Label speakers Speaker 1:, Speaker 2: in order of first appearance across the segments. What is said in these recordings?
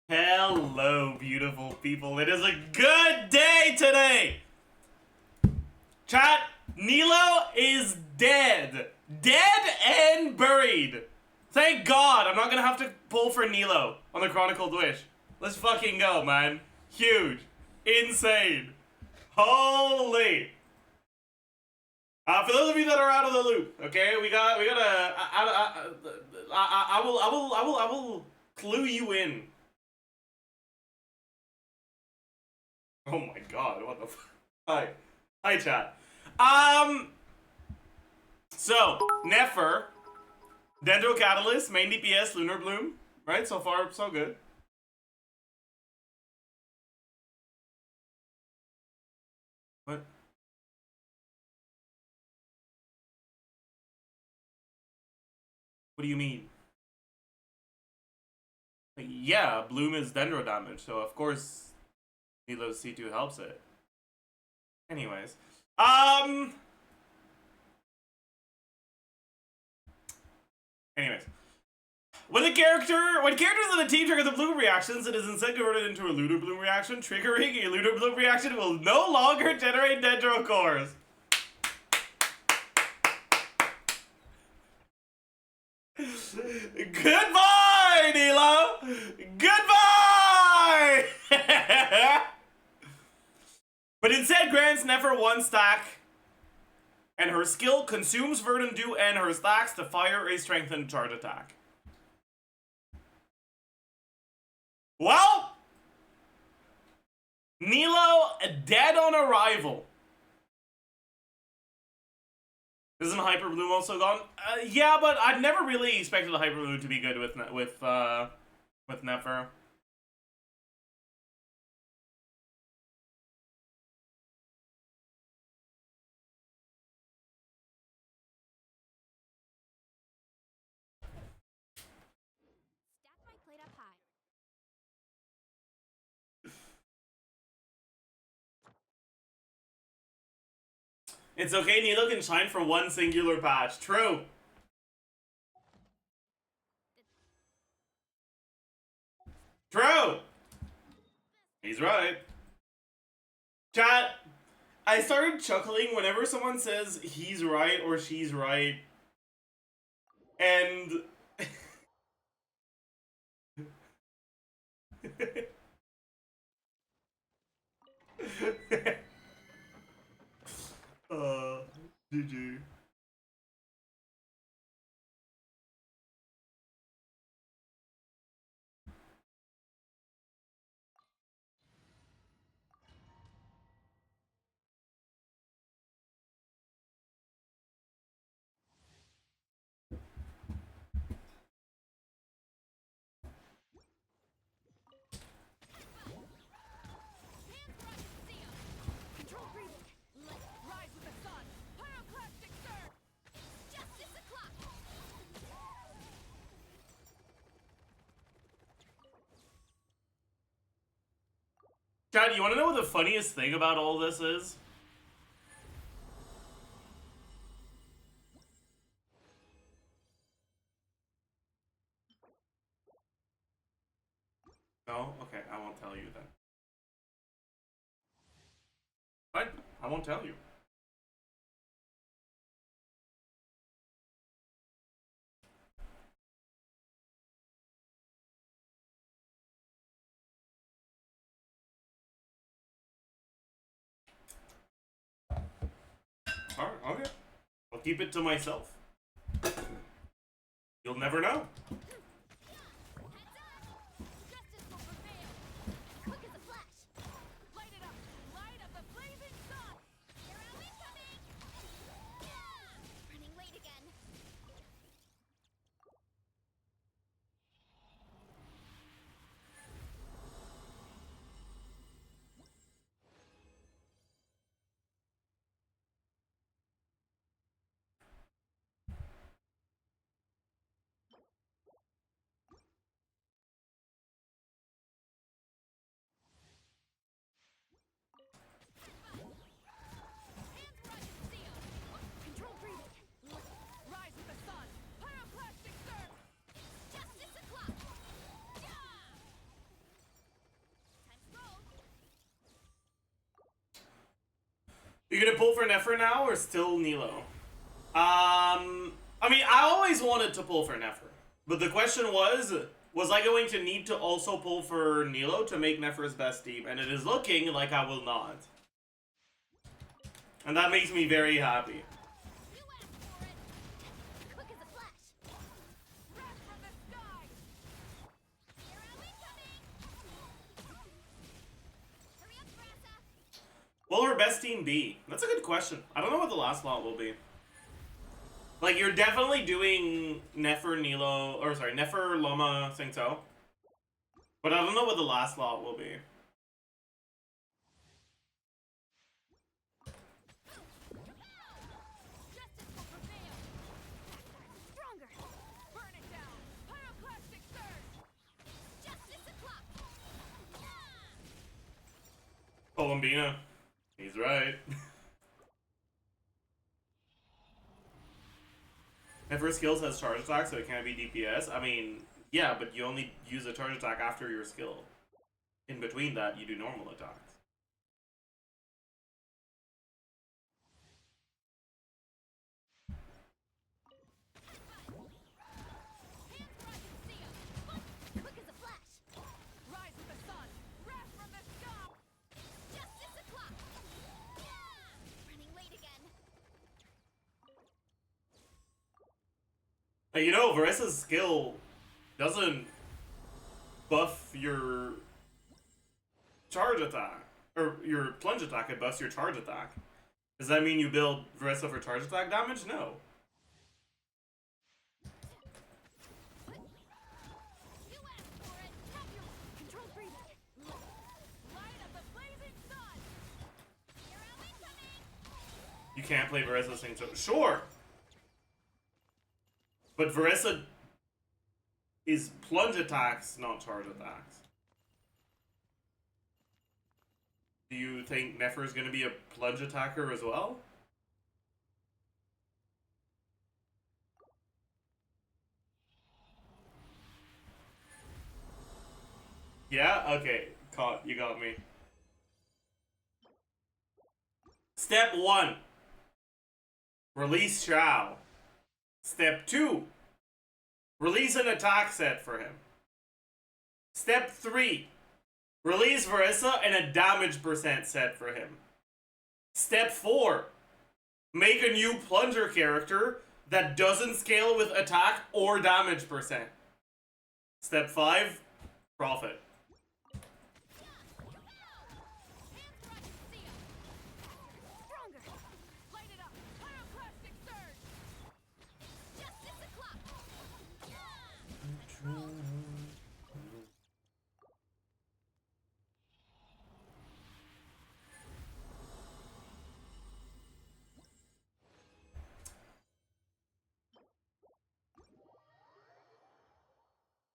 Speaker 1: Hello, beautiful people. It is a good day today. Chat, NILOU is dead. Dead and buried. Thank God I'm not gonna have to pull for NILOU on the Chronicled Wish. Let's fucking go, man. Huge. Insane. Holy. For those of you that are out of the loop, okay, I will clue you in. Oh my God, what the fuck? Hi chat. So, Nefer, Dendro Catalyst, main DPS, Lunar Bloom, right? So far, so good. What? What do you mean? Yeah, Bloom is Dendro damage, so of course NILOU C2 helps it. Anyways. Anyways. When characters in the team trigger the bloom reactions, it is instead converted into a Lunar Bloom reaction. Triggering a Lunar Bloom reaction will no longer generate Dendro cores. Goodbye, NILOU! Goodbye! But instead grants Nefer 1 stack, and her skill consumes Verdant Dew and her stacks to fire a strengthened charge attack. Well, NILOU dead on arrival. Isn't Hyper Bloom also gone? Yeah, but I've never really expected the Hyper Bloom to be good with Nefer. It's okay, NILOU can shine for one singular patch. True. True. He's right. Chat, I started chuckling whenever someone says he's right or she's right. And... GG. Chad, you want to know what the funniest thing about all this is? No? Okay, I won't tell you then. Fine, I won't tell you. Alright, okay. I'll keep it to myself. You'll never know. You gonna pull for Nefer now or still NILOU? I mean, I always wanted to pull for Nefer, but the question was I going to need to also pull for NILOU to make Nefer's best team? And it is looking like I will not. And that makes me very happy. Will her best team be? That's a good question. I don't know what the last lot will be. Like, you're definitely doing Nefer, NILOU, or sorry, Nefer, Loma, Singto. But I don't know what the last lot will be. Columbina. He's right. Nefer skills has charge attack, so it can't be DPS. I mean, yeah, but you only use a charge attack after your skill. In between that, you do normal attacks. You know, Varesa's skill doesn't buff your charge attack. Or your plunge attack, it buffs your charge attack. Does that mean you build Varesa for charge attack damage? No. You can't play Varesa Sing. Sure! But Varesa is plunge attacks, not charge attacks. Do you think Nefer is going to be a plunge attacker as well? Yeah? Okay. Caught. You got me. Step 1. Release Shao. Step 2. Release an attack set for him. Step 3. Release Varesa and a damage percent set for him. Step 4. Make a new plunger character that doesn't scale with attack or damage percent. Step 5. Profit.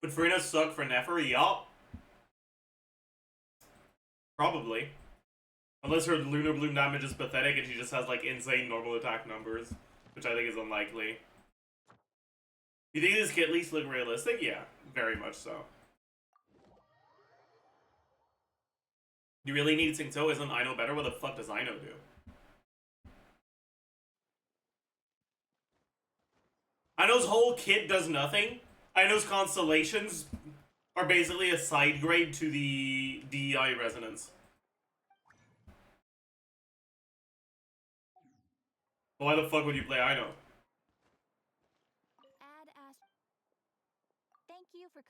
Speaker 1: Would Farina suck for Nefer? Yup. Probably. Unless her Lunar Bloom damage is pathetic and she just has like insane normal attack numbers, which I think is unlikely. You think these kit leaks look realistic? Yeah, very much so. You really need Singto? Isn't I know better? What the fuck does I know do? I know's whole kit does nothing. I know's constellations are basically a side grade to the DEI resonance. Why the fuck would you play I know?
Speaker 2: Thank you for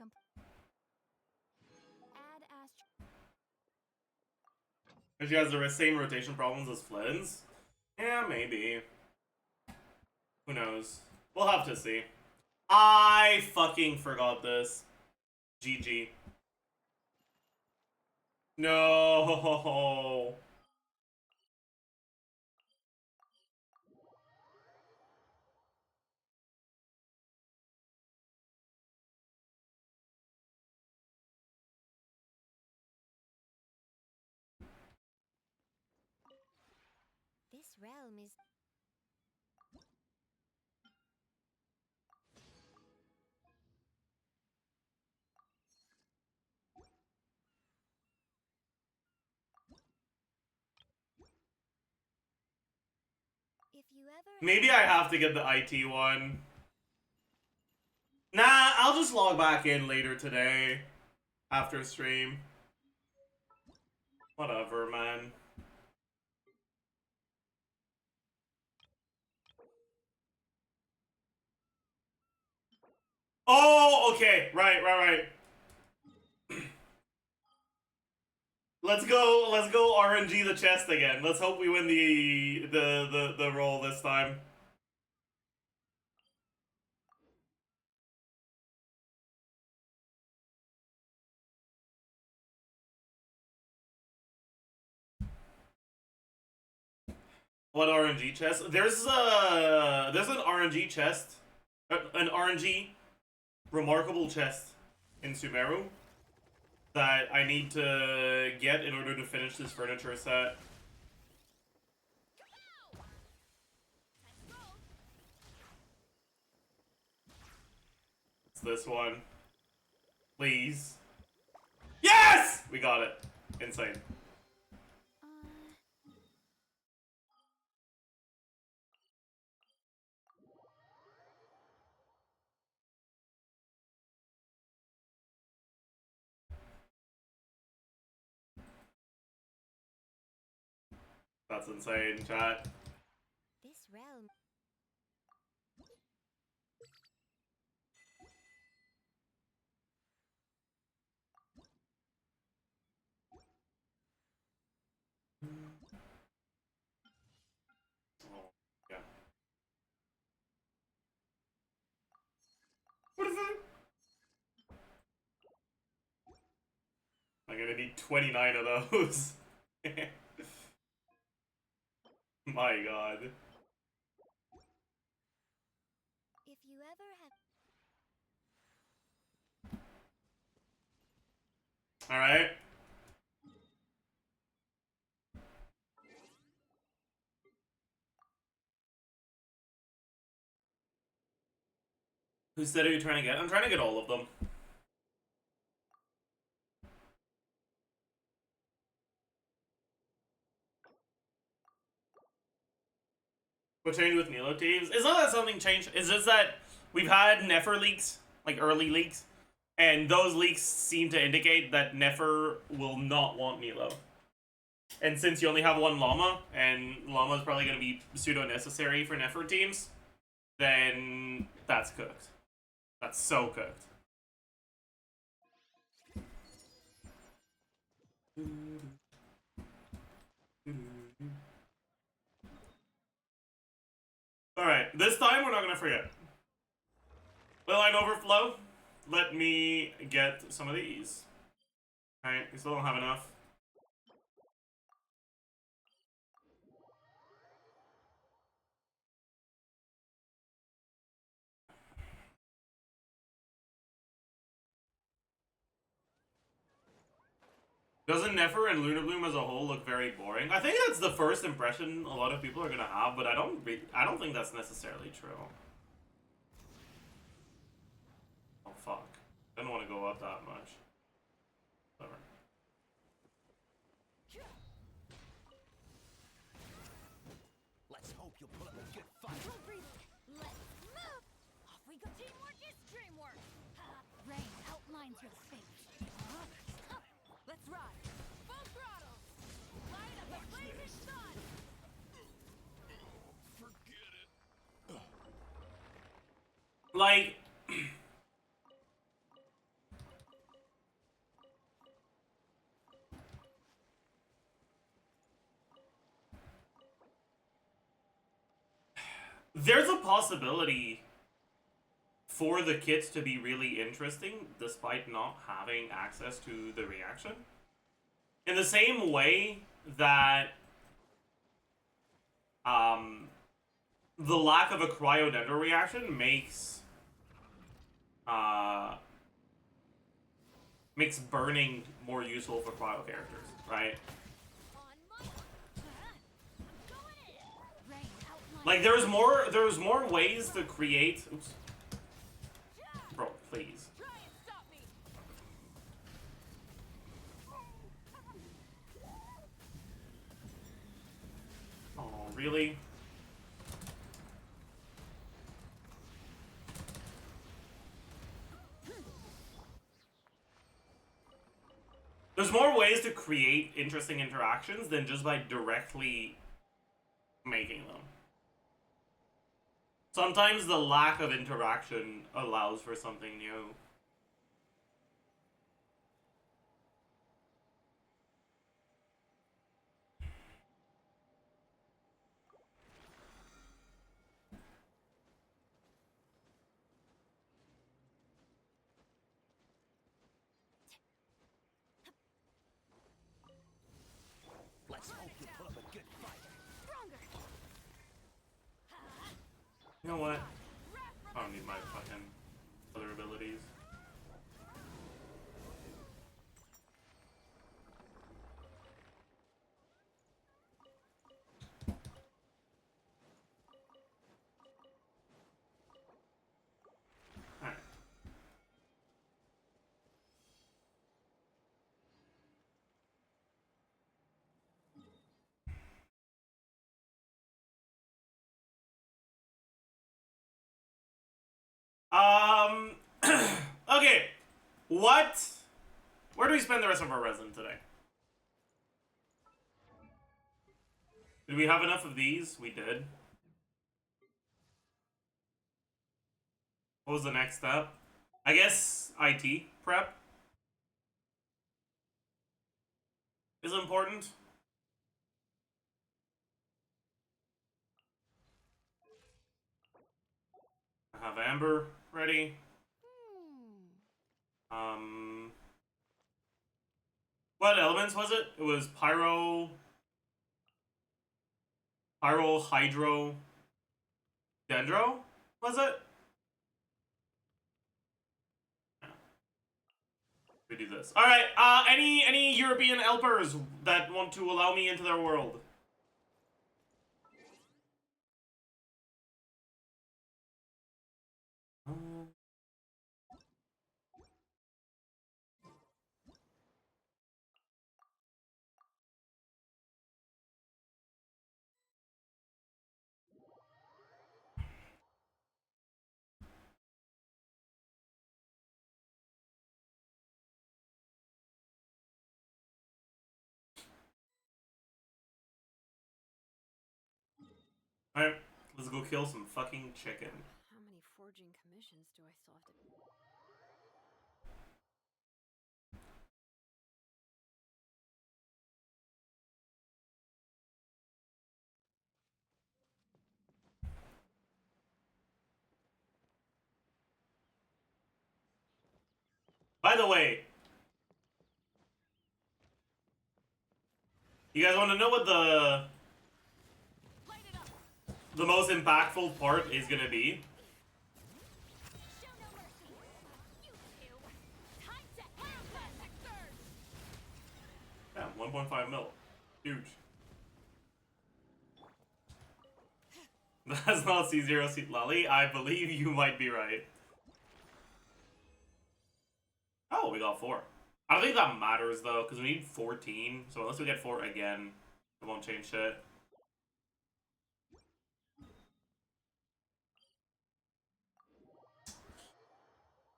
Speaker 1: And she has the same rotation problems as Flynn's? Yeah, maybe. Who knows? We'll have to see. I fucking forgot this. GG. No.
Speaker 2: This realm is... you ever
Speaker 1: Maybe I have to get the IT one. Nah, I'll just log back in later today. After stream. Whatever, man. Oh, okay. Right. Let's go RNG the chest again. Let's hope we win the roll this time. What RNG chest? There's an RNG chest. An RNG remarkable chest in Sumeru that I need to get in order to finish this furniture set. It's this one. Please. Yes! We got it. Insane. That's insane, chat.
Speaker 2: this realm
Speaker 1: Oh, yeah. What is it? I'm gonna need 29 of those. My god.
Speaker 2: if you ever have
Speaker 1: Alright. Whose set are you trying to get? I'm trying to get all of them. What changed with NILOU teams? It's not that something changed. It's just that we've had Nefer leaks, like early leaks, and those leaks seem to indicate that Nefer will not want NILOU. And since you only have one llama, and llama is probably going to be pseudo-necessary for Nefer teams, then that's cooked. That's so cooked. Alright, this time we're not going to forget. Leyline overflow. Let me get some of these. Alright, we still don't have enough. Doesn't Nefer and Luna Bloom as a whole look very boring? I think that's the first impression a lot of people are gonna have, but I don't think that's necessarily true. Oh fuck! I don't want to go up that much. Whatever.
Speaker 3: Let's hope you'll put up a good fight.
Speaker 4: Let's move! Off we go! Teamwork is dreamwork! Rain outlines your fate. Let's ride! Full throttle! Light up the blazing sun!
Speaker 3: Forget it.
Speaker 1: Like, there's a possibility for the kits to be really interesting despite not having access to the reaction. In the same way that the lack of a cryodendro reaction makes burning more useful for cryo characters, right? Like there's more ways to create. Oops. Bro, please. Oh, really? There's more ways to create interesting interactions than just by directly making them. Sometimes the lack of interaction allows for something new.
Speaker 3: Let's hope you put up a good fight.
Speaker 4: Stronger.
Speaker 1: You know what? I don't need my fucking other abilities. Alright. Okay. What? Where do we spend the rest of our resin today? Did we have enough of these? We did. What was the next step? I guess IT prep is important. I have Amber ready. What elements was it? It was Pyro, Hydro, Dendro? Was it? Yeah. We do this. Alright, any European helpers that want to allow me into their world? Alright, let's go kill some fucking chicken.
Speaker 4: How many forging commissions do I still have to...
Speaker 1: By the way, you guys want to know what the most impactful part is gonna be?
Speaker 4: Show no mercy. You two. Time to have that, Hector.
Speaker 1: Yeah, 1.5 mil. Huge. That's not C0 Seat Lolly. I believe you might be right. Oh, we got 4. I don't think that matters though, because we need 14. So unless we get 4 again, it won't change shit.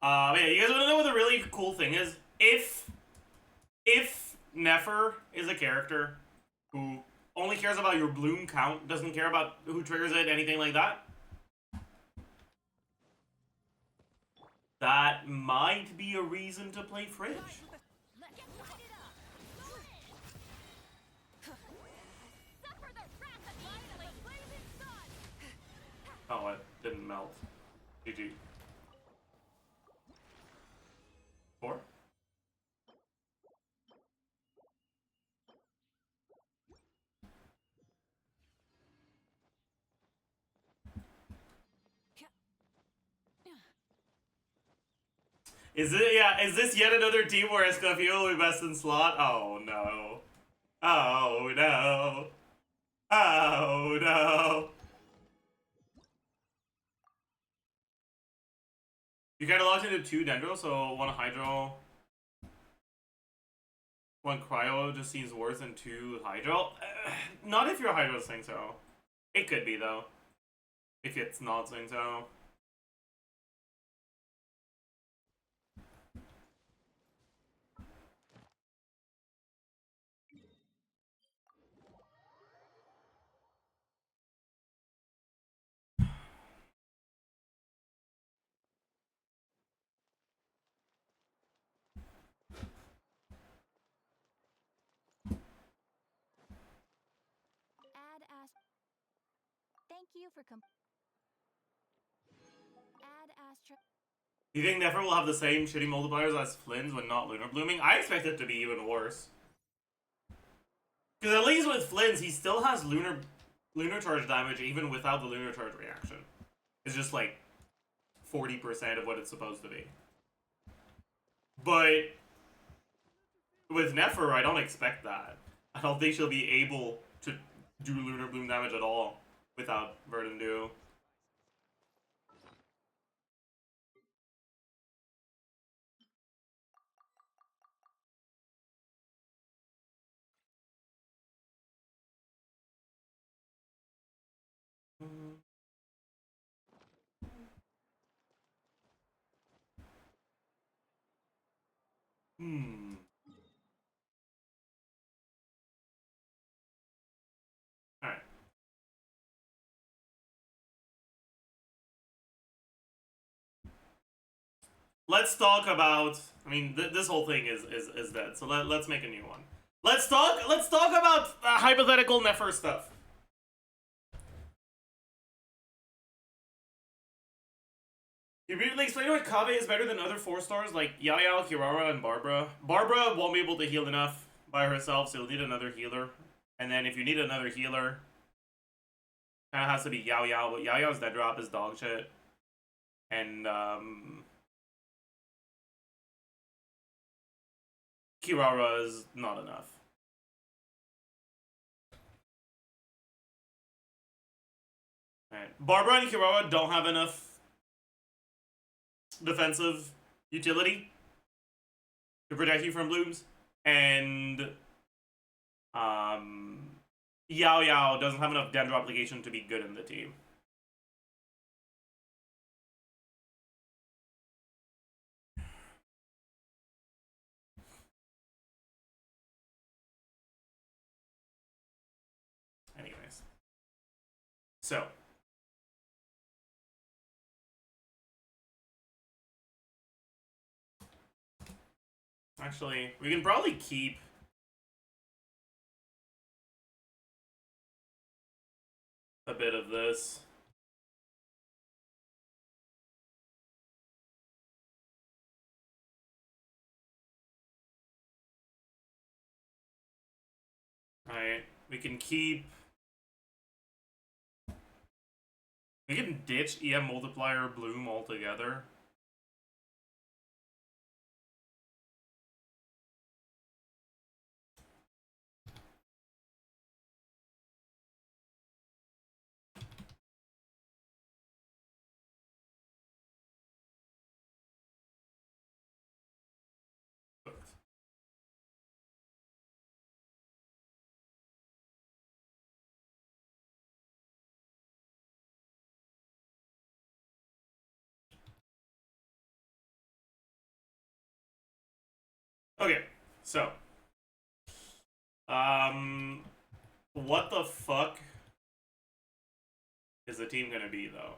Speaker 1: Yeah, you guys want to know what the really cool thing is? If Nefer is a character who only cares about your bloom count, doesn't care about who triggers it, anything like that, that might be a reason to play Fridge.
Speaker 4: Let's get lighted up. Suffer the wrath of the blazing sun.
Speaker 1: Oh, it didn't melt. GG. 4? Is it? Yeah, is this yet another team where Escoffier will be best in slot? Oh no. Oh no. Oh no. You kinda locked into 2 Dendro, so 1 Hydro. 1 Cryo just seems worse than 2 Hydro. Not if your Hydro's saying so. It could be though. If it's not saying so.
Speaker 4: you for add astra.
Speaker 1: Do you think Nefer will have the same shitty multipliers as Flynn's when not lunar blooming? I expect it to be even worse. Because at least with Flynn's, he still has lunar charge damage even without the lunar charge reaction. It's just like 40% of what it's supposed to be. But with Nefer, I don't expect that. I don't think she'll be able to do lunar bloom damage at all without Verdant Duo. Hmm. Alright. Let's talk about. I mean, this whole thing is dead. So let's make a new one. Let's talk about hypothetical Nefer stuff. You briefly explain why Kave is better than other 4-stars like Yao, Kirara, and Barbara. Barbara won't be able to heal enough by herself, so you'll need another healer. And then if you need another healer, kind of has to be Yao, but Yao's dead drop is dog shit. And Kirara is not enough. Right. Barbara and Kirara don't have enough defensive utility to protect you from blooms, and Yao doesn't have enough Dendro application to be good in the team. Anyways, so actually, we can probably keep a bit of this. Alright, we can keep. We can ditch EM multiplier bloom altogether. Okay, so what the fuck is the team gonna be though?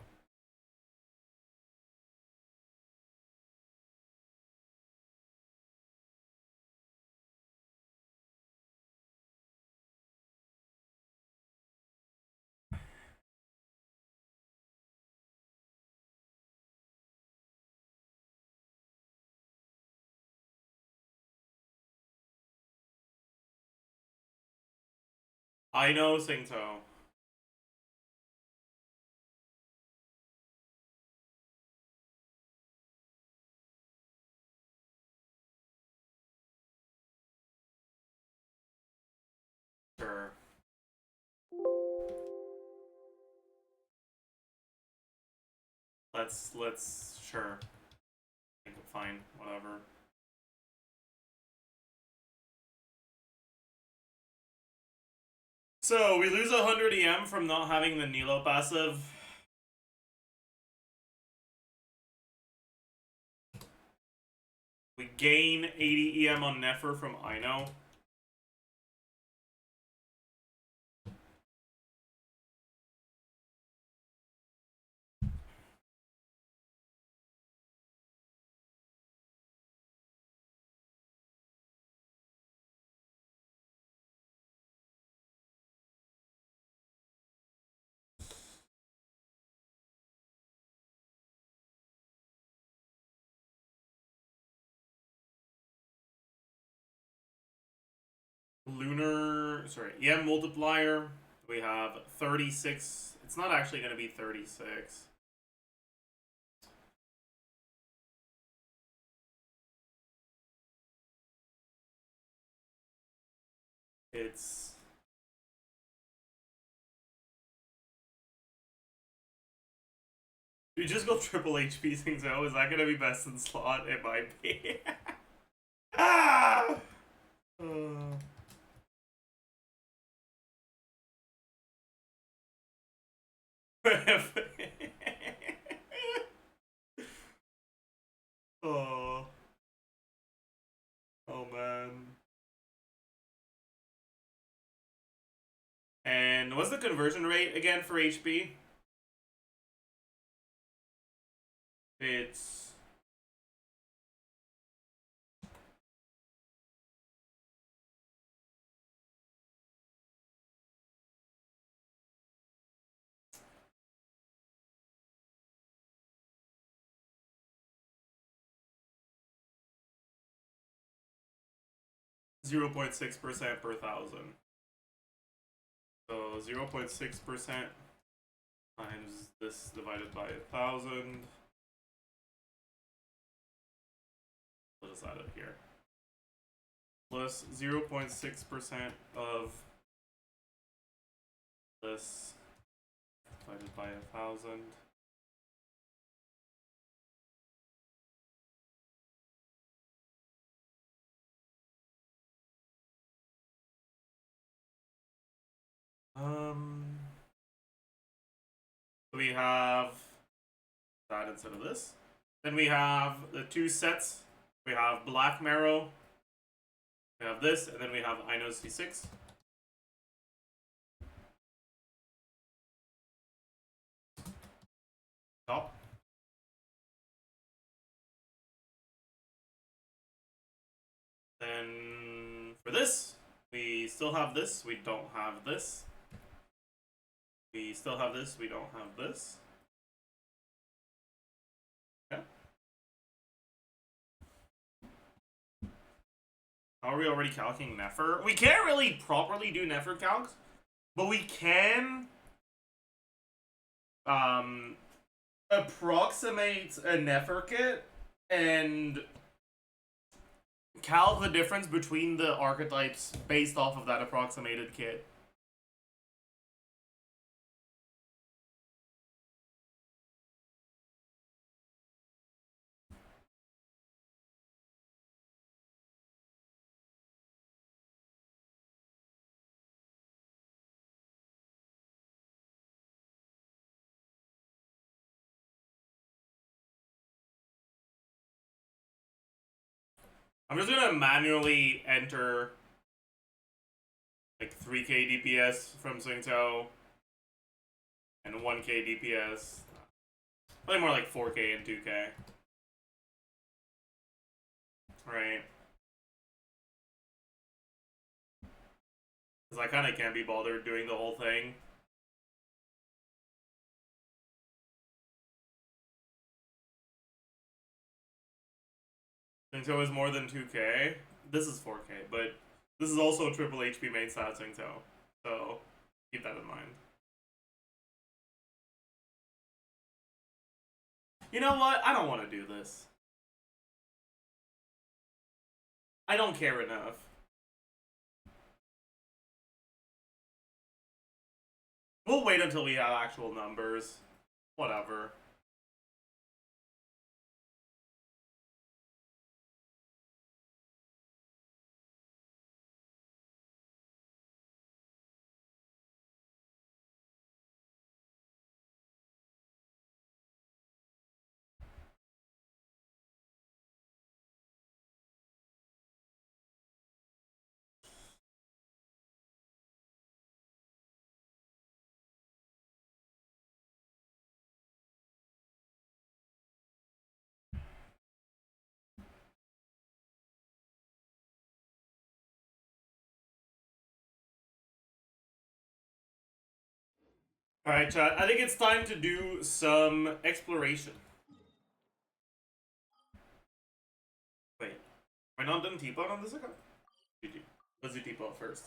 Speaker 1: I know Singto. Sure. Let's sure. Fine, whatever. So we lose 100 EM from not having the NILOU passive. We gain 80 EM on Nefer from Ino. sorry, EM multiplier, we have 36. It's not actually going to be 36. It's... You just go triple HP things out. Is that going to be best in slot? It might be. Ah! Oh. Oh man. And what's the conversion rate again for HP? It's... .6% per thousand. So 0.6% times this divided by 1,000. We'll just add it here. Plus 0.6% of this divided by 1,000. We have that instead of this. Then we have the two sets. We have Black Marrow. We have this, and then we have I know C6. Top. Then for this, we still have this. We don't have this. We still have this. We don't have this. Okay. How are we already calculating Nefer? We can't really properly do Nefer calcs, but we can approximate a Nefer kit and calc the difference between the archetypes based off of that approximated kit. I'm just gonna manually enter like 3k DPS from Tsingtao and 1k DPS. Probably more like 4k and 2k. Right. Because I kind of can't be bothered doing the whole thing. Tsingtao is more than 2k. This is 4k, but this is also a triple HP main stat Tsingtao. So keep that in mind. You know what? I don't want to do this. I don't care enough. We'll wait until we have actual numbers. Whatever. Alright, chat. I think it's time to do some exploration. Wait. Am I not done T-Bot on this account? GG. Let's do T-Bot first.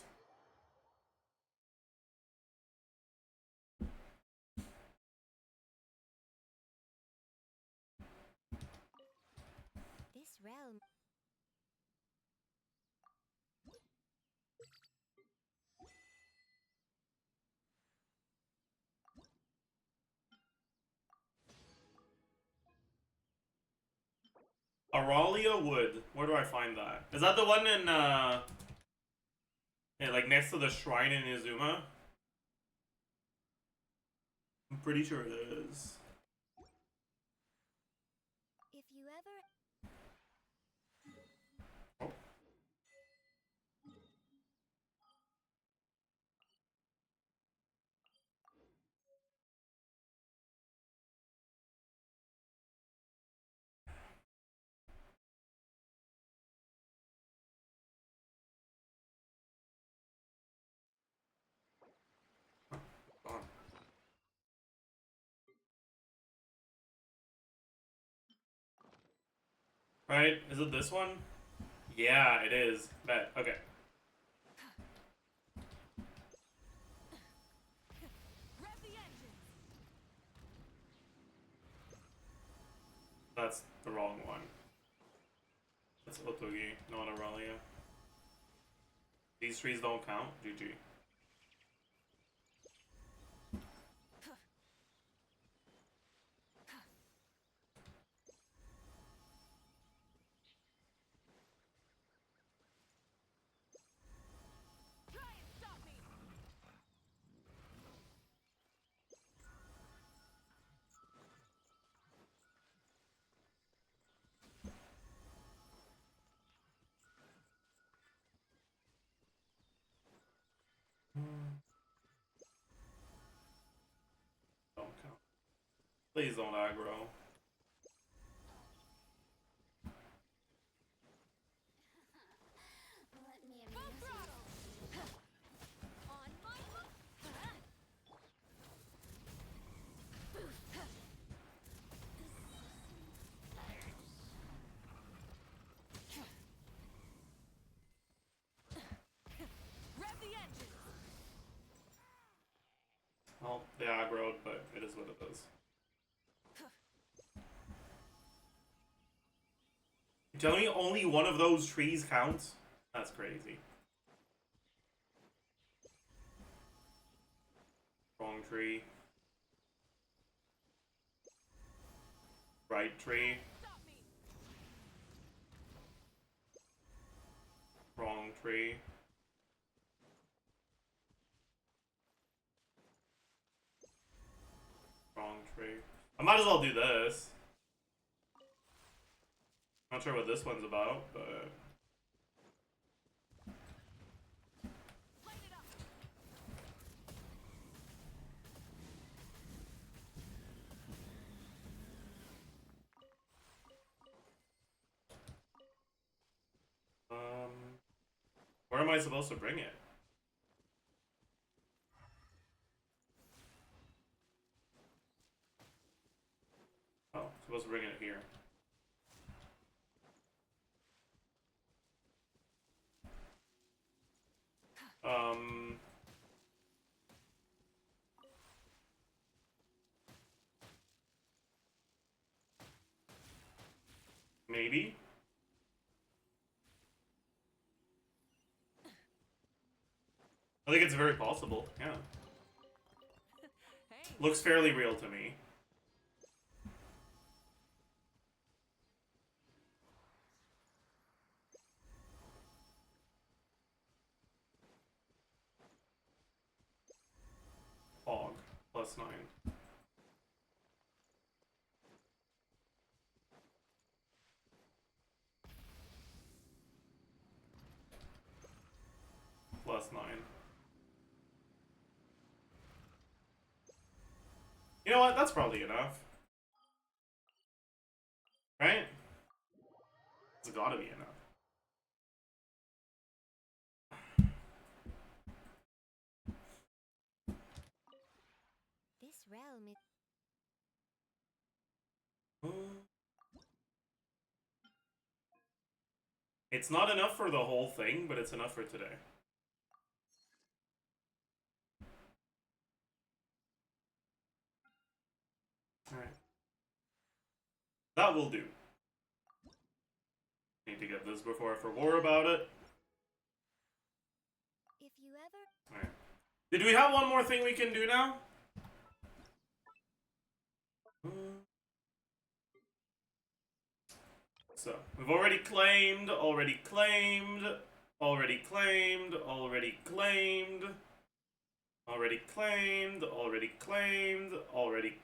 Speaker 1: Aralia Wood. Where do I find that? Is that the one in, yeah, like next to the shrine in Izuma? I'm pretty sure it is.
Speaker 2: If you ever
Speaker 1: Oh. Gone. Right? Is it this one? Yeah, it is. Bet. Okay.
Speaker 4: Rev the engines.
Speaker 1: That's the wrong one. That's Otogi, not Aralia. These trees don't count? GG.
Speaker 4: Try and stop me.
Speaker 1: Don't count. Please don't aggro.
Speaker 4: Full throttle. On my hook. Rev the engines.
Speaker 1: Well, they aggroed, but it is what it is. You're telling me only one of those trees counts? That's crazy. Wrong tree. Right tree.
Speaker 4: Stop me.
Speaker 1: Wrong tree. Wrong tree. I might as well do this. Not sure what this one's about, but...
Speaker 4: Light it up.
Speaker 1: Where am I supposed to bring it? Oh, supposed to bring it here. Maybe? I think it's very possible, yeah.
Speaker 4: Hey.
Speaker 1: Looks fairly real to me. Fog, +9. +9. You know what? That's probably enough. Right? It's gotta be enough.
Speaker 2: this realm is
Speaker 1: It's not enough for the whole thing, but it's enough for today. Alright. That will do. Need to get this before I forget about it.
Speaker 2: if you ever
Speaker 1: Alright. Did we have one more thing we can do now? So, we've already claimed, already claimed, already claimed, already claimed, already claimed, already claimed, already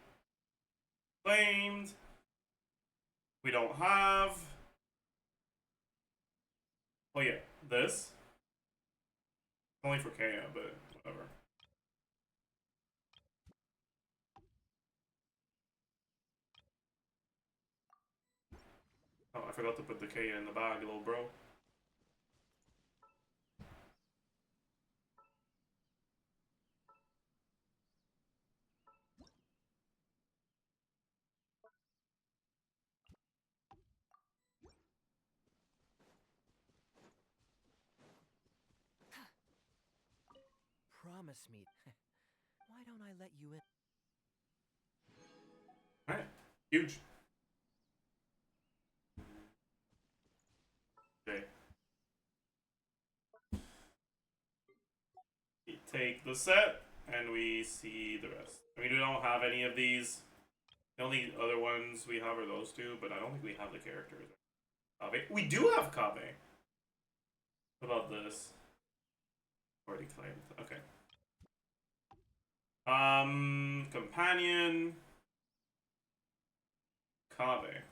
Speaker 1: claimed. We don't have. Oh yeah, this. Only for Kaya, but whatever. Oh, I forgot to put the Kaya in the bag, little bro.
Speaker 3: Promise me. Why don't I let you in?
Speaker 1: Alright, huge. Okay. We take the set, and we see the rest. I mean, we don't have any of these. The only other ones we have are those two, but I don't think we have the characters. Kabe. We do have Kabe. What about this? Already claimed. Okay. Companion. Kabe.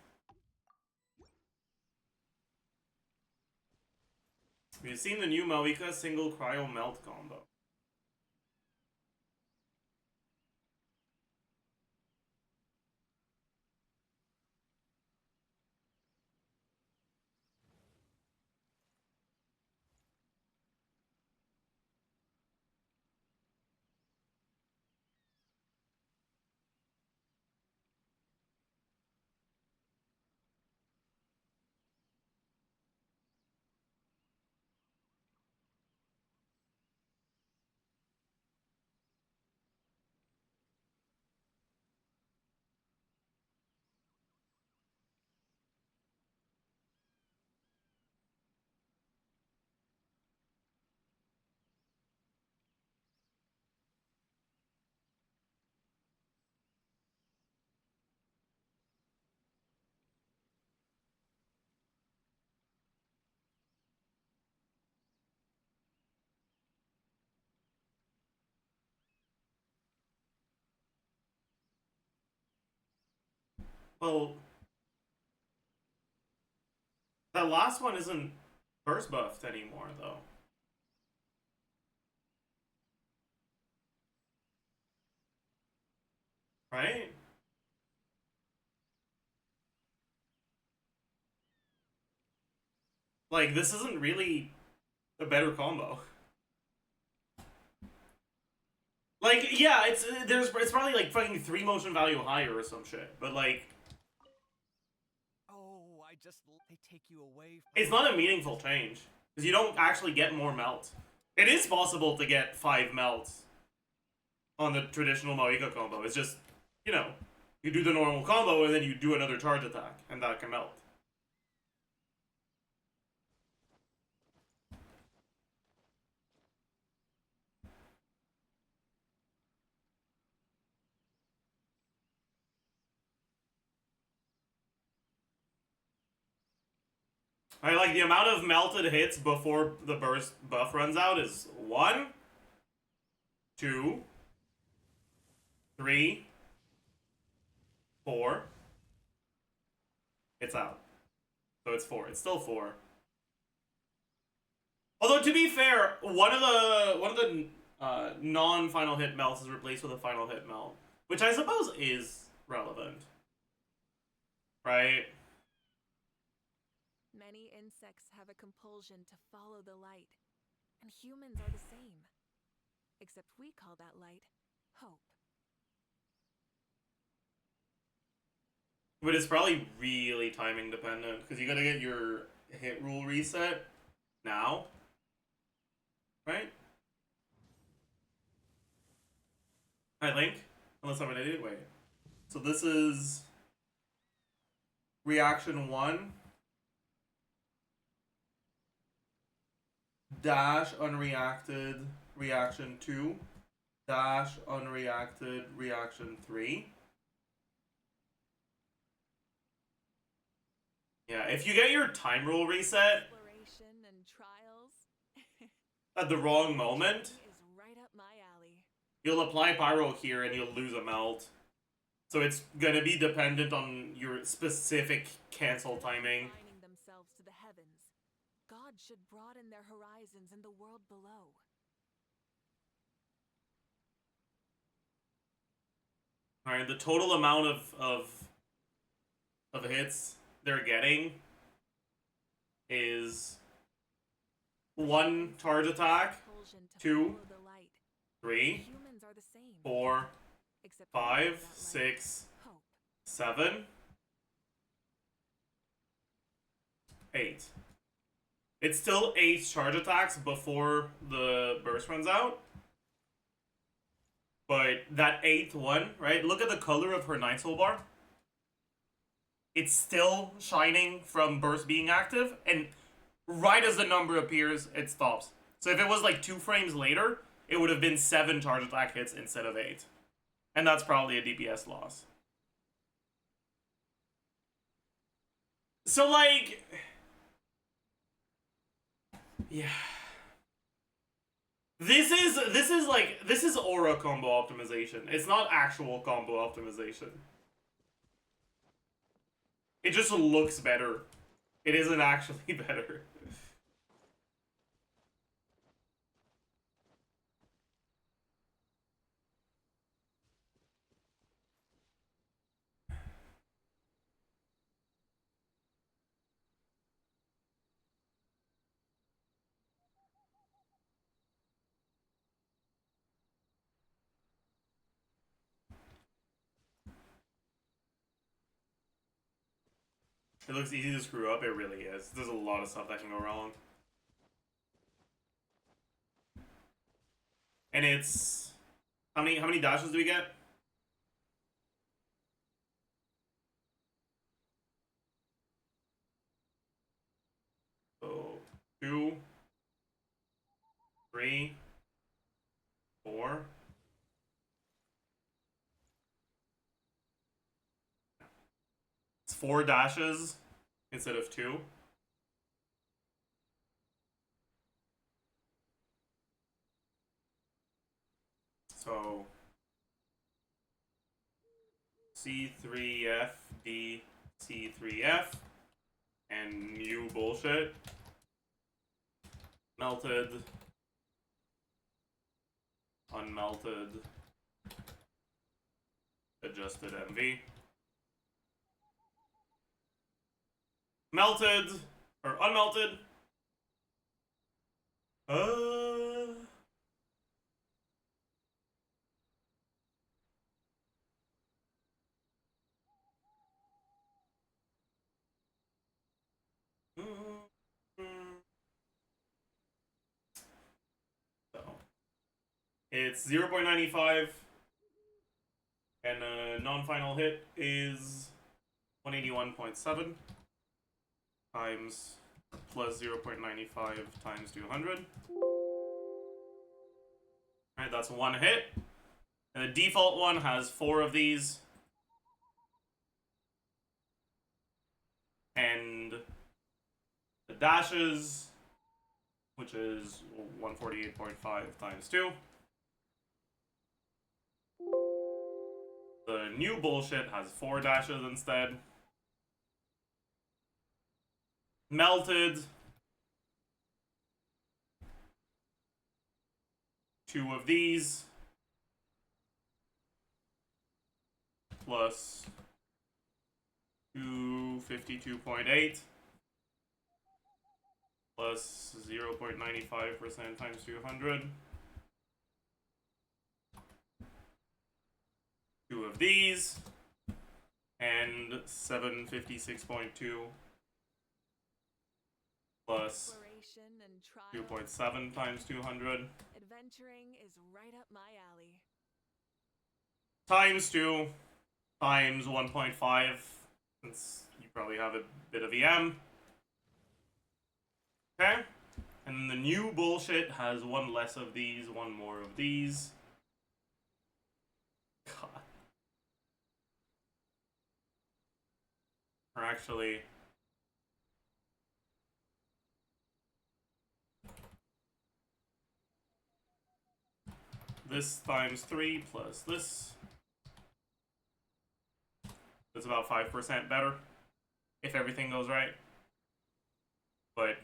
Speaker 1: We've seen the new Mavuika single cryo melt combo. Well, that last one isn't burst buffed anymore, though. Right? Like, this isn't really a better combo. Like, yeah, it's probably like fucking 3 motion value higher or some shit, but like,
Speaker 3: Oh, they take you away from
Speaker 1: it's not a meaningful change because you don't actually get more melt. It is possible to get 5 melts on the traditional Mavuika combo. It's just, you know, you do the normal combo and then you do another charge attack, and that can melt. I like the amount of melted hits before the burst buff runs out is 1, 2, 3, 4. It's out. So it's 4. It's still 4. Although to be fair, one of the non-final hit melts is replaced with a final hit melt, which I suppose is relevant, right?
Speaker 4: Many insects have a compulsion to follow the light, and humans are the same. Except we call that light hope.
Speaker 1: But it's probably really timing dependent because you gotta get your hit rule reset now, right? I think, unless I'm an idiot. Wait. So this is reaction 1 dash unreacted reaction 2 dash unreacted reaction 3. Yeah, if you get your time rule reset
Speaker 4: Exploration and trials.
Speaker 1: at the wrong moment,
Speaker 4: Is right up my alley.
Speaker 1: you'll apply pyro here and you'll lose a melt. So it's gonna be dependent on your specific cancel timing.
Speaker 4: Confining themselves to the heavens. God should broaden their horizons in the world below.
Speaker 1: Alright, the total amount of hits they're getting is 1 charge attack,
Speaker 4: Compulsion to
Speaker 1: 2,
Speaker 4: follow the light.
Speaker 1: 3,
Speaker 4: Humans are the same.
Speaker 1: 4,
Speaker 4: Except
Speaker 1: 5,
Speaker 4: without that
Speaker 1: 6,
Speaker 4: light. Hope.
Speaker 1: 7, 8. It's still 8 charge attacks before the burst runs out. But that 8th one, right? Look at the color of her Night Soul bar. It's still shining from burst being active, and right as the number appears, it stops. So if it was like 2 frames later, it would have been 7 charge attack hits instead of 8. And that's probably a DPS loss. So like... yeah. This is aura combo optimization. It's not actual combo optimization. It just looks better. It isn't actually better. It looks easy to screw up, it really is. There's a lot of stuff that can go wrong. And it's... How many dashes do we get? So, 2, 3, 4. It's 4 dashes instead of 2. So C3F, D, C3F, and new bullshit. Melted, unmelted, adjusted MV. Melted, or unmelted. So, it's 0.95, and a non-final hit is 181.7 times plus 0.95 times 200. Alright, that's 1 hit. And the default one has 4 of these. And the dashes, which is 148.5 times 2. The new bullshit has 4 dashes instead. Melted, 2 of these, plus 252.8, plus 0.95% times 200. 2 of these, and 756.2 plus
Speaker 4: Exploration and trials.
Speaker 1: 2.7 times 200
Speaker 4: Adventuring is right up my alley.
Speaker 1: times 2 times 1.5, since you probably have a bit of EM. Okay? And the new bullshit has 1 less of these, 1 more of these. God. Or actually, this times 3 plus this. It's about 5% better if everything goes right. But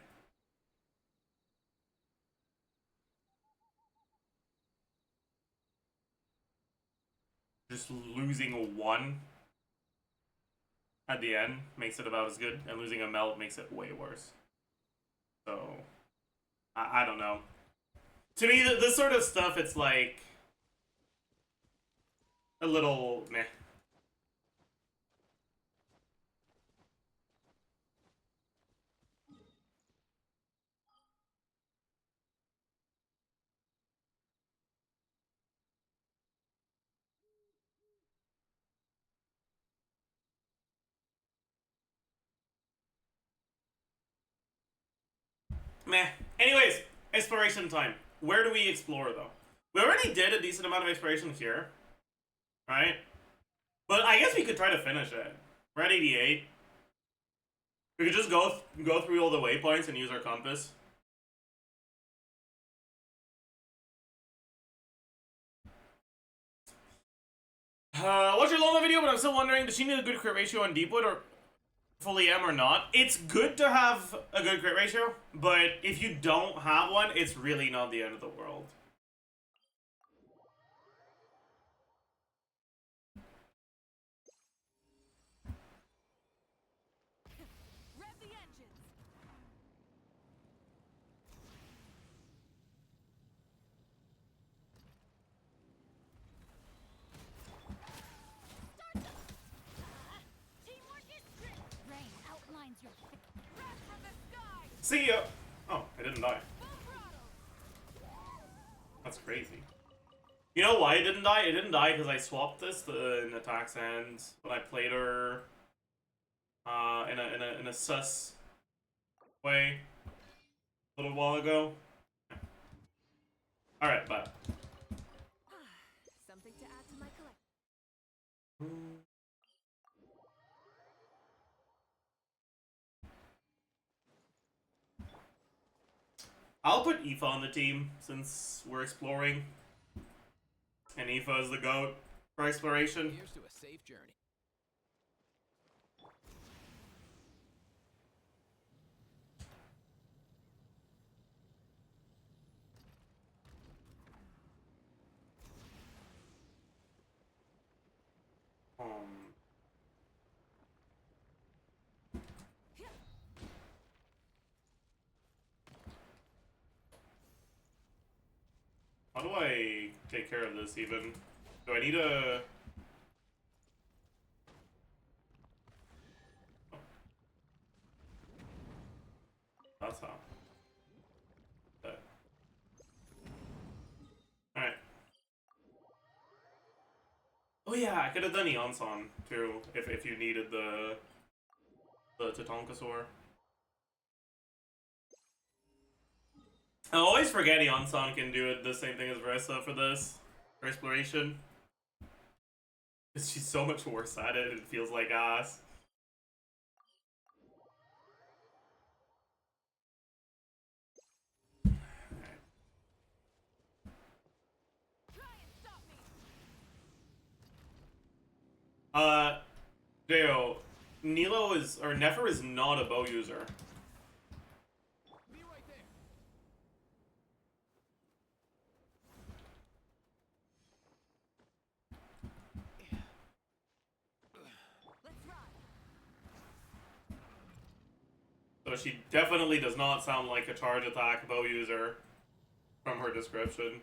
Speaker 1: just losing a 1 at the end makes it about as good, and losing a melt makes it way worse. So, I don't know. To me, this sort of stuff, it's like a little meh. Meh. Anyways, exploration time. Where do we explore, though? We already did a decent amount of exploration here, right? But I guess we could try to finish it. We're at 88. We could just go through all the waypoints and use our compass. Watch your Loma video, but I'm still wondering, does she need a good crit ratio on Deepwood or fully M or not? It's good to have a good crit ratio, but if you don't have one, it's really not the end of the world.
Speaker 4: Rev the engines. Start them. Teamwork is strength. Rain outlines your fate. Rev from the sky.
Speaker 1: See ya! Oh, I didn't die.
Speaker 4: Full throttle.
Speaker 1: That's crazy. You know why it didn't die? It didn't die because I swapped this in attacks and when I played her in a sus way a little while ago. Alright, but
Speaker 4: Something to add to my collection.
Speaker 1: I'll put Aoife on the team since we're exploring. And Aoife is the GOAT for exploration.
Speaker 3: Here's to a safe journey.
Speaker 1: How do I take care of this even? Do I need a... Oh. That's how. Okay. Alright. Oh yeah, I could have done Eonson too, if you needed the Tatonkasaur. I always forget Eonson can do it the same thing as Vressa for this, for exploration. Because she's so much worse at it, it feels like ass. Deo, NILOU is, or Nefer is not a bow user.
Speaker 3: Be right there.
Speaker 4: Let's ride.
Speaker 1: So she definitely does not sound like a charge attack bow user from her description.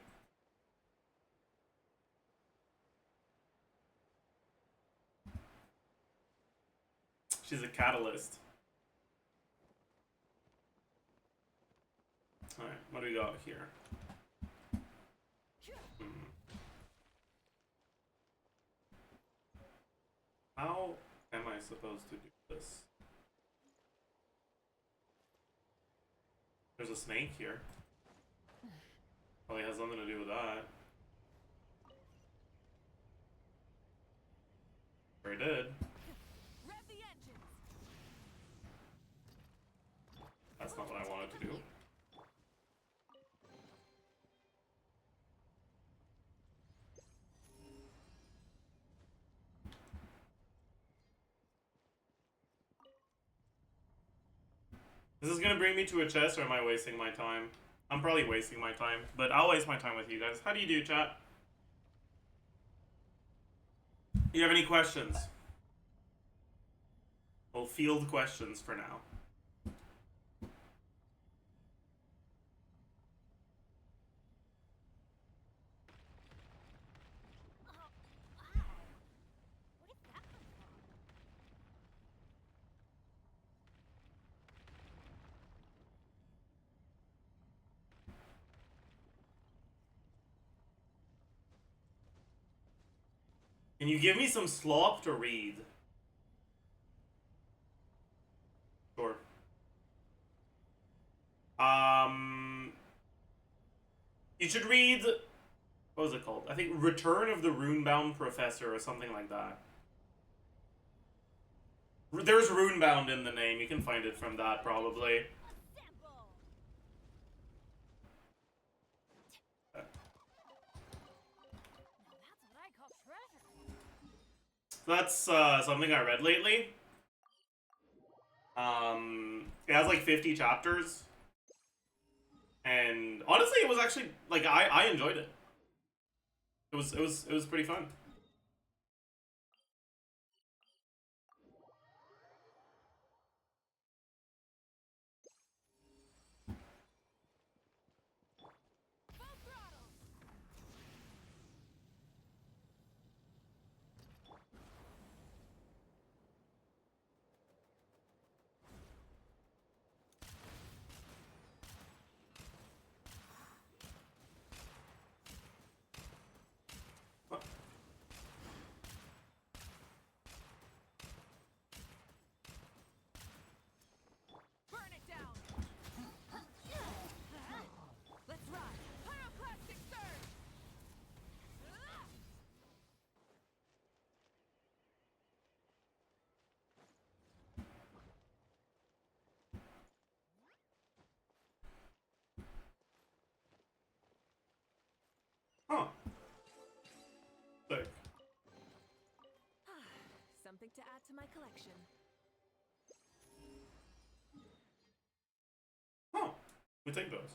Speaker 1: She's a catalyst. Alright, what do we got here? How am I supposed to do this? There's a snake here. Probably has something to do with that. Sure it did.
Speaker 4: Rev the engines.
Speaker 1: That's not what I wanted to do. Is this gonna bring me to a chest, or am I wasting my time? I'm probably wasting my time, but I'll waste my time with you guys. How do you do, chat? You have any questions? We'll field questions for now.
Speaker 4: Oh, wow. Where did that come from?
Speaker 1: Can you give me some slop to read? Sure. You should read, what was it called? I think Return of the Runebound Professor or something like that. There's Runebound in the name. You can find it from that, probably.
Speaker 4: A sample. Now that's what I call treasure.
Speaker 1: That's something I read lately. It has like 50 chapters. And honestly, it was actually, like, I enjoyed it. It was pretty fun.
Speaker 4: Full throttle. Burn it down. Let's ride. Pyroclastic surge.
Speaker 1: Huh. Sick.
Speaker 4: Something to add to my collection.
Speaker 1: Huh. We take those.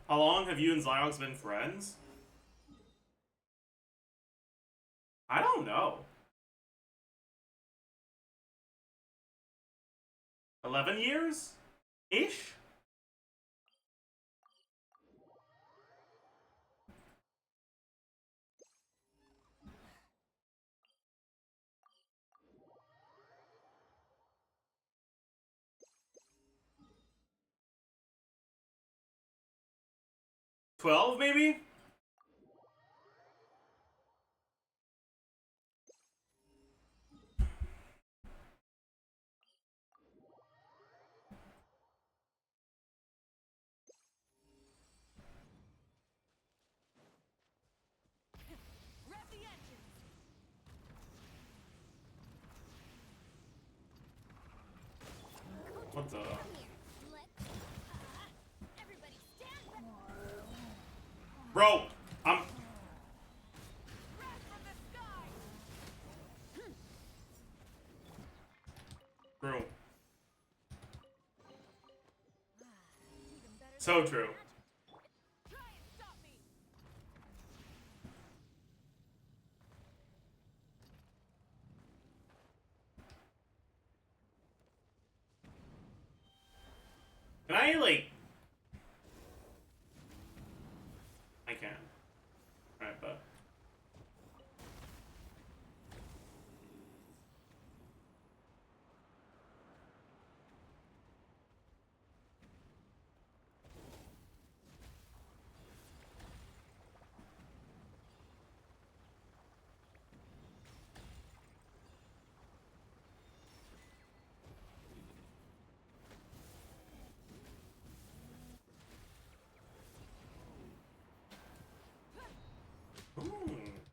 Speaker 1: How long have you and Zyrox been friends? I don't know. 11 years? Ish? $12 maybe?
Speaker 4: Rev the engines.
Speaker 1: What the?
Speaker 4: Everybody stand back.
Speaker 1: Bro, I'm...
Speaker 4: Red from the sky.
Speaker 1: True.
Speaker 4: Even better than
Speaker 1: So true.
Speaker 4: try and stop me.
Speaker 1: Can I, like... I can. Alright, but...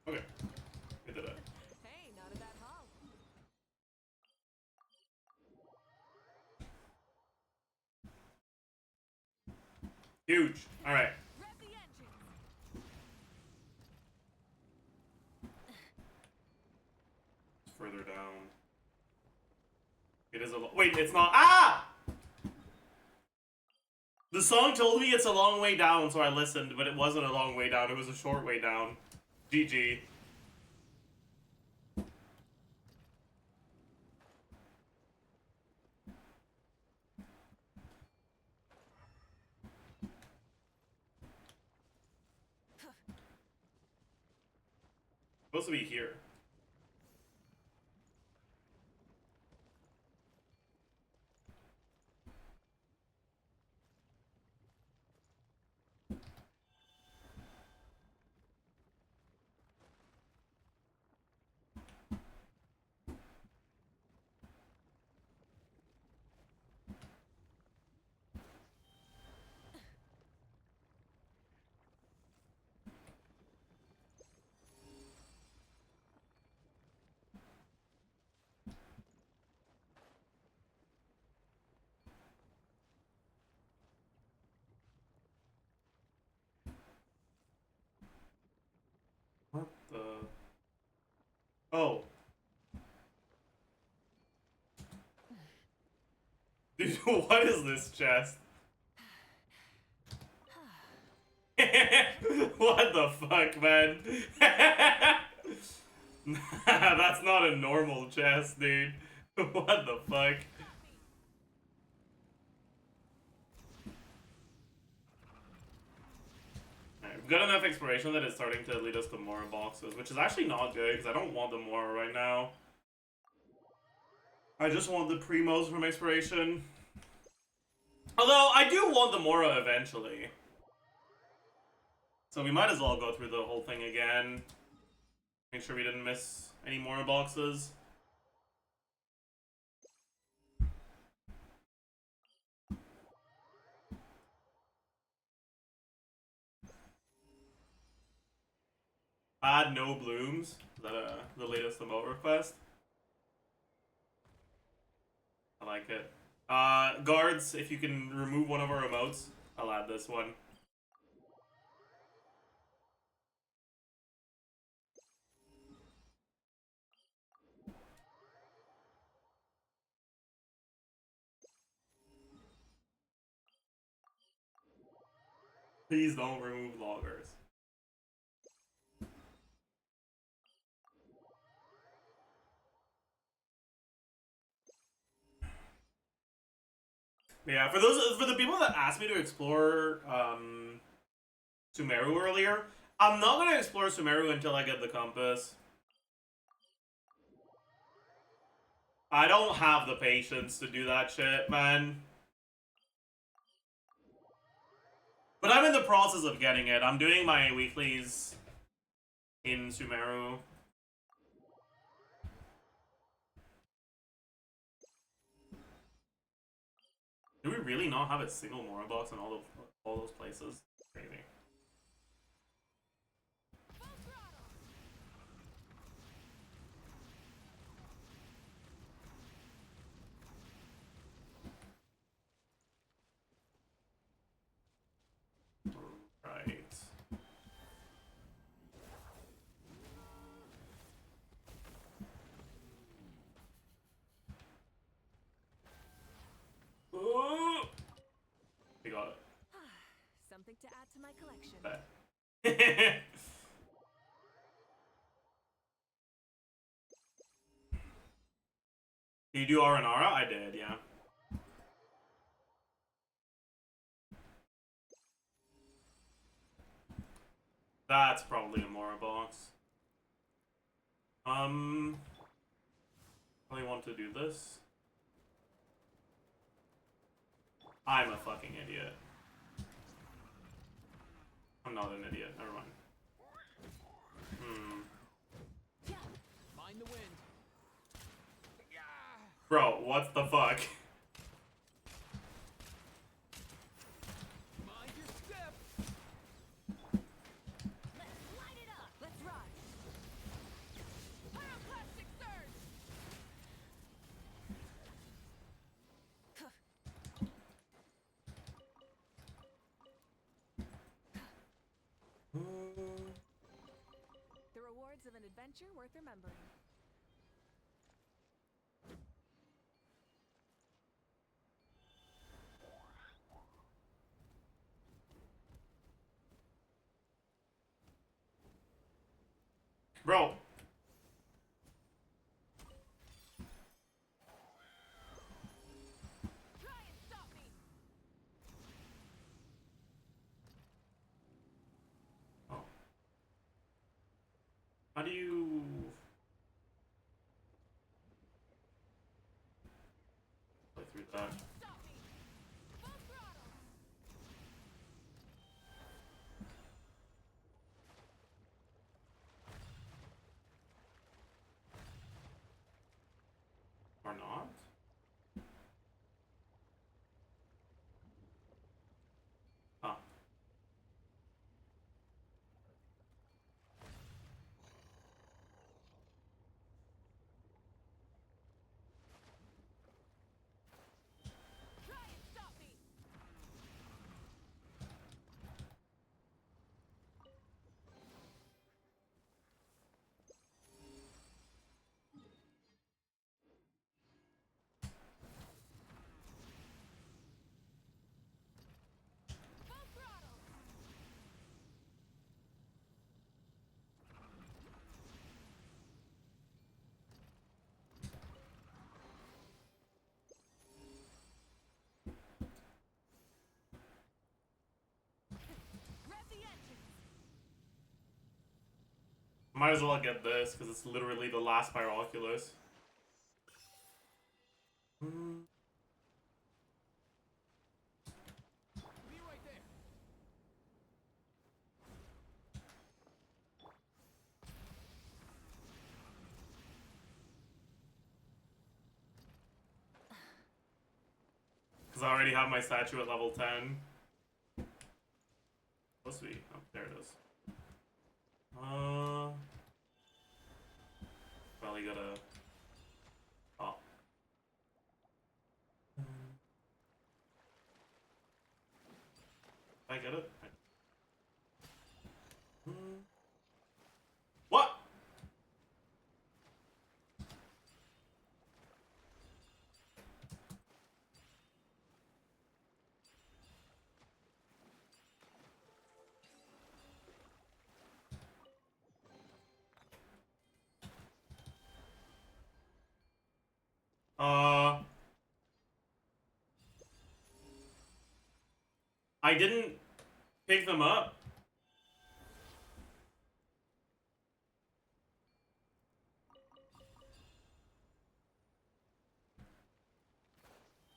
Speaker 1: Okay. We did it.
Speaker 4: Hey, not a bad haul.
Speaker 1: Huge. Alright.
Speaker 4: Rev the engines.
Speaker 1: It is a wait, it's not. Ah! The song told me it's a long way down, so I listened, but it wasn't a long way down, it was a short way down. GG. Supposed to be here. What the? Oh. Dude, what is this chest? What the fuck, man? That's not a normal chest, dude. What the fuck? Alright, we've got enough exploration that it's starting to lead us to more boxes, which is actually not good, because I don't want the more right now. I just want the primos from exploration. Although, I do want the Mora eventually. So we might as well go through the whole thing again. Make sure we didn't miss any Mora boxes. Add no blooms. Is that the latest emote request? I like it. Guards, if you can remove one of our emotes, I'll add this one. Please don't remove loggers. Yeah, for the people that asked me to explore Sumeru earlier, I'm not gonna explore Sumeru until I get the compass. I don't have the patience to do that shit, man. But I'm in the process of getting it. I'm doing my weeklies in Sumeru. Do we really not have a single Mora box in all those places? Crazy. Right. Ooh. We got it.
Speaker 4: Something to add to my collection.
Speaker 1: Bet. Did you do Aranara? I did, yeah. That's probably a Mora box. Probably want to do this. I'm a fucking idiot. I'm not an idiot. Never mind.
Speaker 3: Mind the wind.
Speaker 1: Bro, what the fuck?
Speaker 3: Mind your step.
Speaker 4: Let's light it up. Let's ride. Pyroclastic surge. The rewards of an adventure worth remembering.
Speaker 1: Bro.
Speaker 4: Try and stop me.
Speaker 1: Oh. How do you... play through that?
Speaker 4: Stop me. Full throttle.
Speaker 1: Or not? Huh.
Speaker 4: Try and stop me. Full throttle. Rev the engines.
Speaker 1: Might as well get this, because it's literally the last Pyroculus.
Speaker 3: Be right there.
Speaker 1: Because I already have my statue at level 10. Supposed to be. Oh, there it is. Well, you gotta... Oh. I get it? What? I didn't pick them up.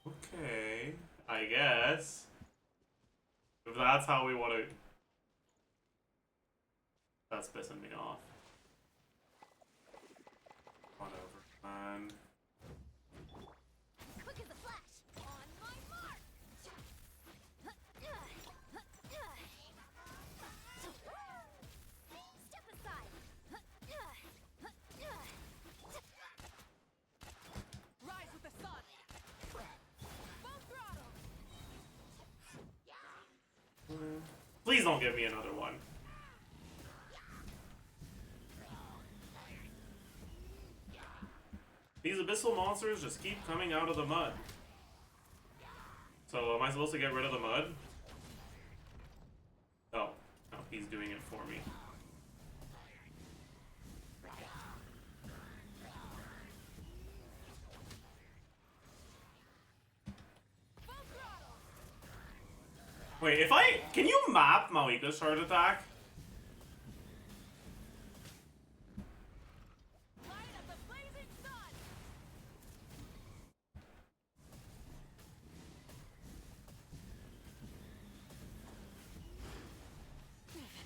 Speaker 1: Okay, I guess. If that's how we want to... That's pissing me off. Whatever, man.
Speaker 4: Quick as a flash. On my mark. Step aside. Rise with the sun. Full throttle.
Speaker 1: Please don't give me another one. These abyssal monsters just keep coming out of the mud. So am I supposed to get rid of the mud? Oh, no, he's doing it for me.
Speaker 4: Full throttle.
Speaker 1: Wait, if I... Can you map Mavuika's shard attack?
Speaker 4: Light up the blazing sun.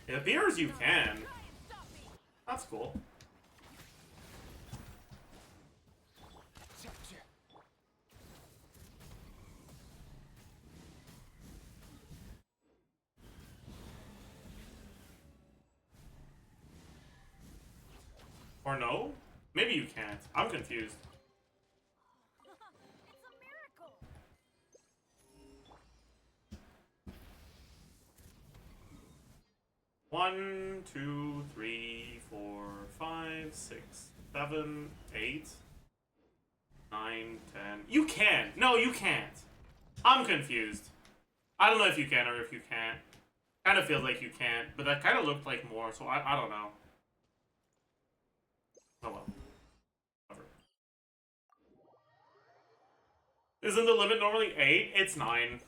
Speaker 1: It appears you can.
Speaker 4: Try and stop me.
Speaker 1: That's cool.
Speaker 3: Check, check.
Speaker 1: Or no? Maybe you can't. I'm confused.
Speaker 4: It's a miracle.
Speaker 1: 1, 2, 3, 4, 5, 6, 7, 8, 9, 10. You can! No, you can't! I'm confused. I don't know if you can or if you can't. Kind of feels like you can't, but that kind of looked like more, so I don't know. Isn't the limit normally 8? It's 9.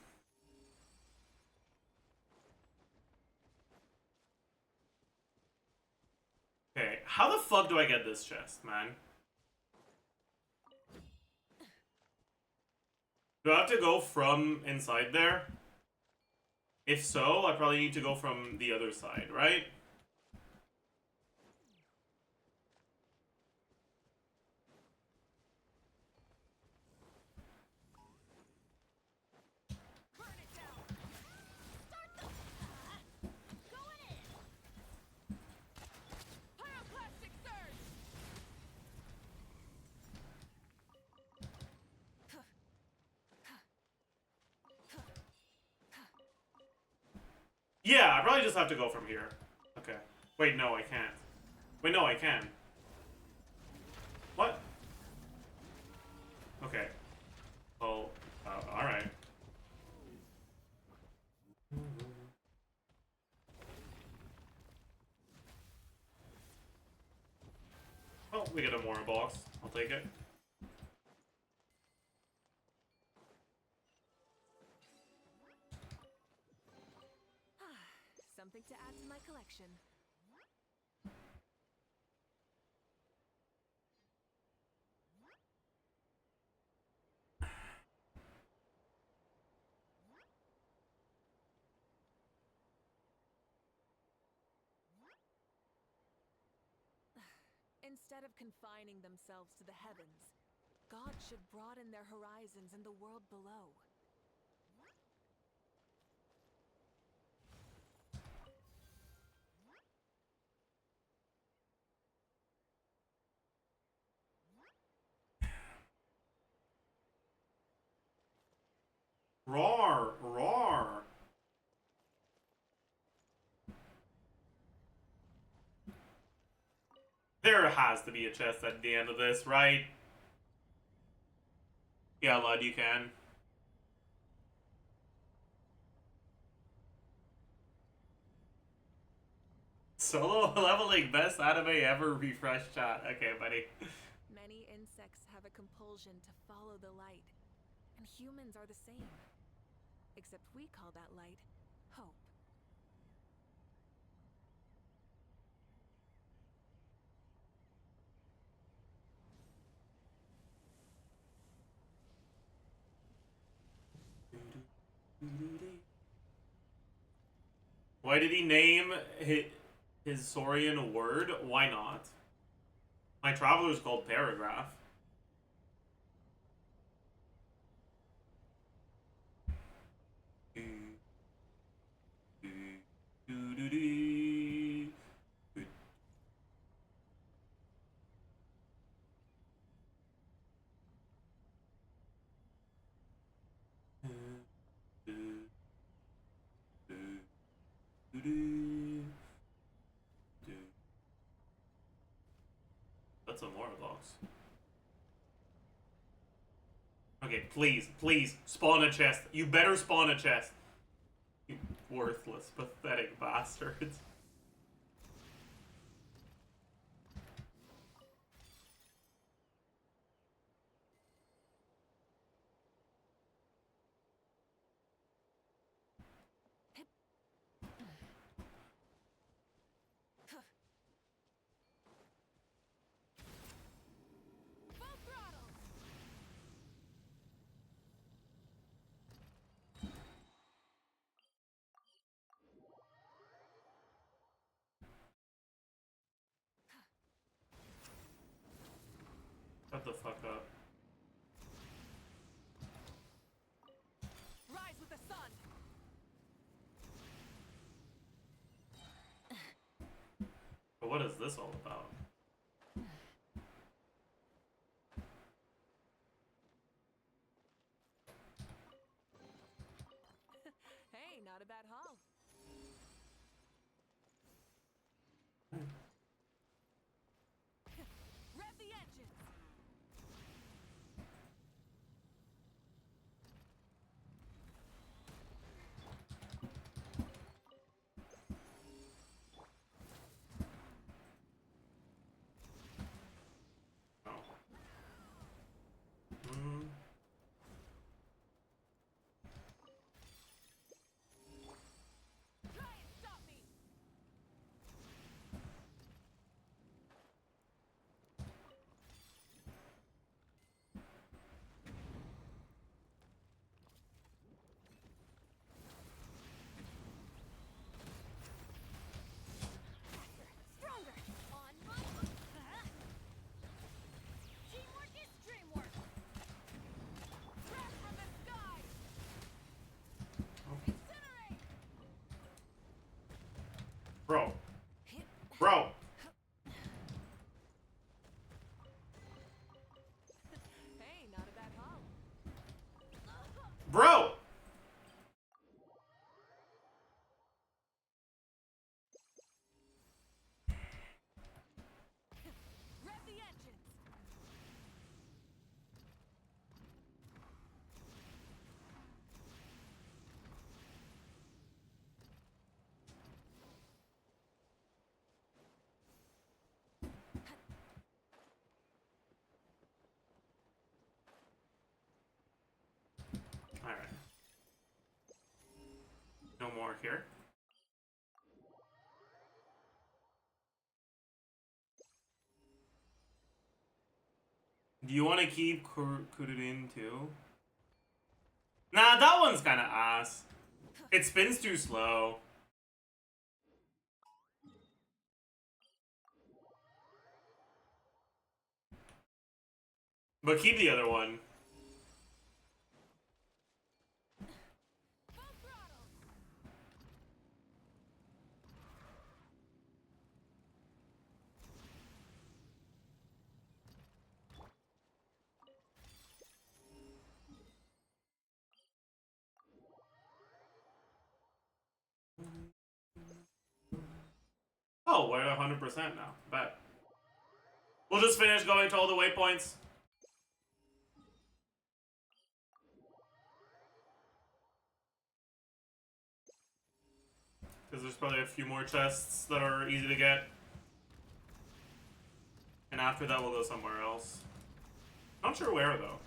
Speaker 1: Okay, how the fuck do I get this chest, man? Do I have to go from inside there? If so, I probably need to go from the other side, right?
Speaker 4: Burn it down. Start the going in. Pyroclastic surge.
Speaker 1: Yeah, I probably just have to go from here. Okay. Wait, no, I can't. Wait, no, I can. What? Okay. Oh, alright. Oh, we get a more box. I'll take it.
Speaker 4: Something to add to my collection. Instead of confining themselves to the heavens, God should broaden their horizons in the world below.
Speaker 1: Roar! Roar! There has to be a chest at the end of this, right? Yeah, Lud, you can. Solo leveling, best anime ever, refresh chat. Okay, buddy.
Speaker 4: Many insects have a compulsion to follow the light, and humans are the same. Except we call that light hope.
Speaker 1: Why did he name his Saurian a word? Why not? My traveler's called Paragraph. That's a more box. Okay, please, please, spawn a chest. You better spawn a chest. You worthless, pathetic bastards.
Speaker 4: Full throttle!
Speaker 1: Shut the fuck up.
Speaker 4: Rise with the sun!
Speaker 1: But what is this all about?
Speaker 4: Hey, not a bad haul. Rev the engines!
Speaker 1: Oh. No more here. Do you want to keep Kururin too? Nah, that one's kind of ass. It spins too slow. But keep the other one.
Speaker 4: Full throttle.
Speaker 1: Oh, we're at 100% now. Bet. We'll just finish going to all the waypoints. Because there's probably a few more chests that are easy to get. And after that, we'll go somewhere else. Not sure where, though.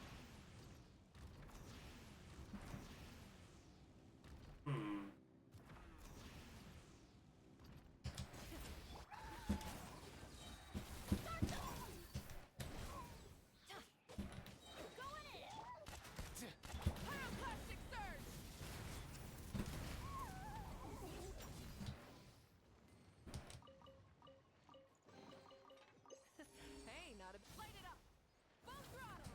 Speaker 4: Going in. Pyroclastic surge. Hey, not a light it up. Full throttle.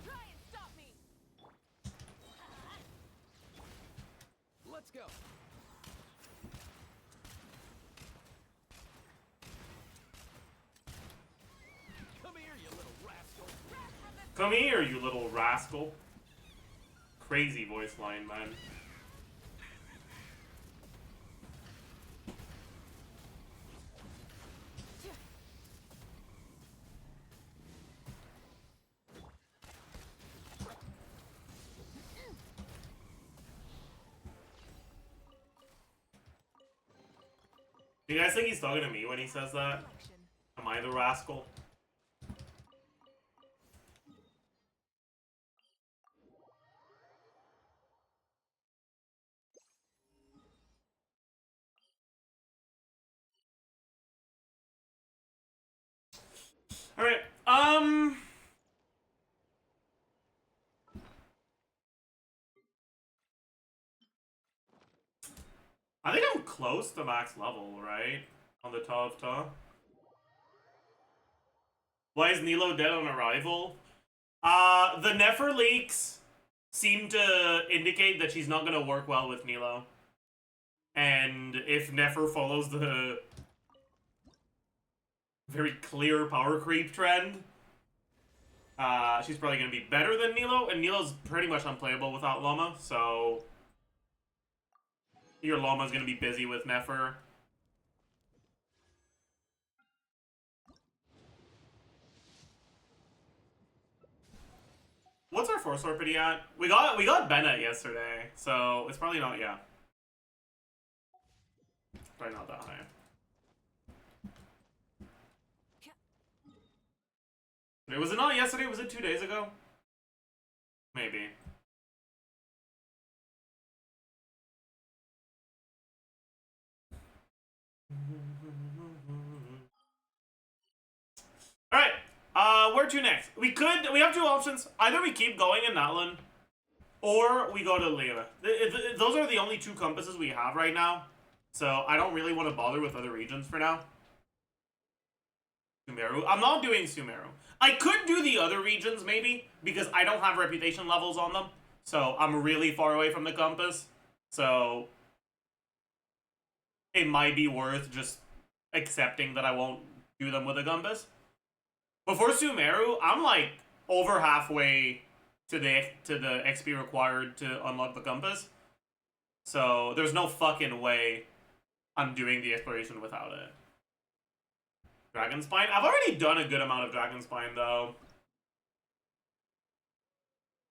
Speaker 4: Try and stop me.
Speaker 3: Let's go. Come here, you little rascal.
Speaker 1: Come here, you little rascal. Crazy voice line, man. Do you guys think he's talking to me when he says that?
Speaker 4: Collection.
Speaker 1: Am I the rascal? Alright, I think I'm close to max level, right? On the top of top. Why is NILOU dead on arrival? The Nefer leaks seem to indicate that she's not gonna work well with NILOU. And if Nefer follows the very clear power creep trend, she's probably gonna be better than NILOU, and NILOU's pretty much unplayable without Llama, so your Llama's gonna be busy with Nefer. What's our force orpity at? We got Bennett yesterday, so it's probably not, yeah. Probably not that high. Was it not yesterday? Was it 2 days ago? Maybe. Alright, where to next? We have two options. Either we keep going in Natlan, or we go to Lira. Those are the only two compasses we have right now, so I don't really want to bother with other regions for now. Sumeru. I'm not doing Sumeru. I could do the other regions, maybe, because I don't have reputation levels on them, so I'm really far away from the compass, so it might be worth just accepting that I won't do them with a compass. But for Sumeru, I'm like over halfway to the XP required to unlock the compass. So there's no fucking way I'm doing the exploration without it. Dragon Spine? I've already done a good amount of Dragon Spine though.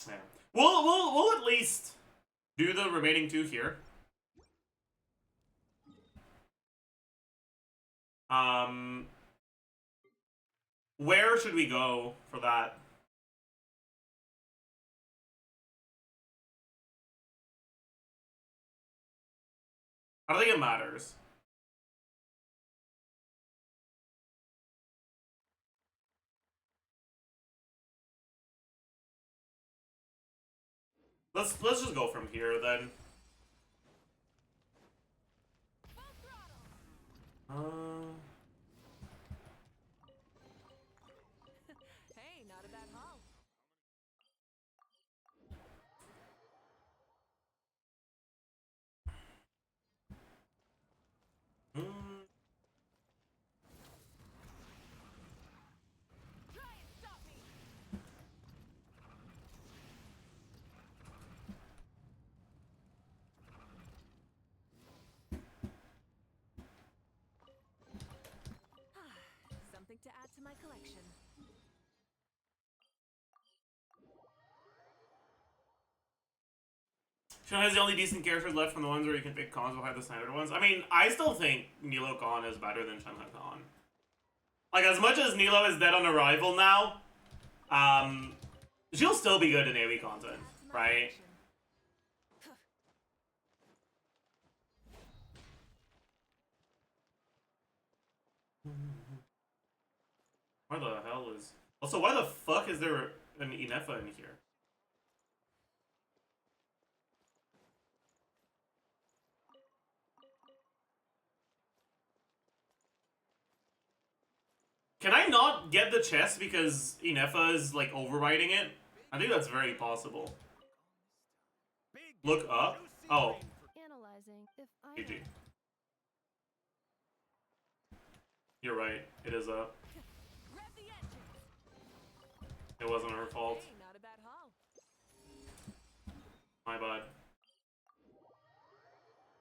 Speaker 1: Yeah. We'll at least do the remaining two here. Um, where should we go for that? I don't think it matters. Let's just go from here then.
Speaker 4: Hey, not a bad haul.
Speaker 1: Hmm.
Speaker 4: Try and stop me. Something to add to my collection.
Speaker 1: Shona is the only decent characters left from the ones where you can pick cons behind the standard ones. I mean, I still think NILOU Khan is better than Shenhe Khan. Like, as much as NILOU is dead on arrival now, she'll still be good in AoE content, right? Why the hell is... Also, why the fuck is there an Inefa in here? Can I not get the chest because Inefa is, like, overriding it? I think that's very possible. Look up? Oh,
Speaker 2: Analyzing if I
Speaker 1: GG. You're right, it is up.
Speaker 4: Rev the engine.
Speaker 1: It wasn't her fault.
Speaker 4: Hey, not a bad haul.
Speaker 1: My bad.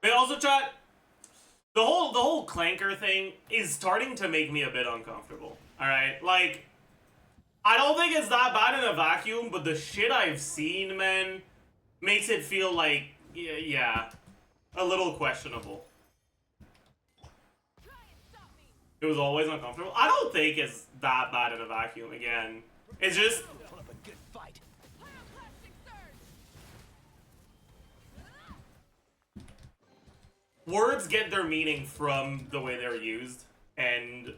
Speaker 1: Hey, also chat, the whole clanker thing is starting to make me a bit uncomfortable. Alright? Like, I don't think it's that bad in a vacuum, but the shit I've seen, man, makes it feel like, yeah, a little questionable.
Speaker 4: Try and stop me.
Speaker 1: It was always uncomfortable. I don't think it's that bad in a vacuum, again. It's just,
Speaker 3: Put up a good fight.
Speaker 4: Pyroclastic surge.
Speaker 1: words get their meaning from the way they're used, and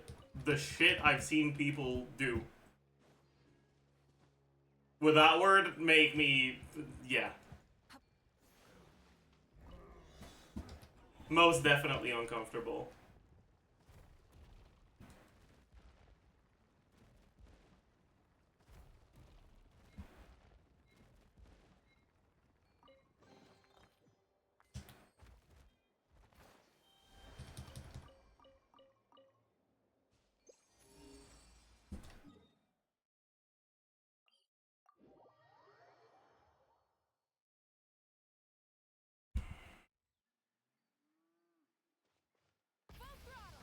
Speaker 1: the shit I've seen people do with that word make me, yeah. Most definitely uncomfortable.
Speaker 4: Full throttle.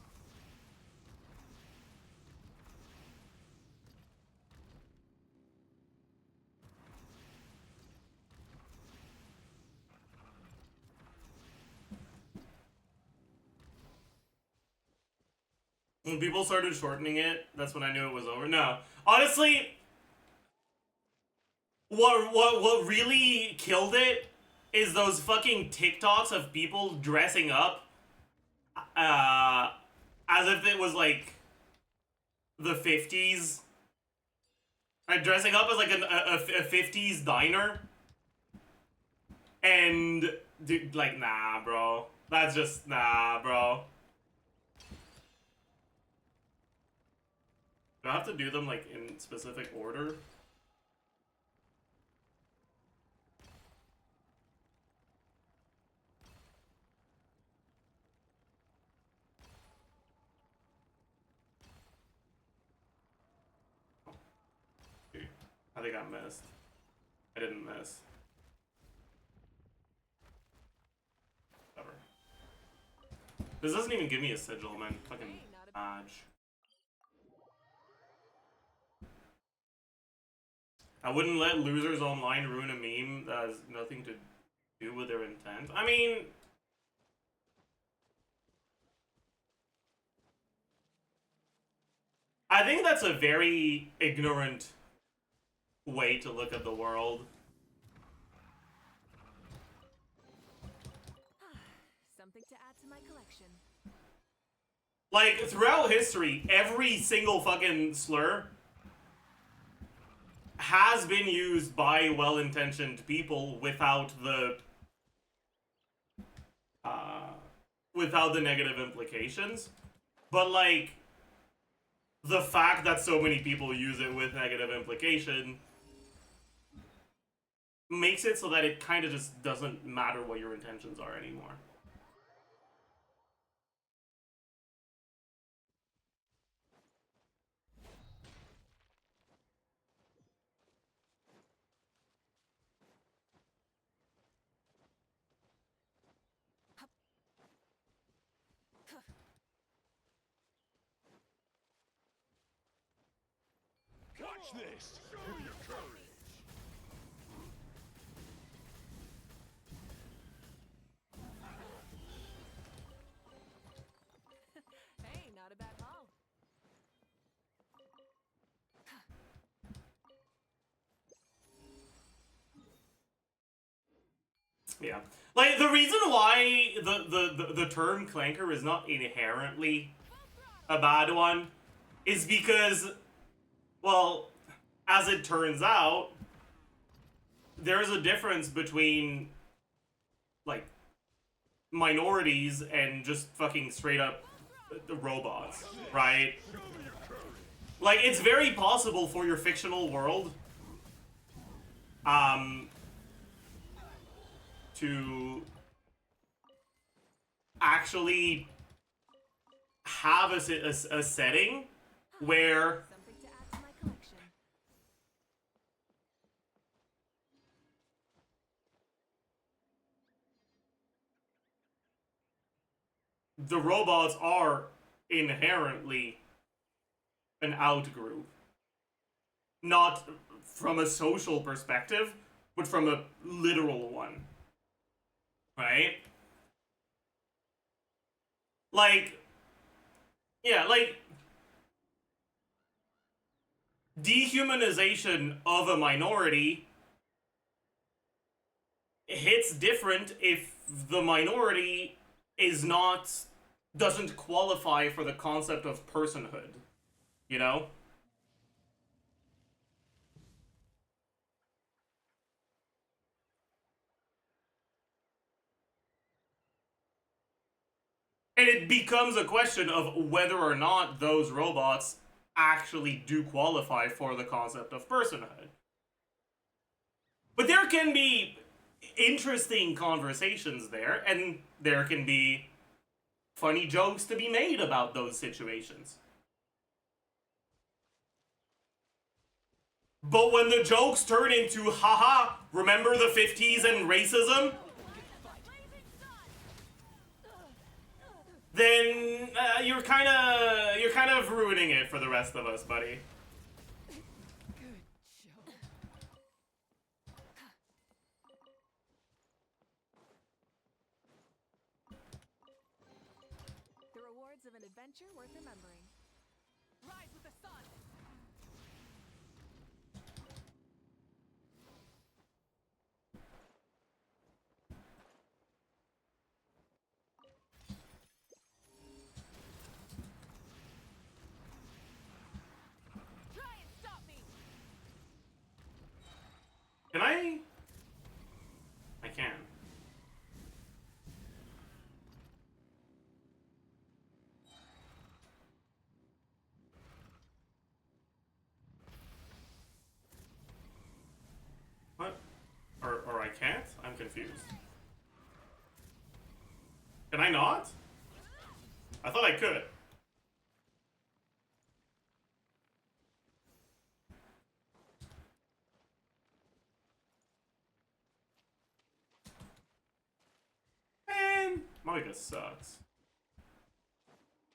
Speaker 1: When people started shortening it, that's when I knew it was over. No. Honestly, what really killed it is those fucking TikToks of people dressing up as if it was like the 50s. Like dressing up as like a 50s diner. And dude, like, nah, bro. That's just, nah, bro. Do I have to do them like in specific order? Dude, I think I missed. I didn't miss. Whatever. This doesn't even give me a sigil, man. Fucking
Speaker 4: Hey, not a
Speaker 1: badge. I wouldn't let losers online ruin a meme that has nothing to do with their intent. I mean, I think that's a very ignorant way to look at the world.
Speaker 4: Something to add to my collection.
Speaker 1: Like, throughout history, every single fucking slur has been used by well-intentioned people without the negative implications. But, like, the fact that so many people use it with negative implication makes it so that it kind of just doesn't matter what your intentions are anymore.
Speaker 3: Watch this! Show your courage!
Speaker 4: Hey, not a bad haul.
Speaker 1: Yeah. Like, the reason why the term clanker is not inherently a bad one is because, well, as it turns out, there's a difference between, like, minorities and just fucking straight up robots, right? Like, it's very possible for your fictional world, to actually have a setting where
Speaker 4: Something to add to my collection.
Speaker 1: the robots are inherently an outgroup. Not from a social perspective, but from a literal one. Right? Like, yeah, like, dehumanization of a minority hits different if the minority doesn't qualify for the concept of personhood, you know? And it becomes a question of whether or not those robots actually do qualify for the concept of personhood. But there can be interesting conversations there, and there can be funny jokes to be made about those situations. But when the jokes turn into, haha, remember the 50s and racism? Then you're kind of ruining it for the rest of us, buddy.
Speaker 4: The rewards of an adventure worth remembering. Rise with the sun! Try and stop me!
Speaker 1: Can I? I can. What? Or I can't? I'm confused. Can I not? I thought I could. Man, Mavuika sucks.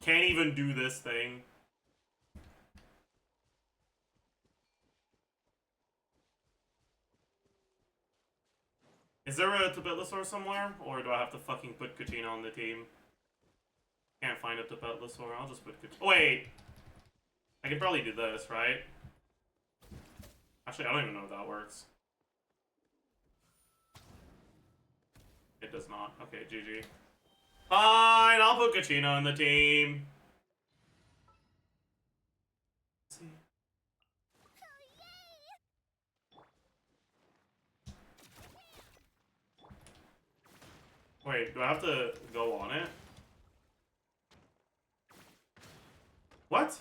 Speaker 1: Can't even do this thing. Is there a Tabitlosaur somewhere? Or do I have to fucking put Katina on the team? Can't find a Tabitlosaur, I'll just put Katina. Wait! I could probably do this, right? Actually, I don't even know if that works. It does not. Okay, GG. Fine, I'll put Kachino in the team. Let's see. Wait, do I have to go on it? What?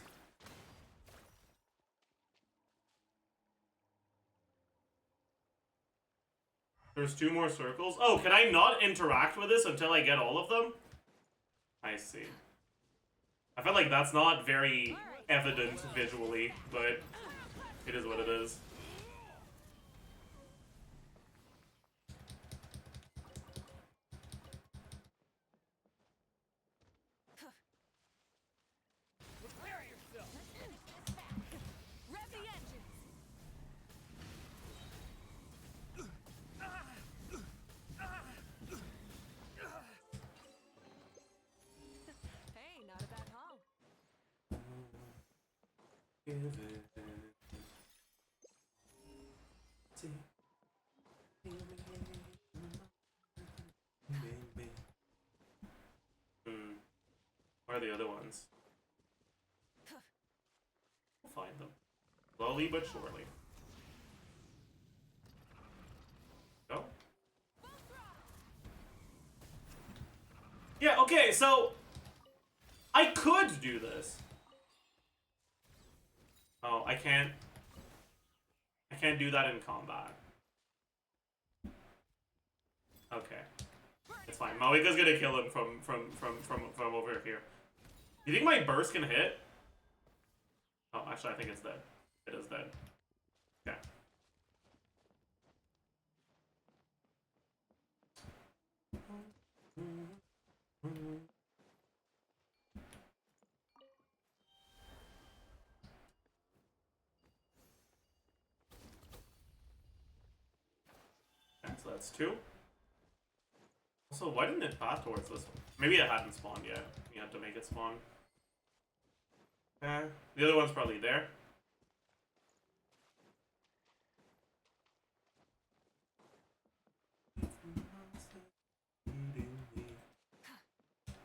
Speaker 1: There's 2 more circles? Oh, can I not interact with this until I get all of them? I see. I feel like that's not very evident visually, but it is what it is.
Speaker 3: Prepare yourself.
Speaker 4: Rev the engines. Hey, not a bad haul.
Speaker 1: Where are the other ones? We'll find them. Slowly but surely. Go. Yeah, okay, so I could do this. Oh, I can't do that in combat. Okay. It's fine. Mavuika's gonna kill him from over here. You think my burst can hit? Oh, actually, I think it's dead. It is dead. Okay. Okay, so that's 2. Also, why didn't it path towards this one? Maybe it hadn't spawned yet. You had to make it spawn. Okay. The other one's probably there.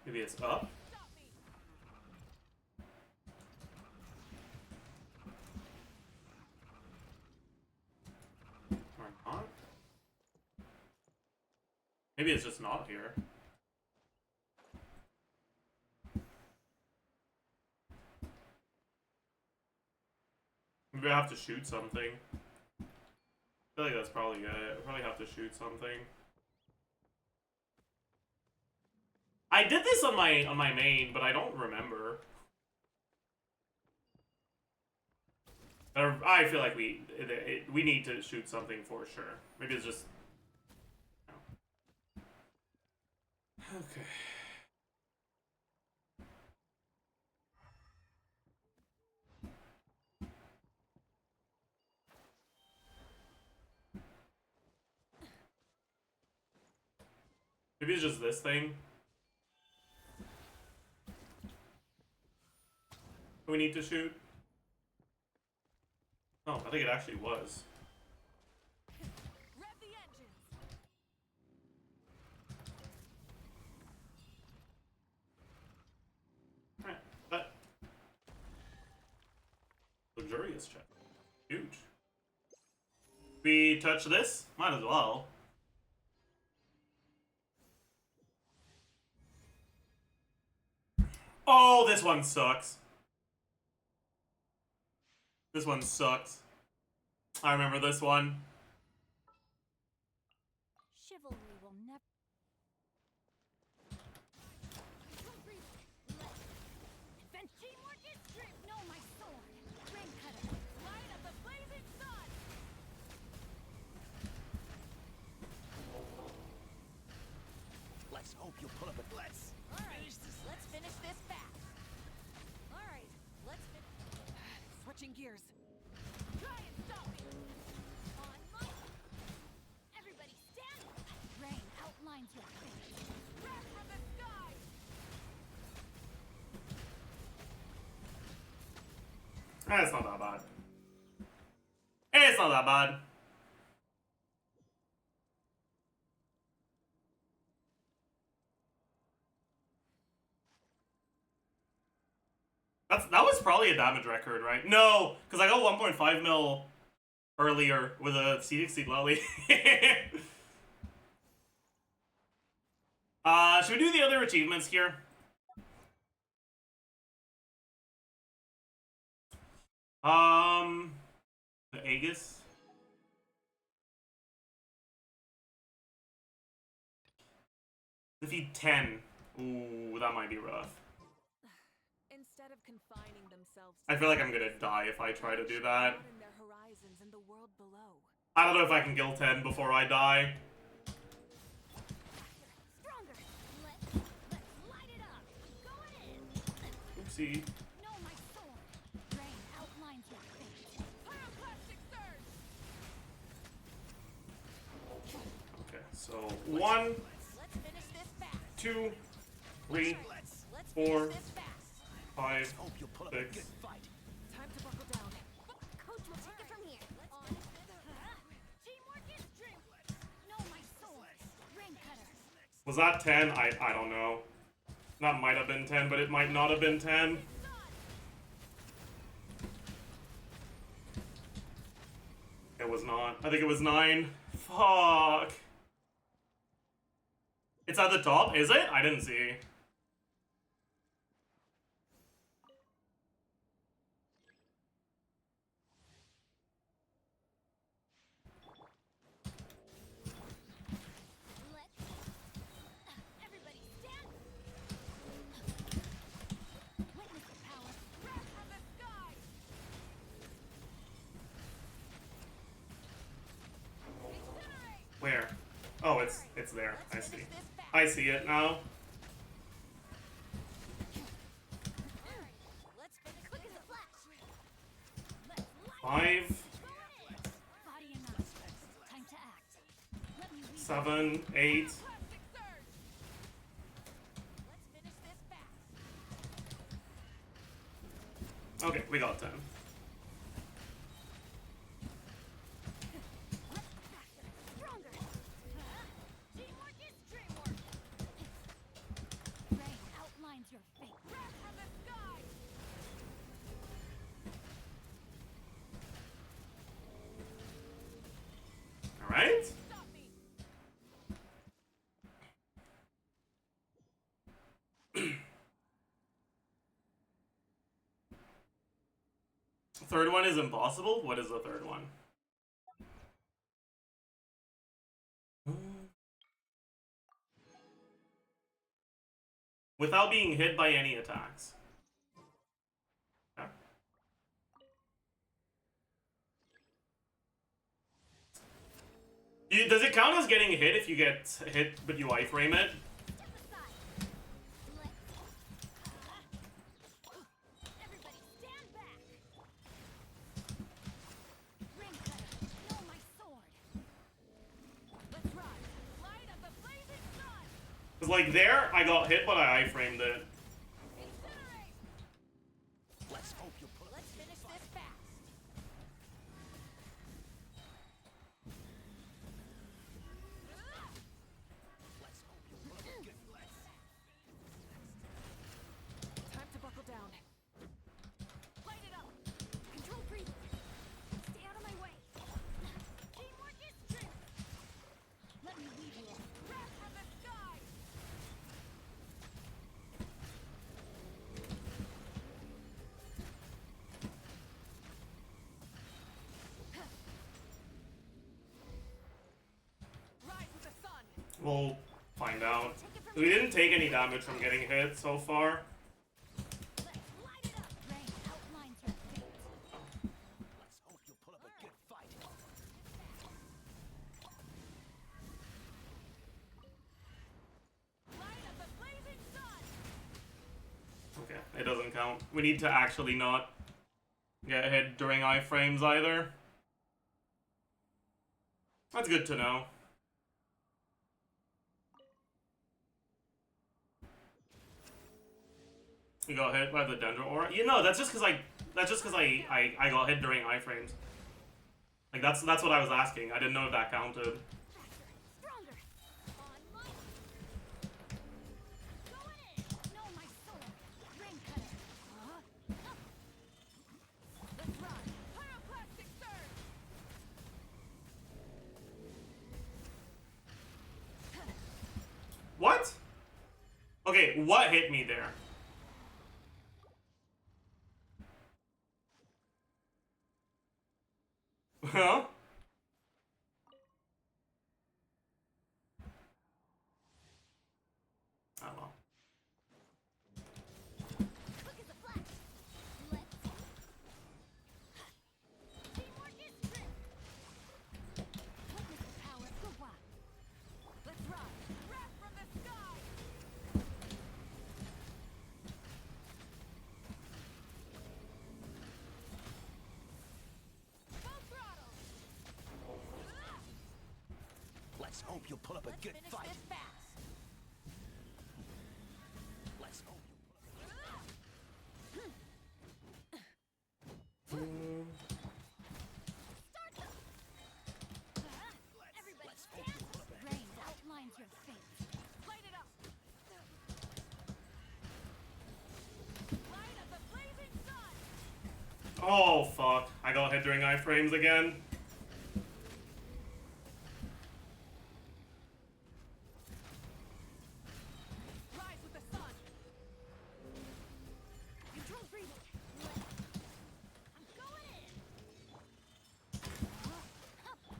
Speaker 1: Maybe it's up. Or not. Maybe it's just not here. Maybe I have to shoot something. I feel like that's probably it. I probably have to shoot something. I did this on my main, but I don't remember. I feel like we need to shoot something for sure. Maybe it's just. No. Okay. Maybe it's just this thing. We need to shoot. Oh, I think it actually was.
Speaker 4: Rev the engines.
Speaker 1: Alright, that. Luxurious check. Huge. We touch this? Might as well. Oh, this one sucks. This one sucks. I remember this one.
Speaker 4: Chivalry will never. Invent teamwork is strength. Know my sword. Rain cutter. Light of the blazing sun.
Speaker 3: Let's hope you'll pull up a let's.
Speaker 4: All right, let's finish this fast. All right, let's switching gears. Try and stop me. On my. Everybody stand. Rain outlines your face. Wrath from the sky.
Speaker 1: It's not that bad. It's not that bad. That was probably a damage record, right? No, because I got 1.5 mil earlier with a CDC lolly. Should we do the other achievements here? The Aegis. Defeat 10. Ooh, that might be rough.
Speaker 4: Instead of confining themselves
Speaker 1: I feel like I'm gonna die if I try to do that.
Speaker 4: broaden their horizons in the world below.
Speaker 1: I don't know if I can kill 10 before I die.
Speaker 4: Stronger. Let's light it up. Going in.
Speaker 1: Oopsie.
Speaker 4: No, my sword. Rain outlines your fate. Pyroclastic surge.
Speaker 1: Okay, so 1,
Speaker 4: Let's finish this fast.
Speaker 1: 2, 3,
Speaker 3: Let's
Speaker 1: 4,
Speaker 4: This fast.
Speaker 1: 5,
Speaker 3: hope you'll pull up a
Speaker 1: 6.
Speaker 3: good fight.
Speaker 4: Time to buckle down. Coach will take it from here. On. Teamwork is dream. No, my sword. Rain cutter.
Speaker 1: Was that 10? I don't know. That might have been 10, but it might not have been 10. It was not. I think it was 9. Fuck. It's at the top, is it? I didn't see.
Speaker 4: Everybody stand. Witness the power. Breath of the sky. Incinerate.
Speaker 1: Where? Oh, it's there. I
Speaker 4: Let's
Speaker 1: see.
Speaker 4: finish this fast.
Speaker 1: I see it now.
Speaker 4: Let's finish quick as a flash. Let's light
Speaker 1: 5,
Speaker 4: body and mind. Time to act. Let me read
Speaker 1: 7, 8.
Speaker 4: plastic surge. Let's finish this fast.
Speaker 1: Okay, we got 10.
Speaker 4: Stronger. Teamwork is dreamwork. Rain outlines your fate. Breath of the sky.
Speaker 1: Alright.
Speaker 4: Stop me.
Speaker 1: Third one is impossible? What is the third one? Without being hit by any attacks. Okay. Does it count as getting hit if you get hit but you iframe it?
Speaker 4: Step aside. Everybody stand back. Ring cutter. No, my sword. Let's ride. Light of the blazing sun.
Speaker 1: Cause like there, I got hit but I iframed it.
Speaker 4: Incinerate.
Speaker 3: Let's hope you'll pull up
Speaker 4: Let's finish this fast.
Speaker 3: Let's hope you'll pull up a good fight.
Speaker 4: Time to buckle down. Light it up. Control breathing. Stay out of my way. Teamwork is strength. Let me lead you. Breath of the sky. Rise with the sun.
Speaker 1: We'll find out. We didn't take any damage from getting hit so far.
Speaker 4: Let's light it up. Rain outlines your fate.
Speaker 3: Let's hope you'll pull up a good fight.
Speaker 4: Light of the blazing sun.
Speaker 1: Okay, it doesn't count. We need to actually not get hit during iframes either. That's good to know. We got hit by the Dendro Aura. You know, that's just because I That's just because I got hit during iframes. Like, that's what I was asking. I didn't know if that counted.
Speaker 4: Stronger. On my. Going in. No, my sword. Rain cutter. Let's ride. Pyroclastic surge.
Speaker 1: What? Okay, what hit me there? Huh? Oh well.
Speaker 4: Look at the flash. Let's. Teamwork is strength. Witness the power of the wild. Let's ride. Wrath from the sky. Full throttle.
Speaker 3: Let's hope you'll put up a
Speaker 4: Let's
Speaker 3: good
Speaker 4: finish
Speaker 3: fight.
Speaker 4: this fast.
Speaker 3: Let's hope you
Speaker 4: Start them. Everybody stand. Rain outlines your fate. Light it up. Light of the blazing sun.
Speaker 1: Oh fuck! I got hit during iframes again.
Speaker 4: Rise with the sun. Control breathing. I'm going in.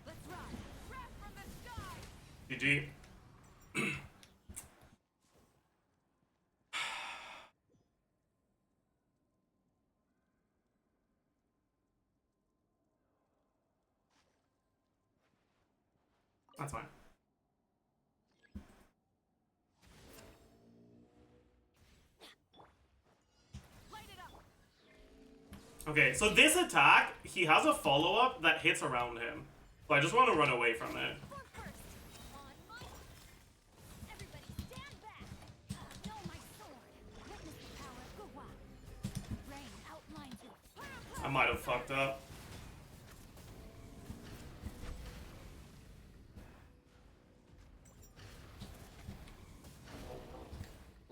Speaker 4: Let's ride. Wrath from the sky.
Speaker 1: GG. That's fine.
Speaker 4: Light it up.
Speaker 1: Okay, so this attack, he has a follow-up that hits around him. So I just want to run away from it.
Speaker 4: For first. On my. Everybody stand back. Know my sword. Witness the power of the wild. Rain outlines your.
Speaker 1: I might have fucked up.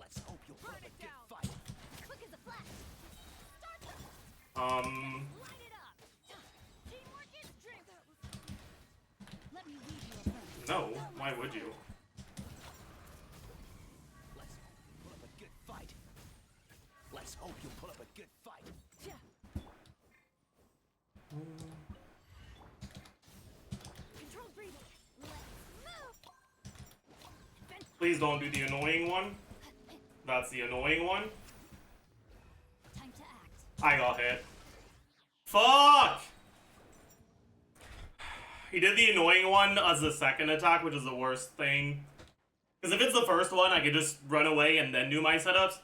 Speaker 3: let's hope you'll put
Speaker 4: Burn
Speaker 3: up a
Speaker 4: it
Speaker 3: good
Speaker 4: down.
Speaker 3: fight.
Speaker 4: Quick as a flash. Start them. Light it up. Teamwork is strength. Let me lead you a verse.
Speaker 1: No, why would you?
Speaker 3: Let's hope you'll put up a good fight. Let's hope you'll put up a good fight.
Speaker 4: Control breathing. Let's move.
Speaker 1: Please don't do the annoying one. That's the annoying one.
Speaker 4: Time to act.
Speaker 1: I got hit. Fuck! He did the annoying one as the second attack, which is the worst thing. Because if it's the first one, I can just run away and then do my setups.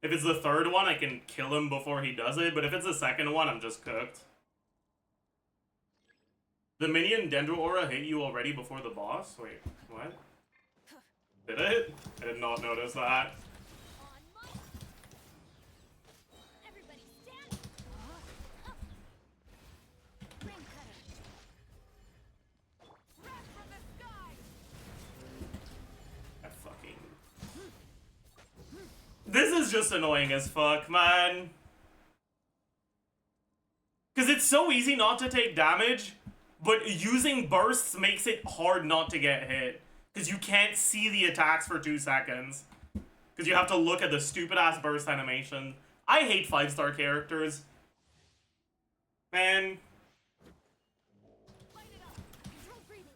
Speaker 1: If it's the third one, I can kill him before he does it. But if it's the second one, I'm just cooked. The minion Dendro Aura hit you already before the boss? Wait, what? Did it? I did not notice that.
Speaker 4: On my. Everybody stand. Rain cutter. Wrath from the sky.
Speaker 1: I fucking... This is just annoying as fuck, man. Because it's so easy not to take damage, but using bursts makes it hard not to get hit. Because you can't see the attacks for 2 seconds. Because you have to look at the stupid-ass burst animation. I hate 5-star characters. Man.
Speaker 4: Light it up. Control breathing.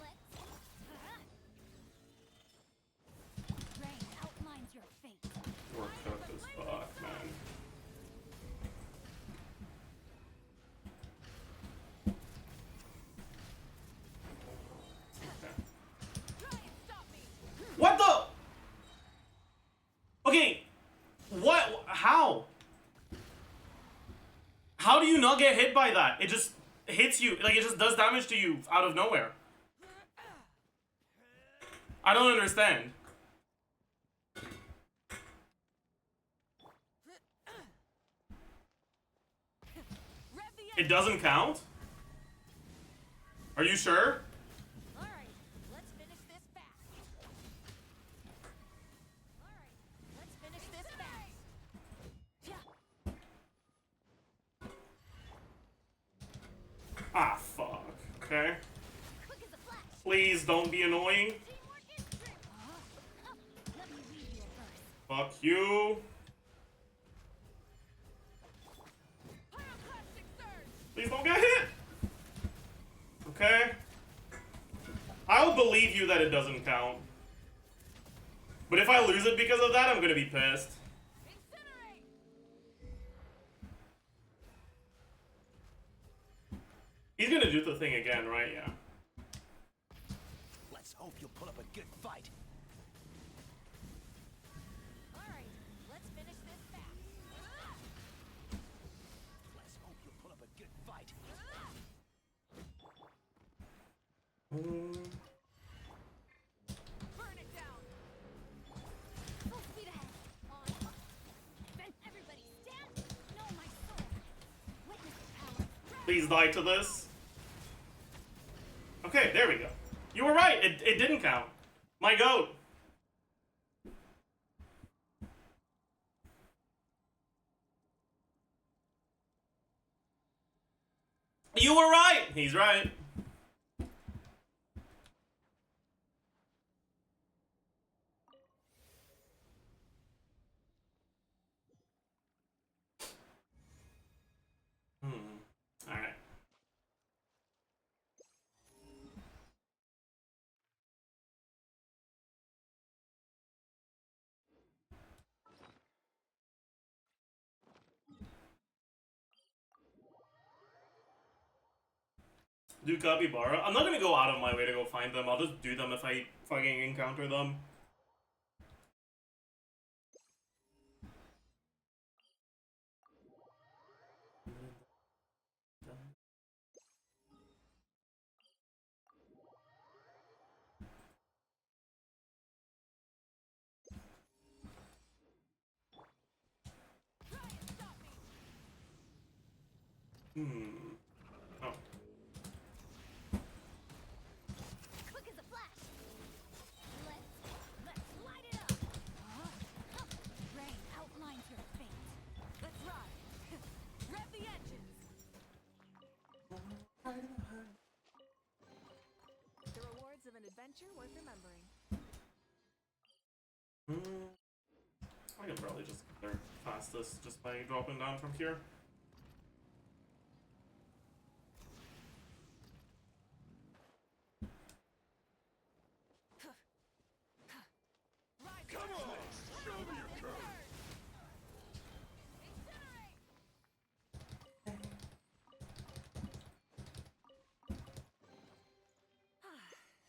Speaker 4: Let's. Rain outlines your fate.
Speaker 1: We're cooked as fuck, man. Okay.
Speaker 4: Try and stop me.
Speaker 1: What the? Okay. What? How? How do you not get hit by that? It just hits you. Like, it just does damage to you out of nowhere. I don't understand. It doesn't count? Are you sure?
Speaker 4: All right, let's finish this fast. All right, let's finish this fast. Yeah.
Speaker 1: Ah, fuck. Okay.
Speaker 4: Quick as a flash.
Speaker 1: Please don't be annoying.
Speaker 4: Teamwork is great. Let me read your verse.
Speaker 1: Fuck you.
Speaker 4: Pyroclastic surge.
Speaker 1: Please don't get hit. Okay. I'll believe you that it doesn't count. But if I lose it because of that, I'm gonna be pissed.
Speaker 4: Incinerate.
Speaker 1: He's gonna do the thing again, right? Yeah.
Speaker 3: Let's hope you'll put up a good fight.
Speaker 4: All right, let's finish this fast.
Speaker 3: Let's hope you'll put up a good fight.
Speaker 4: Burn it down. Full speed ahead. On. Then everybody stand. Know my soul. Witness the power.
Speaker 1: Please die to this. Okay, there we go. You were right. It didn't count. My goat. You were right. He's right. All right. Do capybara. I'm not gonna go out of my way to go find them. I'll just do them if I fucking encounter them. Oh.
Speaker 4: Quick as a flash. Let's light it up. Rain outlines your fate. Let's ride. Rev the engines. The rewards of an adventure worth remembering.
Speaker 1: I can probably just get there fastest just by dropping down from here.
Speaker 3: Come on, show me your curve.
Speaker 4: Incinerate.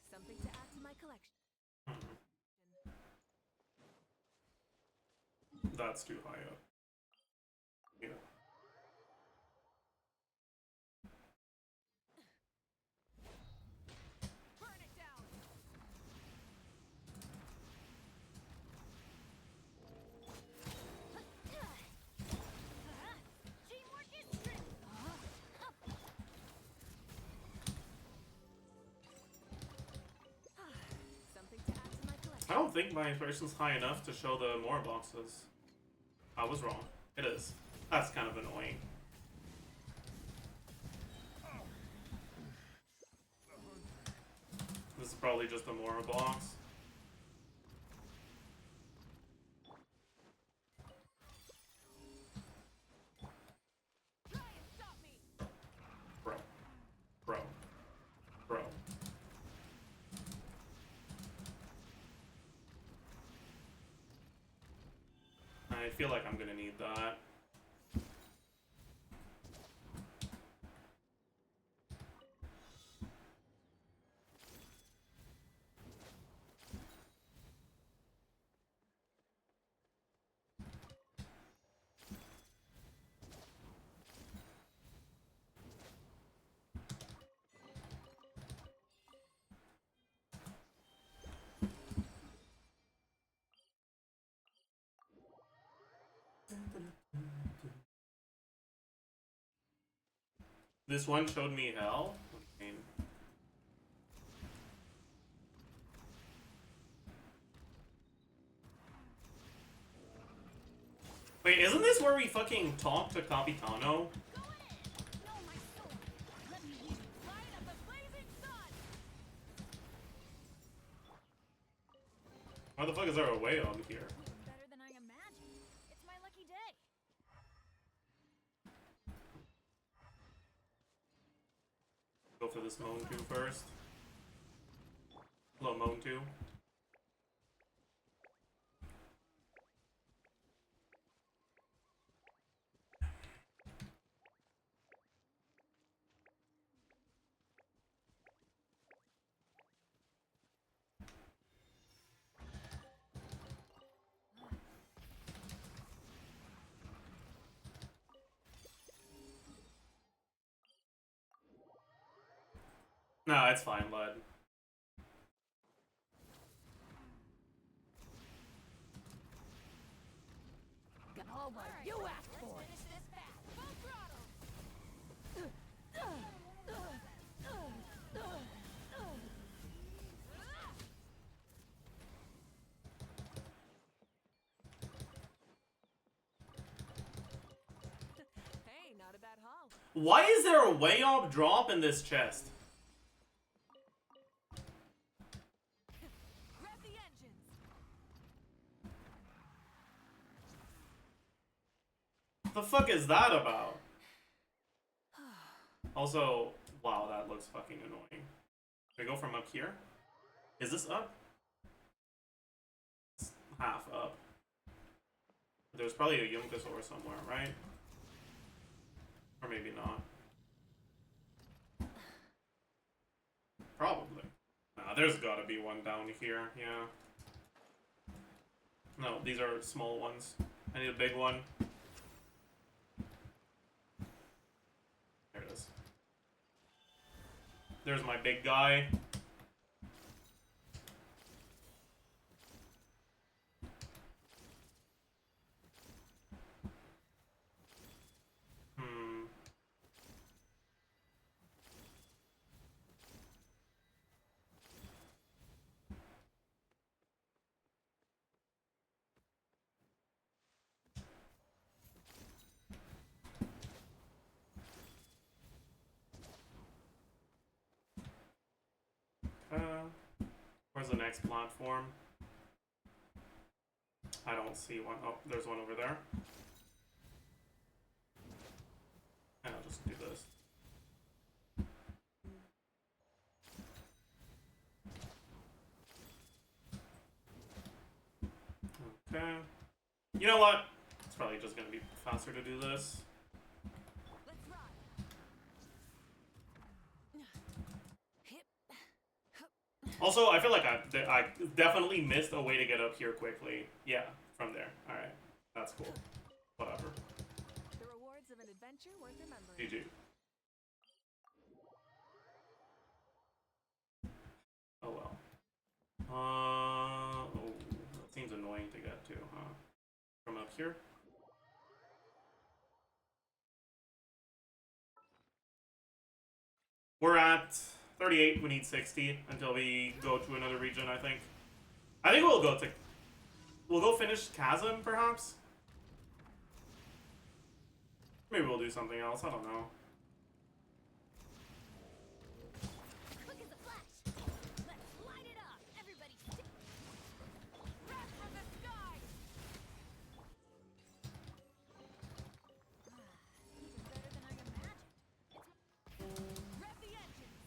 Speaker 4: Something to add to my collection.
Speaker 1: That's too high up. Yeah.
Speaker 4: Burn it down. Teamwork is strength. Something to add to my collection.
Speaker 1: I don't think my inspiration's high enough to show the more boxes. I was wrong. It is. That's kind of annoying. This is probably just a more box.
Speaker 4: Try and stop me.
Speaker 1: Bro. Bro. Bro. I feel like I'm gonna need that. This one showed me hell. Okay. Wait, isn't this where we fucking talk to Capitano? Why the fuck is there a way on here?
Speaker 4: Better than I imagined. It's my lucky day.
Speaker 1: Go for this Moan 2 first. Hello, Moan 2. No, it's fine, bud.
Speaker 4: Got all what you asked for. Let's finish this fast. Full throttle.
Speaker 5: Hey, not a bad haul.
Speaker 1: Why is there a way up drop in this chest?
Speaker 5: Rev the engines.
Speaker 1: What the fuck is that about? Also, wow, that looks fucking annoying. Can we go from up here? Is this up? It's half up. There's probably a Yunkasaur somewhere, right? Or maybe not. Probably. Nah, there's gotta be one down here, yeah. No, these are small ones. I need a big one. There it is. There's my big guy. Where's the next platform? I don't see one. Oh, there's one over there. And I'll just do this. Okay. You know what? It's probably just gonna be faster to do this.
Speaker 5: Let's ride.
Speaker 1: Also, I feel like I definitely missed a way to get up here quickly. Yeah, from there. Alright. That's cool. Whatever.
Speaker 5: The rewards of an adventure worth remembering.
Speaker 1: GG. Oh well. Oh, that seems annoying to get to, huh? From up here? We're at 38, we need 60 until we go to another region, I think. I think we'll go finish Chasm, perhaps? Maybe we'll do something else, I don't know.
Speaker 4: Quick as a flash. Let's light it up. Everybody stick.
Speaker 5: Wrath from the sky.
Speaker 4: Even better than I imagined.
Speaker 5: Rev the engines.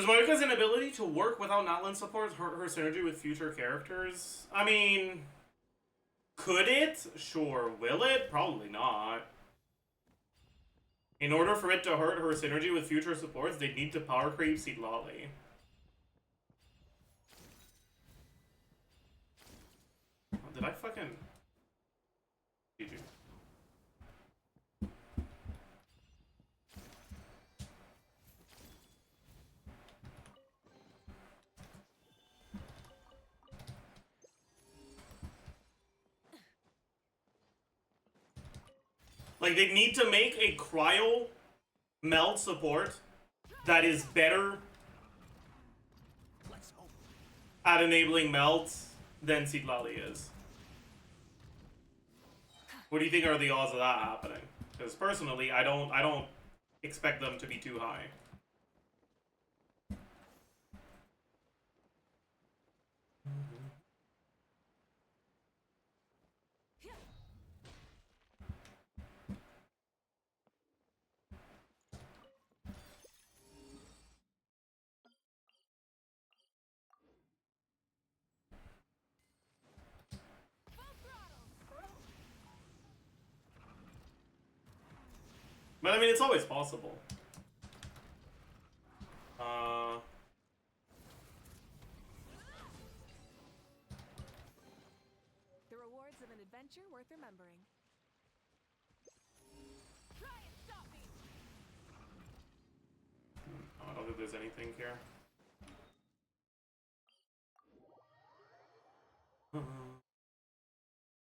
Speaker 1: Does Mavuika's inability to work without Natlan support hurt her synergy with future characters? I mean, could it? Sure. Will it? Probably not. In order for it to hurt her synergy with future supports, they'd need to power creep Seedlolly. Did I fucking... GG. Like, they need to make a cryo meld support that is better
Speaker 3: Let's hope.
Speaker 1: at enabling melts than Seedlolly is. What do you think are the odds of that happening? Because personally, I don't expect them to be too high. But I mean, it's always possible.
Speaker 5: The rewards of an adventure worth remembering. Try and stop me.
Speaker 1: I don't think there's anything here.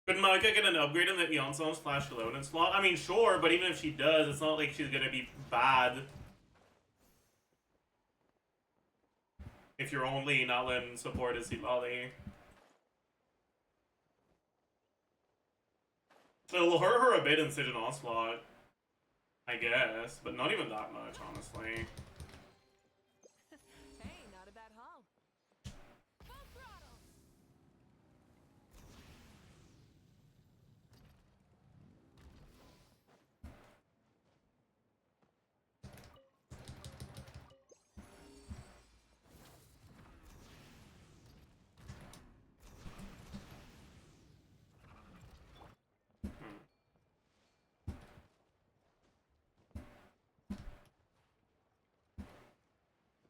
Speaker 1: Could Mavuika get an upgrade in the Eonson / Loaded slot? I mean, sure, but even if she does, it's not like she's gonna be bad. If your only Natlan support is Seedlolly. It'll hurt her a bit in Siege and Onslaught, I guess, but not even that much, honestly.
Speaker 5: Hey, not a bad haul. Full throttle.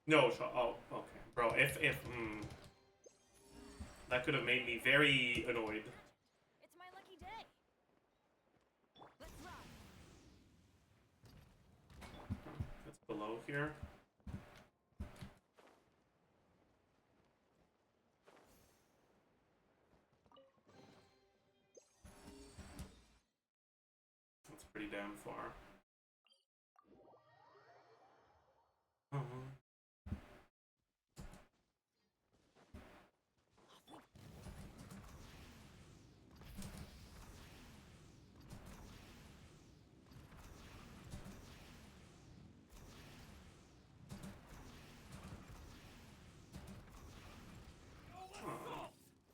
Speaker 1: No, oh, okay. Bro, that could have made me very annoyed.
Speaker 4: It's my lucky day.
Speaker 5: Let's ride.
Speaker 1: It's below here. That's pretty damn far.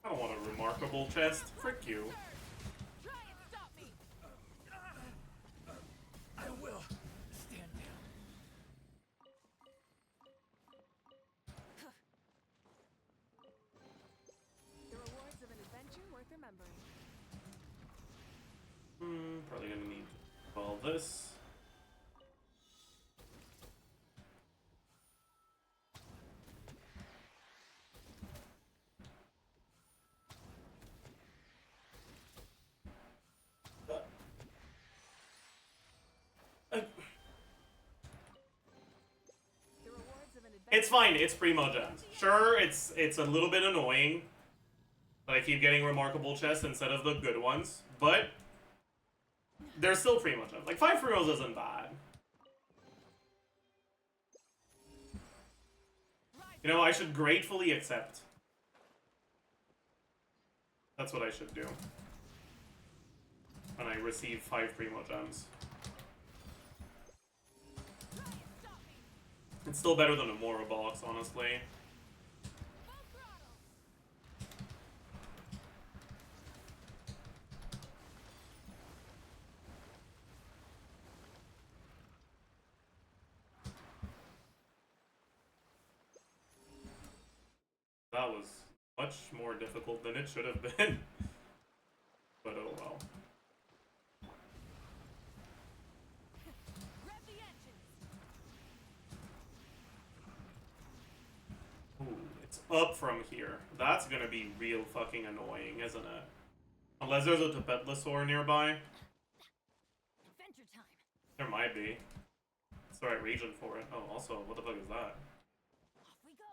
Speaker 1: I don't want a remarkable chest. Frick you.
Speaker 5: Try and stop me.
Speaker 3: I will stand down.
Speaker 5: The rewards of an adventure worth remembering.
Speaker 1: Probably gonna need all this.
Speaker 5: The rewards of an adventure.
Speaker 1: It's fine, it's primo gems. Sure, it's a little bit annoying that I keep getting remarkable chests instead of the good ones, but they're still primo gems. Like 5 primos isn't bad. You know, I should gratefully accept. That's what I should do when I receive 5 primo gems.
Speaker 5: Try and stop me.
Speaker 1: It's still better than a Mora box, honestly.
Speaker 5: Full throttle.
Speaker 1: much more difficult than it should have been. But oh well.
Speaker 5: Rev the engines.
Speaker 1: Ooh, it's up from here. That's gonna be real fucking annoying, isn't it? Unless there's a Tapetlosaur nearby.
Speaker 4: Adventure time.
Speaker 1: There might be. It's the right region for it. Oh, also, what the fuck is that?
Speaker 4: Off we go.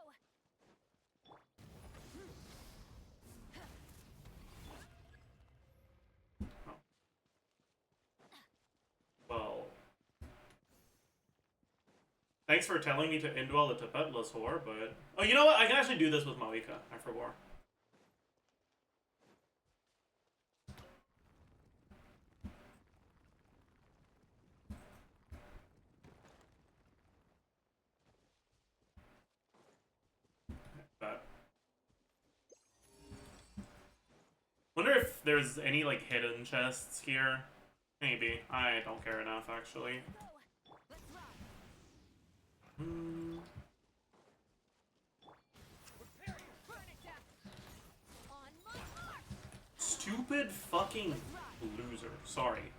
Speaker 1: Well, thanks for telling me to indwell the Tapetlosaur, but... Oh, you know what? I can actually do this with Mavuika. I forgot. That. Wonder if there's any, like, hidden chests here. Maybe. I don't care enough, actually.
Speaker 4: Go. Let's ride. Burn it down. On my mark.
Speaker 1: Stupid fucking loser. Sorry.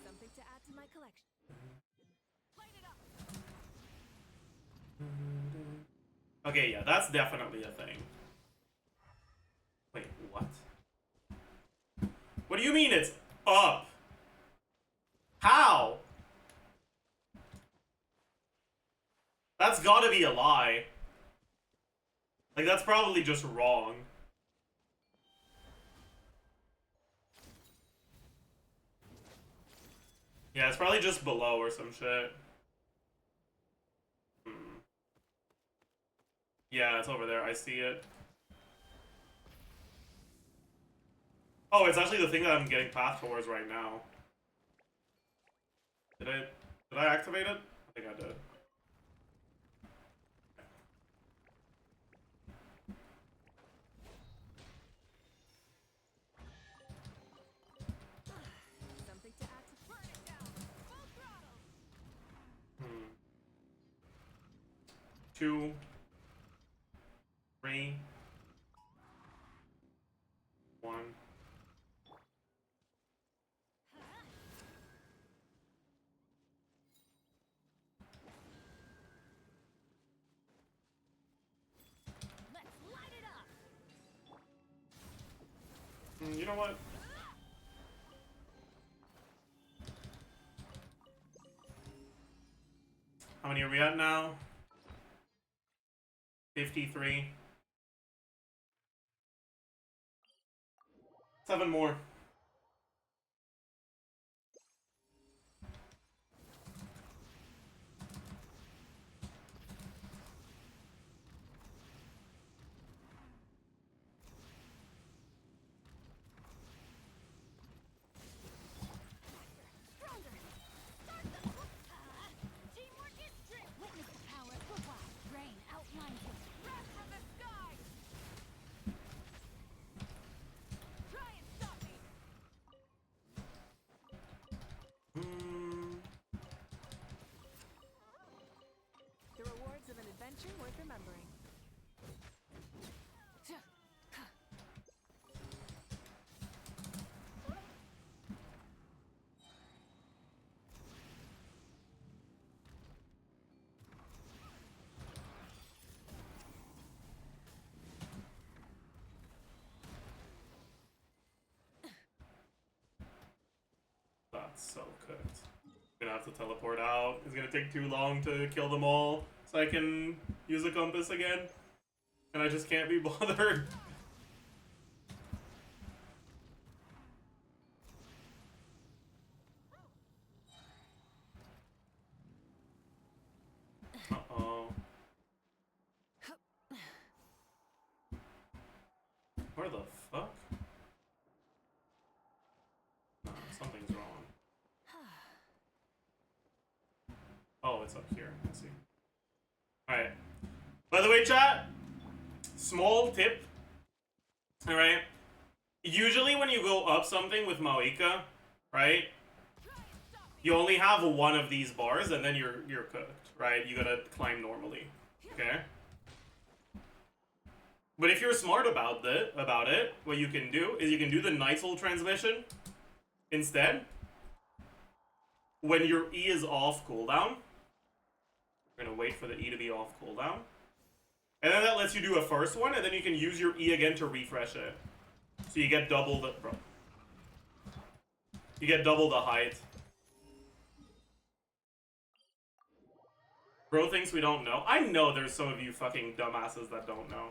Speaker 5: Something to add to my collection.
Speaker 4: Light it up.
Speaker 1: Okay, yeah, that's definitely a thing. Wait, what? What do you mean it's up? How? That's gotta be a lie. Like, that's probably just wrong. Yeah, it's probably just below or some shit. Yeah, it's over there. I see it. Oh, it's actually the thing that I'm getting path towards right now. Did I activate it? I think I did.
Speaker 5: Something to add to
Speaker 4: Burn it down. Full throttle.
Speaker 1: 2, 3, 1.
Speaker 4: Let's light it up.
Speaker 1: You know what? How many are we at now? 53. 7 more.
Speaker 4: Stronger. Start the teamwork is strength. Witness the power of the wild. Rain outlines it.
Speaker 5: Breath from the sky. Try and stop me. The rewards of an adventure worth remembering.
Speaker 1: That's so cooked. Gonna have to teleport out. It's gonna take too long to kill them all, so I can use a compass again. And I just can't be bothered. Uh-oh. Where the fuck? No, something's wrong. Oh, it's up here. I see. Alright. By the way, chat, small tip. Alright. Usually when you go up something with Mavuika, right? You only have one of these bars and then you're cooked, right? You gotta climb normally. Okay? But if you're smart about it, what you can do is you can do the NILOU transmission instead. When your E is off cooldown, we're gonna wait for the E to be off cooldown. And then that lets you do a first one, and then you can use your E again to refresh it. So you get double the... Bro. You get double the height. Bro thinks we don't know. I know there's some of you fucking dumbasses that don't know.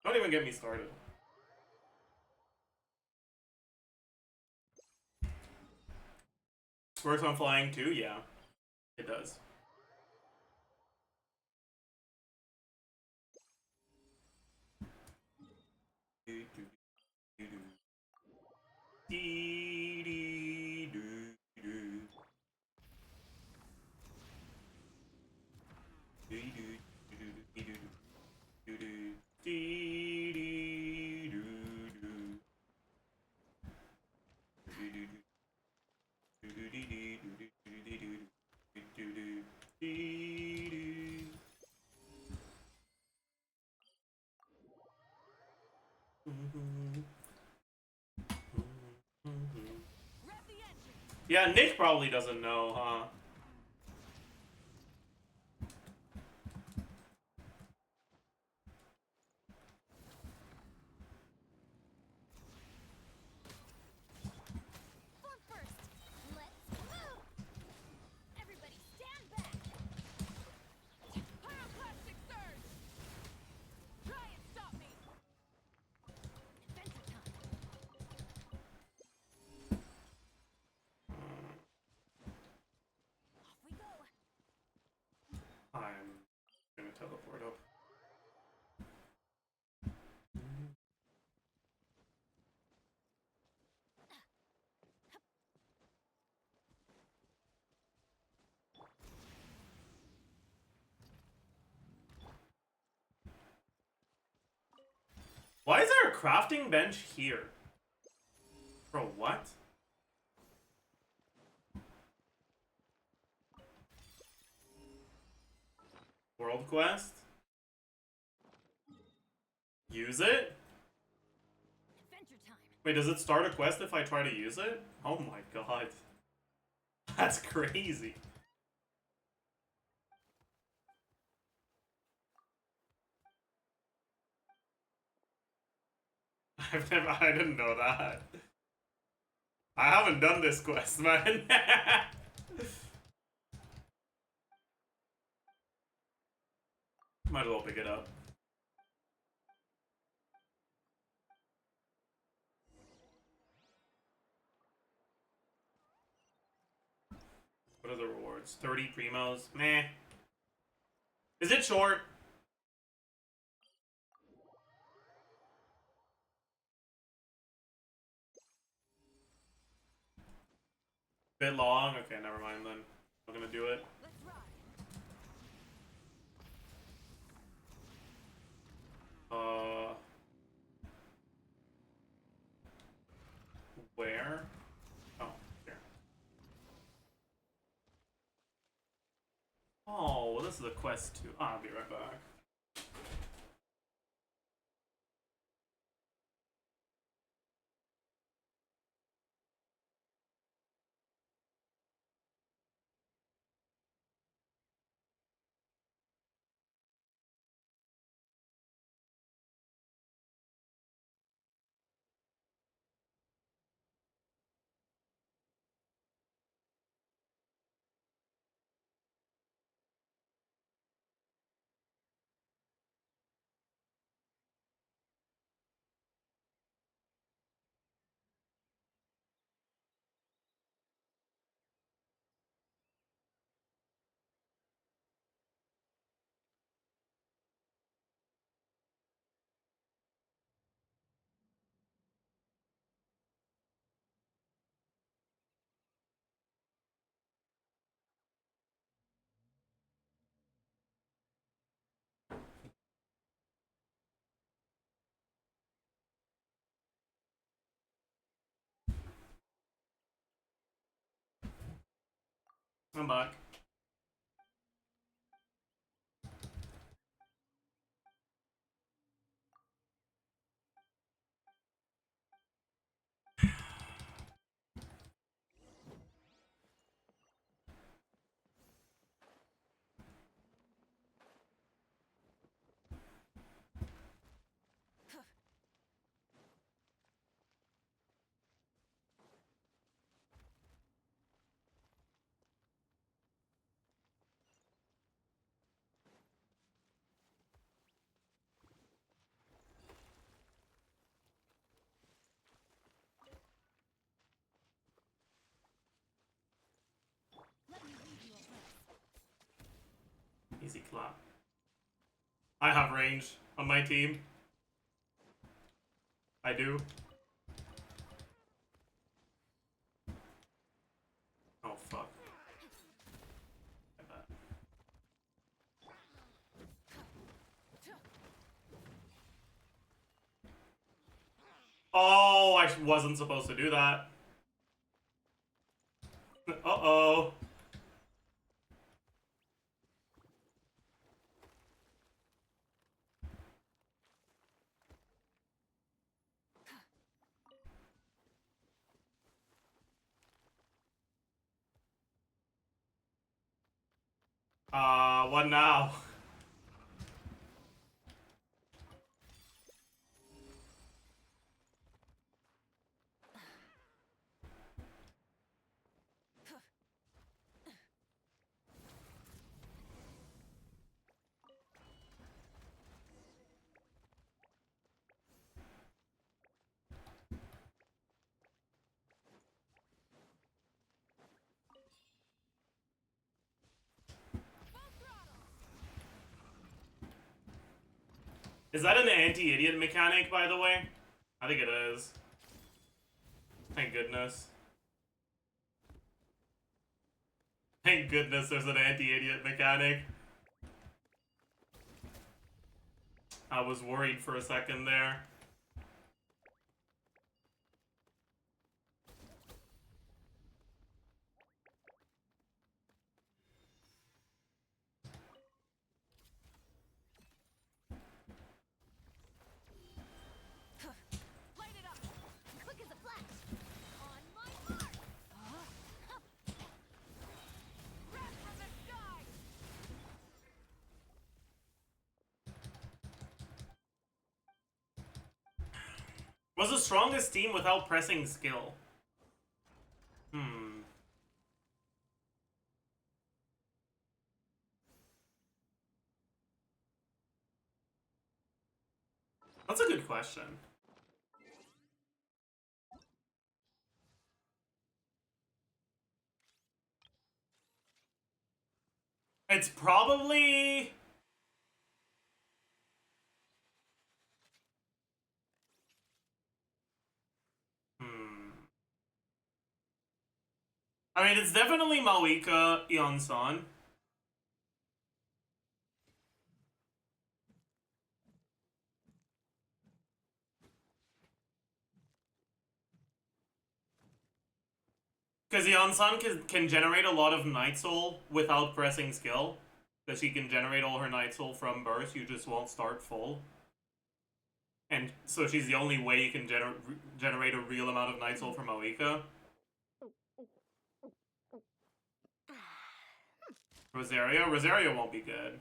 Speaker 1: Don't even get me started. Works on flying too? Yeah, it does. Yeah, Nick probably doesn't know, huh?
Speaker 4: For first, let's move! Everybody stand back!
Speaker 5: Pyroclastic surge! Try and stop me!
Speaker 4: Adventure time! Off we go!
Speaker 1: I'm gonna teleport up. Why is there a crafting bench here? Bro, what? World quest? Use it?
Speaker 4: Adventure time!
Speaker 1: Wait, does it start a quest if I try to use it? Oh my god. That's crazy. I didn't know that. I haven't done this quest, man. Might as well pick it up. What are the rewards? 30 primos? Meh. Is it short? Bit long? Okay, never mind then. I'm gonna do it.
Speaker 5: Let's ride!
Speaker 1: Where? Oh, here. Oh, well, this is a quest too. I'll be right back. I'm back.
Speaker 4: Let me read you a verse.
Speaker 1: Easy clap. I have range on my team. I do. Oh fuck. Oh, I wasn't supposed to do that. Uh-oh. What now? Is that an anti-idiot mechanic, by the way? I think it is. Thank goodness. Thank goodness there's an anti-idiot mechanic. I was worried for a second there.
Speaker 4: Light it up. Quick as a flash. On my mark. Wrath from the sky.
Speaker 1: Was the strongest team without pressing skill? Hmm. That's a good question. It's probably... I mean, it's definitely Mavuika, Yeon-san. Because Yeon-san can generate a lot of Night Soul without pressing skill. Because she can generate all her Night Soul from birth, you just won't start full. And so she's the only way you can generate a real amount of Night Soul from Mavuika. Rosario won't be good.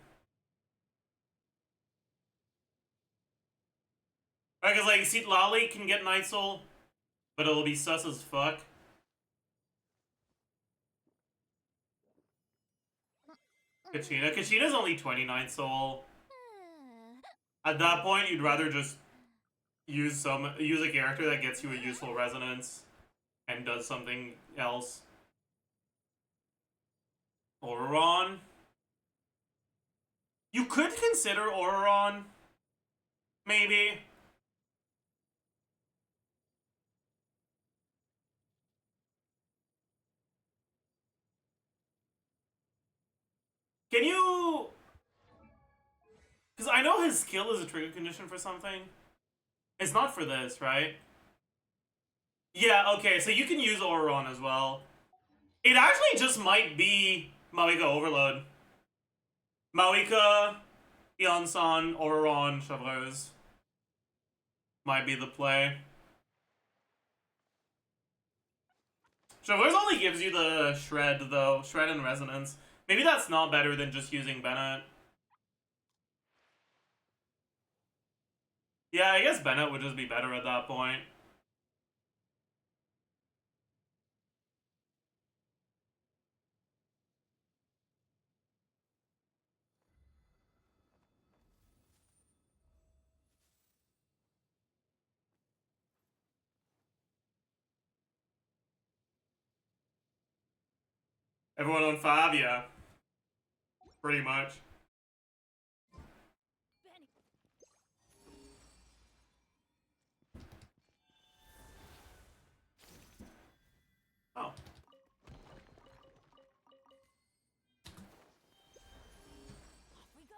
Speaker 1: Because, like, Citlali can get Night Soul, but it'll be sus as fuck. Kachina's only 29 soul. At that point, you'd rather just use a character that gets you a useful resonance and does something else. Auroron. You could consider Auroron. Maybe. Can you... Because I know his skill is a trigger condition for something. It's not for this, right? Yeah, okay, so you can use Auroron as well. It actually just might be Mavuika Overload. Mavuika, Yonsan, Oberon, Chevreuse might be the play. Chevreuse only gives you the Shred, though. Shred and Resonance. Maybe that's not better than just using Bennett. Yeah, I guess Bennett would just be better at that point. Everyone on 5, yeah. Pretty much.
Speaker 4: Benny.
Speaker 1: Oh.
Speaker 4: Off we go.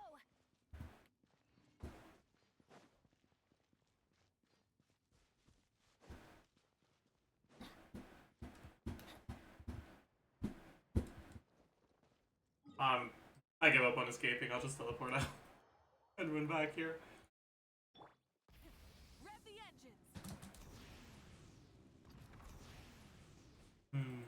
Speaker 1: I give up on escaping. I'll just teleport out and run back here.
Speaker 4: Rev the engines.
Speaker 1: Hmm.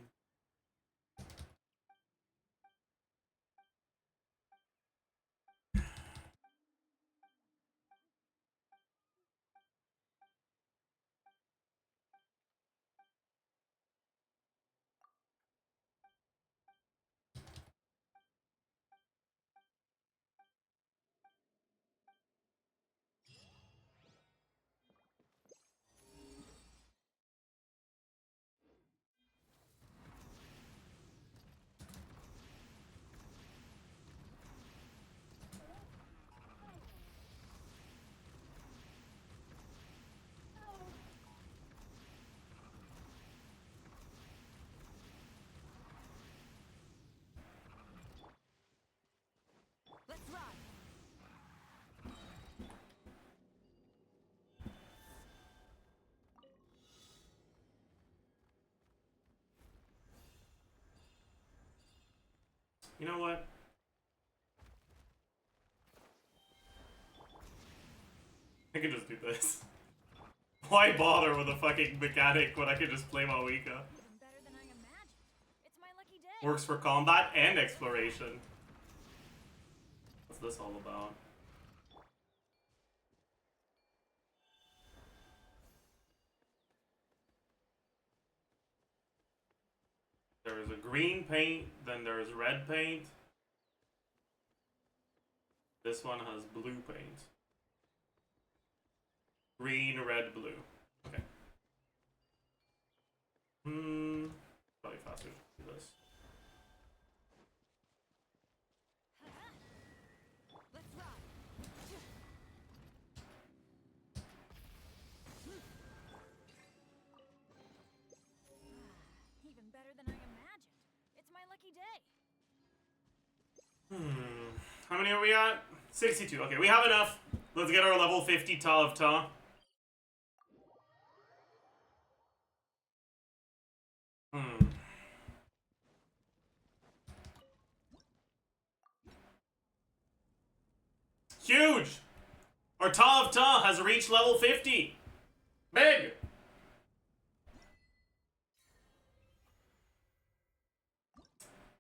Speaker 4: Let's ride.
Speaker 1: You know what? I could just do this. Why bother with a fucking mechanic when I could just play Mavuika?
Speaker 4: Even better than I imagined. It's my lucky day.
Speaker 1: Works for combat and exploration. What's this all about? There's a green paint, then there's red paint. This one has blue paint. Green, red, blue. Okay. Probably faster to do this.
Speaker 4: Let's ride. Even better than I imagined. It's my lucky day.
Speaker 1: How many are we at? 62. Okay, we have enough. Let's get our level 50 Ta of Ta. Huge! Our Ta of Ta has reached level 50. Big!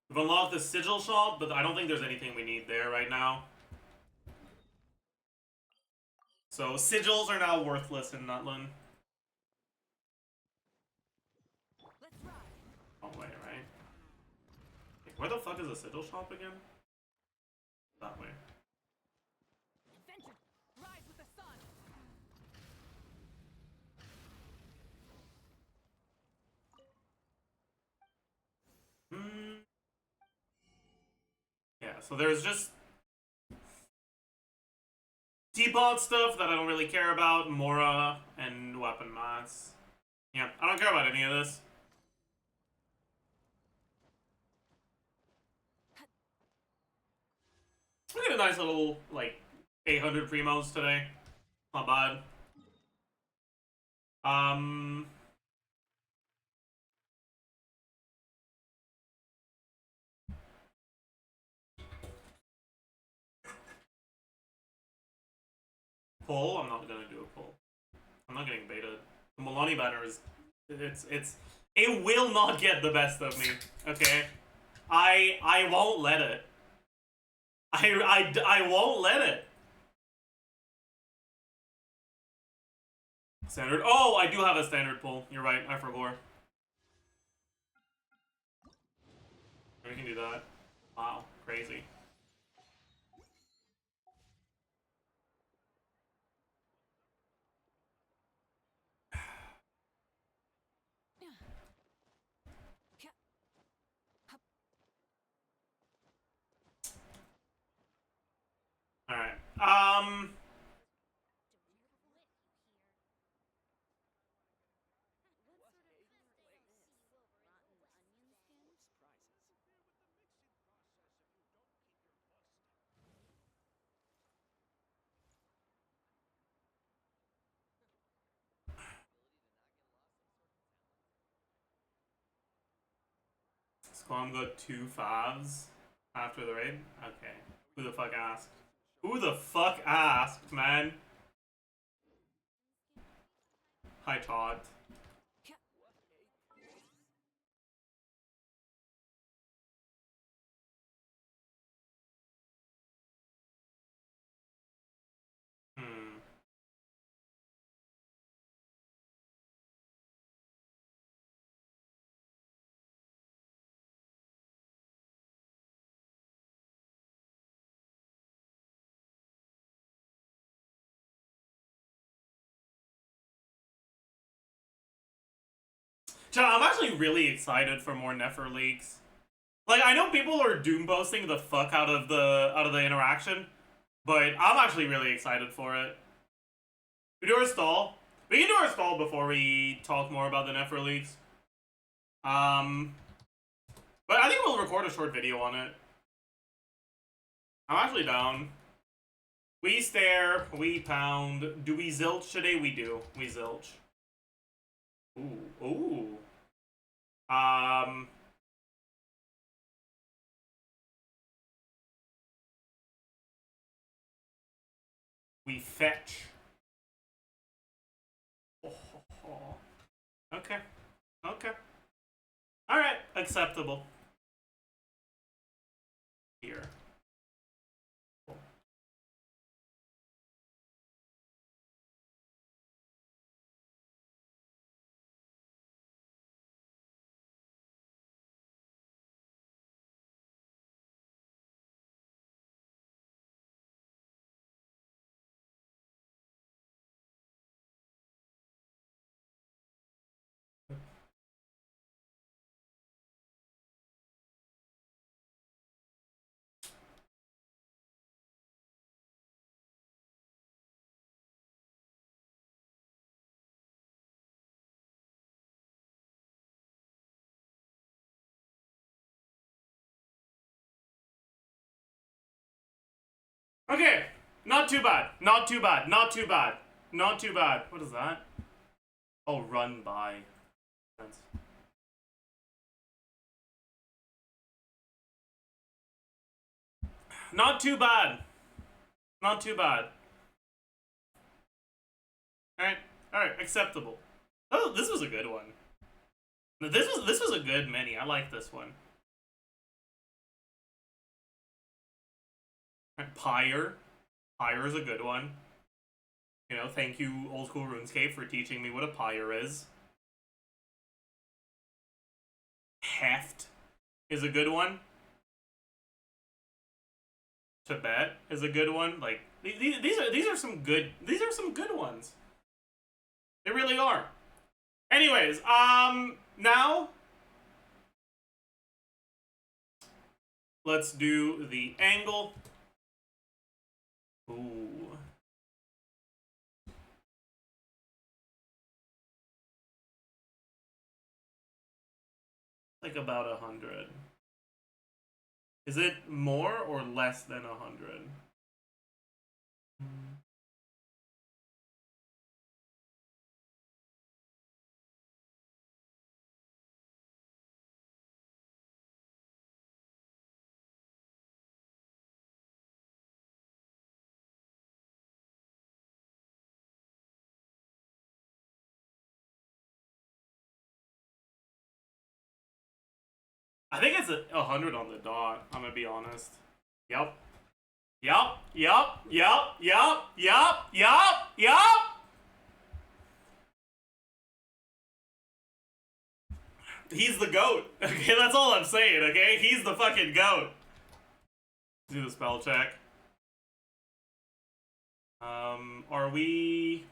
Speaker 1: We've unlocked the sigil shop, but I don't think there's anything we need there right now. So sigils are now worthless in Nutland.
Speaker 4: Let's ride.
Speaker 1: Oh wait, right? Where the fuck is the sigil shop again? That way.
Speaker 4: Adventure. Rise with the sun.
Speaker 1: Yeah, so there's just teapot stuff that I don't really care about, Mora, and weapon mats. Yeah, I don't care about any of this. We get a nice little, like, 800 primos today. Not bad. Pull? I'm not gonna do a pull. I'm not getting baited. The Milani banner is... It will not get the best of me, okay? I won't let it. I won't let it. Standard. Oh, I do have a standard pull. You're right, I forgot. We can do that. Wow, crazy. Alright. Squam got 2 favs after the raid? Okay. Who the fuck asked? Who the fuck asked, man? Hi, Todd. Hmm. Chat, I'm actually really excited for more Nefer leaks. Like, I know people are doom boasting the fuck out of the interaction, but I'm actually really excited for it. We do our stall. We can do our stall before we talk more about the Nefer leaks. But I think we'll record a short video on it. I'm actually down. We stare, we pound. Do we zilch today? We do. We zilch. Ooh, ooh. We fetch. Oh, oh, oh. Okay. Okay. Alright, acceptable. Here. Okay, not too bad. Not too bad. Not too bad. Not too bad. What is that? Oh, run by. Not too bad. Not too bad. Alright. Alright, acceptable. Oh, this was a good one. This was a good mini. I like this one. Pyre. Pyre is a good one. You know, thank you, Old School RuneScape, for teaching me what a pyre is. Heft is a good one. Tibet is a good one. Like these are some good ones. They really are. Anyways, now let's do the angle. Ooh. Like about 100. Is it more or less than 100? I think it's 100 on the dot. I'm gonna be honest. Yep. Yup. Yup. Yup. Yup. Yup. Yup. Yup. He's the GOAT. Okay, that's all I'm saying, okay? He's the fucking GOAT. Do the spell check. Are we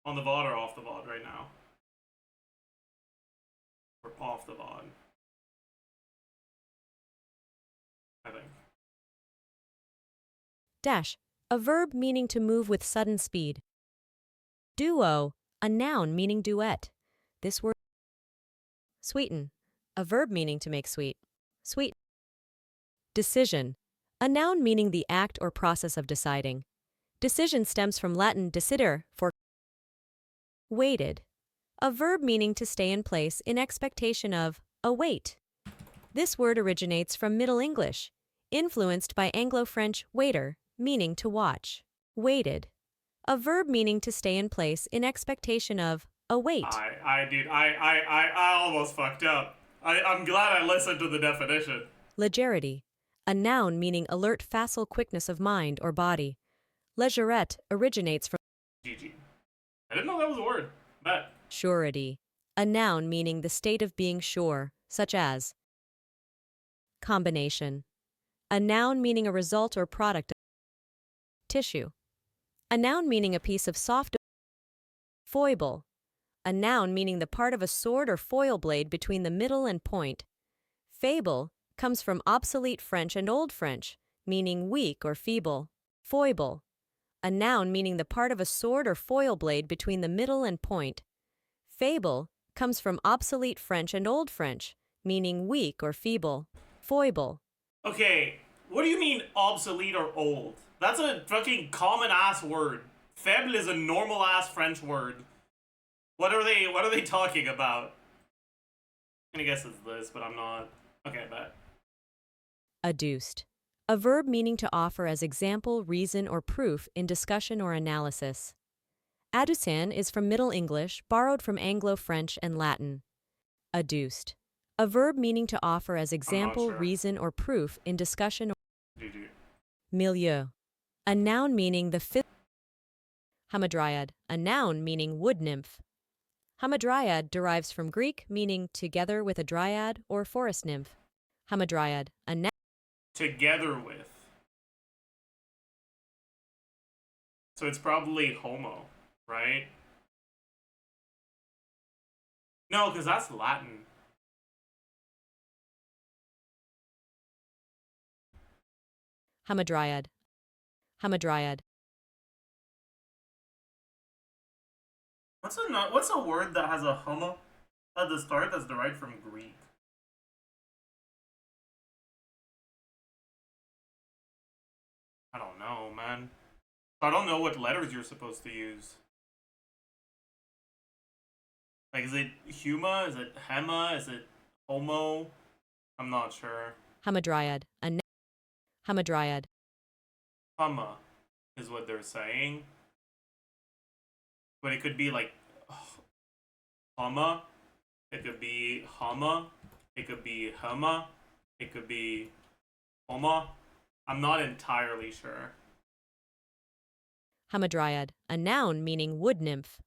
Speaker 1: on the VOD or off the VOD right now? We're off the VOD. I think.
Speaker 6: Dash, a verb meaning to move with sudden speed. Duo, a noun meaning duet. This word. Sweeten, a verb meaning to make sweet. Sweet. Decision, a noun meaning the act or process of deciding. Decision stems from Latin decidere, for. Waited, a verb meaning to stay in place in expectation of, await. This word originates from Middle English, influenced by Anglo-French waiter, meaning to watch. Waited, a verb meaning to stay in place in expectation of, await.
Speaker 1: I almost fucked up. I'm glad I listened to the definition.
Speaker 6: Legerity, a noun meaning alert, facile quickness of mind or body. Legerette originates from
Speaker 1: GG. I didn't know that was a word. Bet.
Speaker 6: surety, a noun meaning the state of being sure, such as. Combination, a noun meaning a result or product of. Tissue, a noun meaning a piece of soft. Foible, a noun meaning the part of a sword or foil blade between the middle and point. Fable comes from obsolete French and Old French, meaning weak or feeble. Foible, a noun meaning the part of a sword or foil blade between the middle and point. Fable comes from obsolete French and Old French, meaning weak or feeble. Foible.
Speaker 1: Okay, what do you mean obsolete or old? That's a fucking common ass word. Faible is a normal ass French word. What are they talking about? I'm gonna guess it's this, but I'm not. Okay, bet.
Speaker 6: Adduced, a verb meaning to offer as example, reason, or proof in discussion or analysis. Adducen is from Middle English, borrowed from Anglo-French and Latin. Adduced, a verb meaning to offer as example,
Speaker 1: sure.
Speaker 6: reason, or proof in discussion or.
Speaker 1: GG.
Speaker 6: Milieu, a noun meaning the fifth. Hamadryad, a noun meaning wood nymph. Hamadryad derives from Greek, meaning together with a dryad or forest nymph. Hamadryad, a noun.
Speaker 1: Together with. So it's probably homo, right? No, because that's Latin.
Speaker 6: Hamadryad. Hamadryad.
Speaker 1: What's a word that has a homo at the start that's derived from Greek? I don't know, man. I don't know what letters you're supposed to use. Like, is it huma? Is it hema? Is it homo? I'm not sure.
Speaker 6: Hamadryad, a noun. Hamadryad.
Speaker 1: Hama is what they're saying. But it could be like hama. It could be hama. It could be hema. It could be homa. I'm not entirely sure.
Speaker 6: Hamadryad, a noun meaning wood nymph.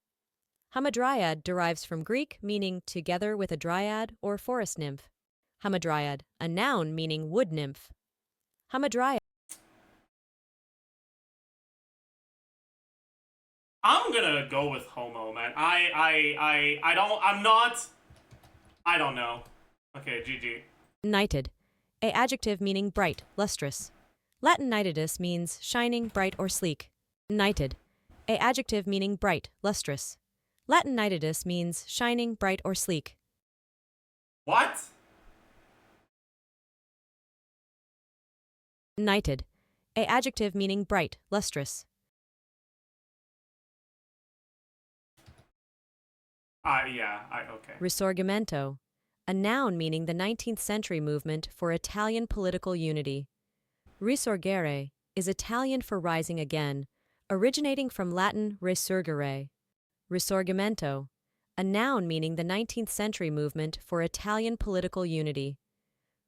Speaker 6: Hamadryad derives from Greek, meaning together with a dryad or forest nymph. Hamadryad, a noun meaning wood nymph. Hamadryad.
Speaker 1: I'm gonna go with homo, man. I don't know. Okay, GG.
Speaker 6: Nighted, a adjective meaning bright, lustrous. Latin nitidus means shining, bright, or sleek. Nighted, a adjective meaning bright, lustrous. Latin nitidus means shining, bright, or sleek.
Speaker 1: What?
Speaker 6: Nighted, a adjective meaning bright, lustrous.
Speaker 1: Okay.
Speaker 6: Risorgimento, a noun meaning the 19th century movement for Italian political unity. Risorgere is Italian for rising again, originating from Latin resurgere. Risorgimento, a noun meaning the 19th century movement for Italian political unity.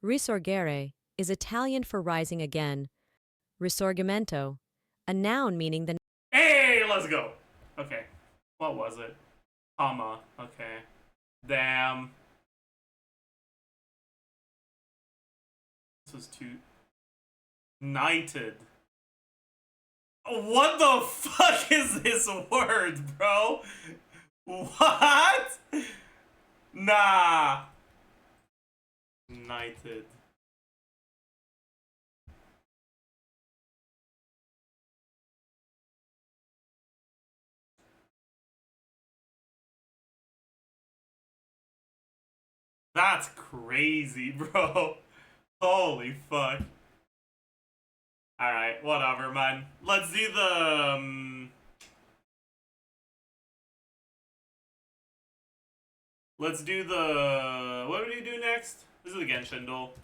Speaker 6: Risorgere is Italian for rising again. Risorgimento, a noun meaning the...
Speaker 1: Hey, let's go. Okay. What was it? Comma. Okay. Damn. This is too... Knighted. What the fuck is this word, bro? What? Nah. Knighted. That's crazy, bro. Holy fuck. Alright, whatever, man. Let's do the... let's do the... What do we do next? This is the Genshin duel.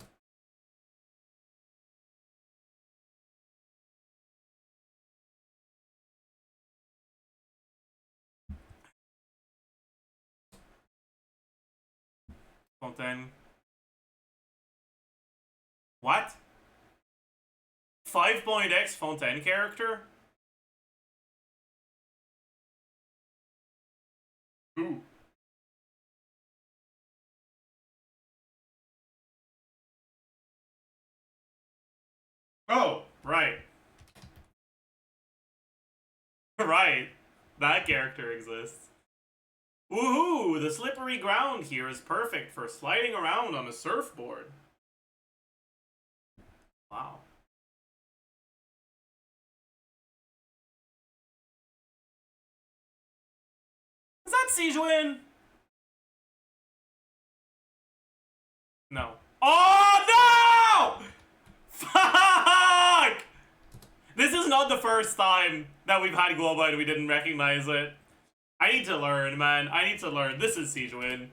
Speaker 1: Fontaine. What? 5.x Fontaine character? Ooh. Oh, right. Right. That character exists. Woohoo! The slippery ground here is perfect for sliding around on a surfboard. Wow. Is that Sijuin? No. Oh no! Fuck! This is not the first time that we've had Globite and we didn't recognize it. I need to learn, man. I need to learn. This is Sijuin.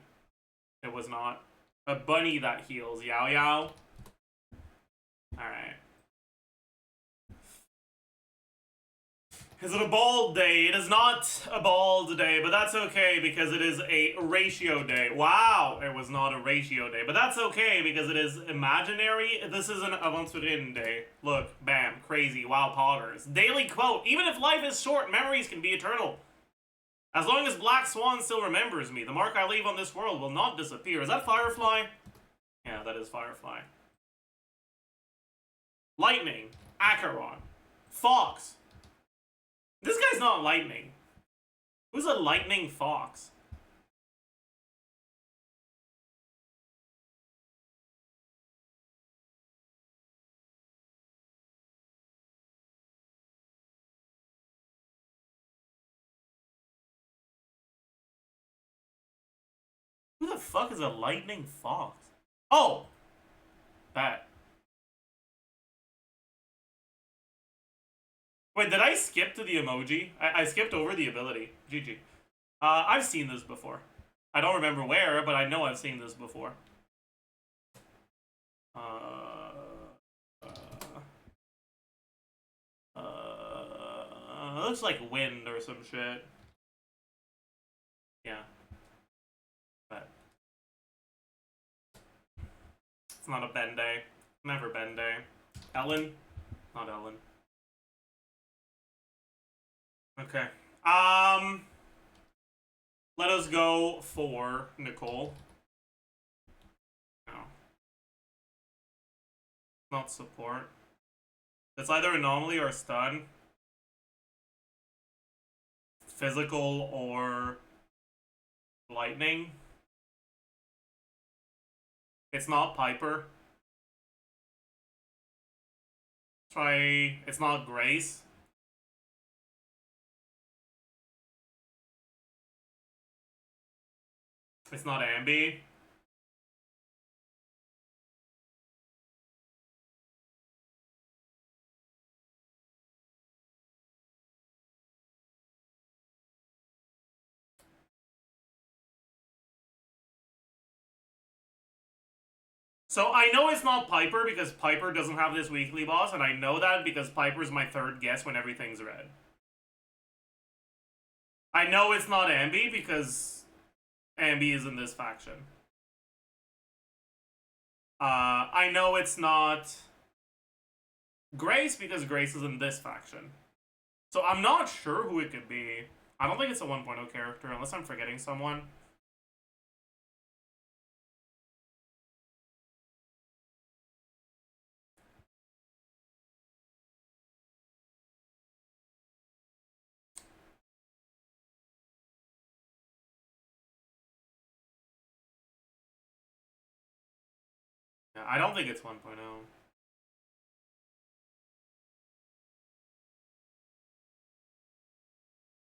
Speaker 1: It was not. A bunny that heals. Yao Yao. Alright. Is it a bald day? It is not a bald day, but that's okay because it is a ratio day. Wow, it was not a ratio day, but that's okay because it is imaginary. This is an Aventurin day. Look, bam, crazy, wow, poggers. Daily quote, even if life is short, memories can be eternal. As long as Black Swan still remembers me, the mark I leave on this world will not disappear. Is that Firefly? Yeah, that is Firefly. Lightning, Acheron, Fox. This guy's not lightning. Who's a lightning fox? Who the fuck is a lightning fox? Oh! That. Wait, did I skip to the emoji? I skipped over the ability. GG. I've seen this before. I don't remember where, but I know I've seen this before. Looks like wind or some shit. Yeah. But it's not a Ben day. Never Ben day. Ellen? Not Ellen. Okay. Let us go for Nicole. No. Not support. It's either anomaly or stun. Physical or lightning. It's not Piper. Try... It's not Grace. It's not Ambi. So I know it's not Piper because Piper doesn't have this weekly boss, and I know that because Piper's my third guess when everything's red. I know it's not Ambi because Ambi is in this faction. I know it's not Grace because Grace is in this faction. So I'm not sure who it could be. I don't think it's a 1.0 character unless I'm forgetting someone. Yeah, I don't think it's 1.0.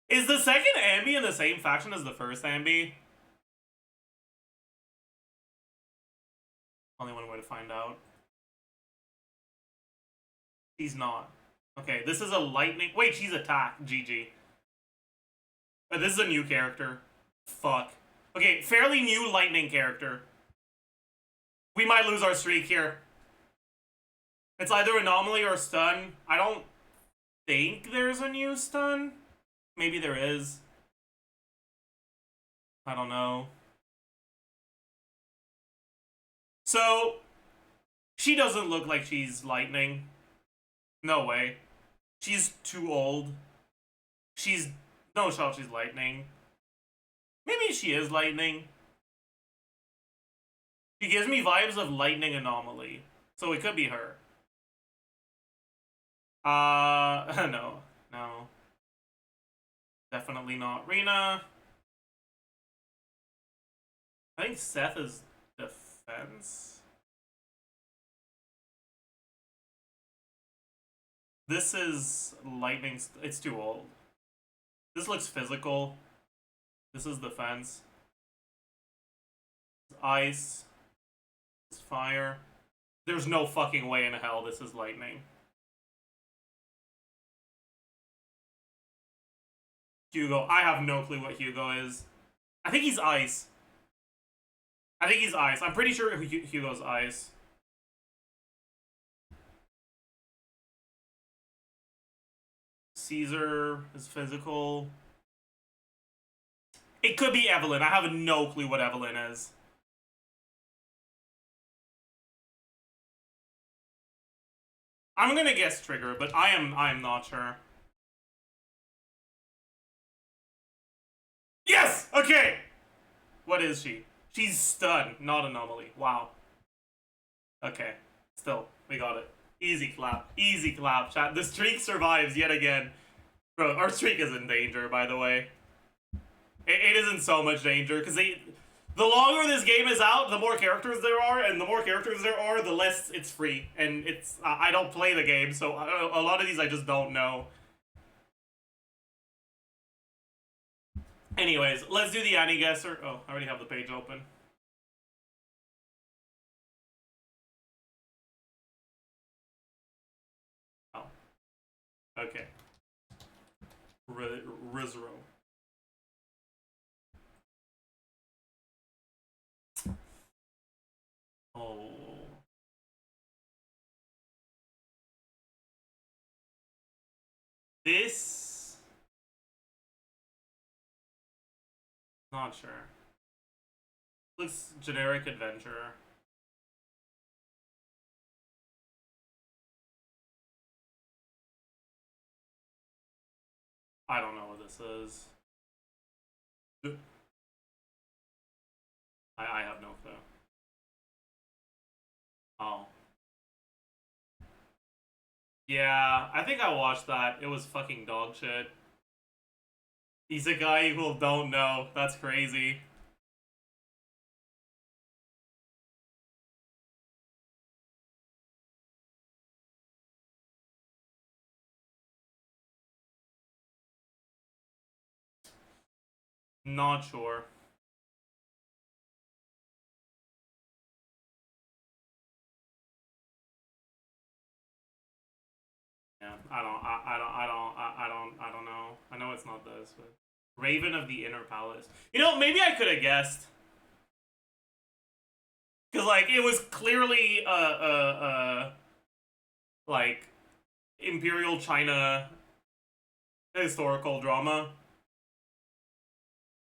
Speaker 1: Is the second Ambi in the same faction as the first Ambi? Only one way to find out. She's not. Okay, this is a lightning. Wait, she's attack. GG. This is a new character. Fuck. Okay, fairly new lightning character. We might lose our streak here. It's either anomaly or stun. I don't think there's a new stun. Maybe there is. I don't know. So, she doesn't look like she's lightning. No way. She's too old. She's... No shot she's lightning. Maybe she is lightning. She gives me vibes of lightning anomaly. So it could be her. No. No. Definitely not Rena. I think Seth is defense. This is lightning. It's too old. This looks physical. This is defense. Ice. It's fire. There's no fucking way in hell this is lightning. Hugo. I have no clue what Hugo is. I think he's ice. I think he's ice. I'm pretty sure Hugo's ice. Caesar is physical. It could be Evelyn. I have no clue what Evelyn is. I'm gonna guess Trigger, but I am not sure. Yes! Okay! What is she? She's stun, not anomaly. Wow. Okay. Still, we got it. Easy clap. Easy clap, chat. The streak survives yet again. Bro, our streak is in danger, by the way. It isn't so much danger, because the longer this game is out, the more characters there are, and the more characters there are, the less it's free. And it's... I don't play the game, so a lot of these I just don't know. Anyways, let's do the Annie-Guesser. Oh, I already have the page open. Oh. Okay. Rizro. Oh. This... Not sure. Looks generic adventurer. I don't know what this is. I have no clue. Oh. Yeah, I think I watched that. It was fucking dog shit. He's a guy who don't know. That's crazy. Not sure. Yeah, I don't know. I know it's not this, but Raven of the Inner Palace. You know, maybe I could have guessed. Cause like it was clearly like Imperial China historical drama.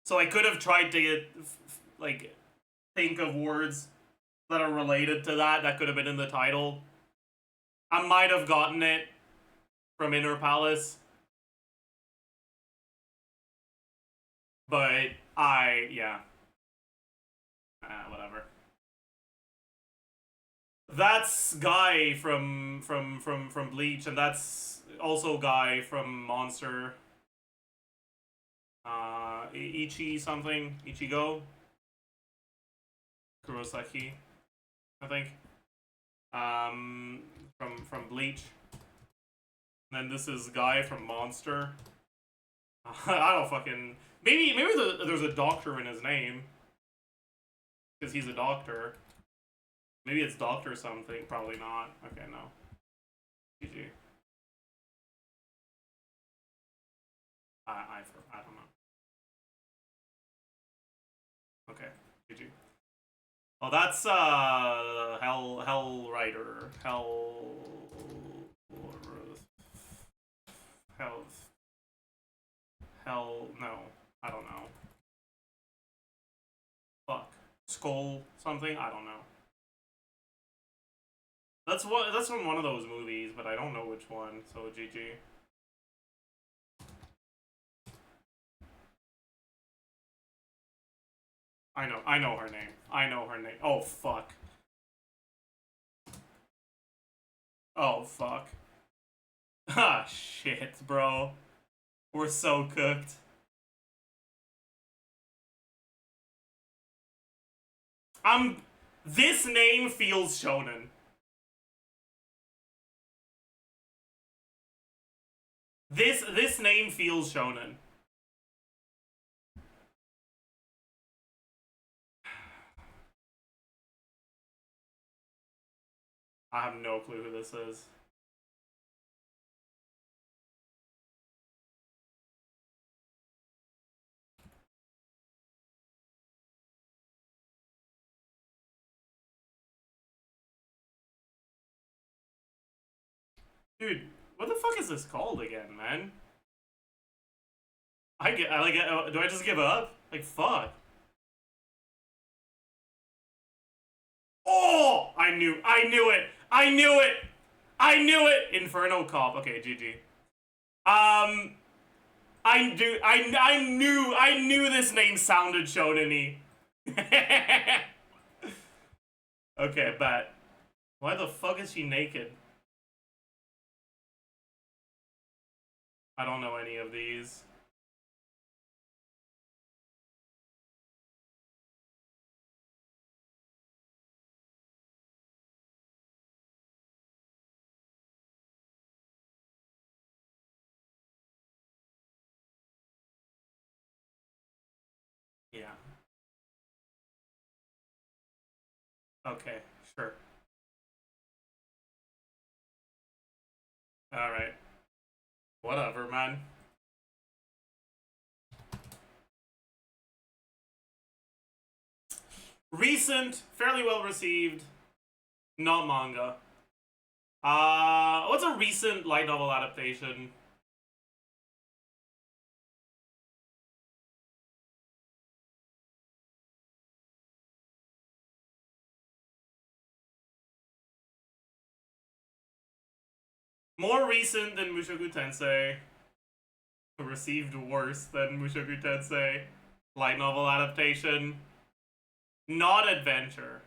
Speaker 1: So I could have tried to get, like, think of words that are related to that. That could have been in the title. I might have gotten it from Inner Palace. But yeah. Whatever. That's Guy from Bleach, and that's also Guy from Monster. Ichi something, Ichigo, Kurosaki, I think. From Bleach. And then this is Guy from Monster. I don't fucking. Maybe there's a doctor in his name. Because he's a doctor. Maybe it's Doctor something. Probably not. Okay, no. GG. I don't know. Okay, GG. Oh, that's Hell Rider. Hell no. I don't know. Fuck. Skull something? I don't know. That's from one of those movies, but I don't know which one, so GG. I know her name. I know her name. Oh fuck. Oh fuck. Ah shit, bro. We're so cooked. This name feels shonen. This name feels shonen. I have no clue who this is. Dude, what the fuck is this called again, man? Do I just give up? Like, fuck. Oh! I knew it! I knew it! I knew it! Inferno Cop. Okay, GG. I knew this name sounded shonen-y. Okay, bet. Why the fuck is she naked? I don't know any of these. Yeah. Okay, sure. Alright. Whatever, man. Recent, fairly well received, not manga. What's a recent light novel adaptation? More recent than Mushoku Tensei. Received worse than Mushoku Tensei. Light novel adaptation. Not adventure.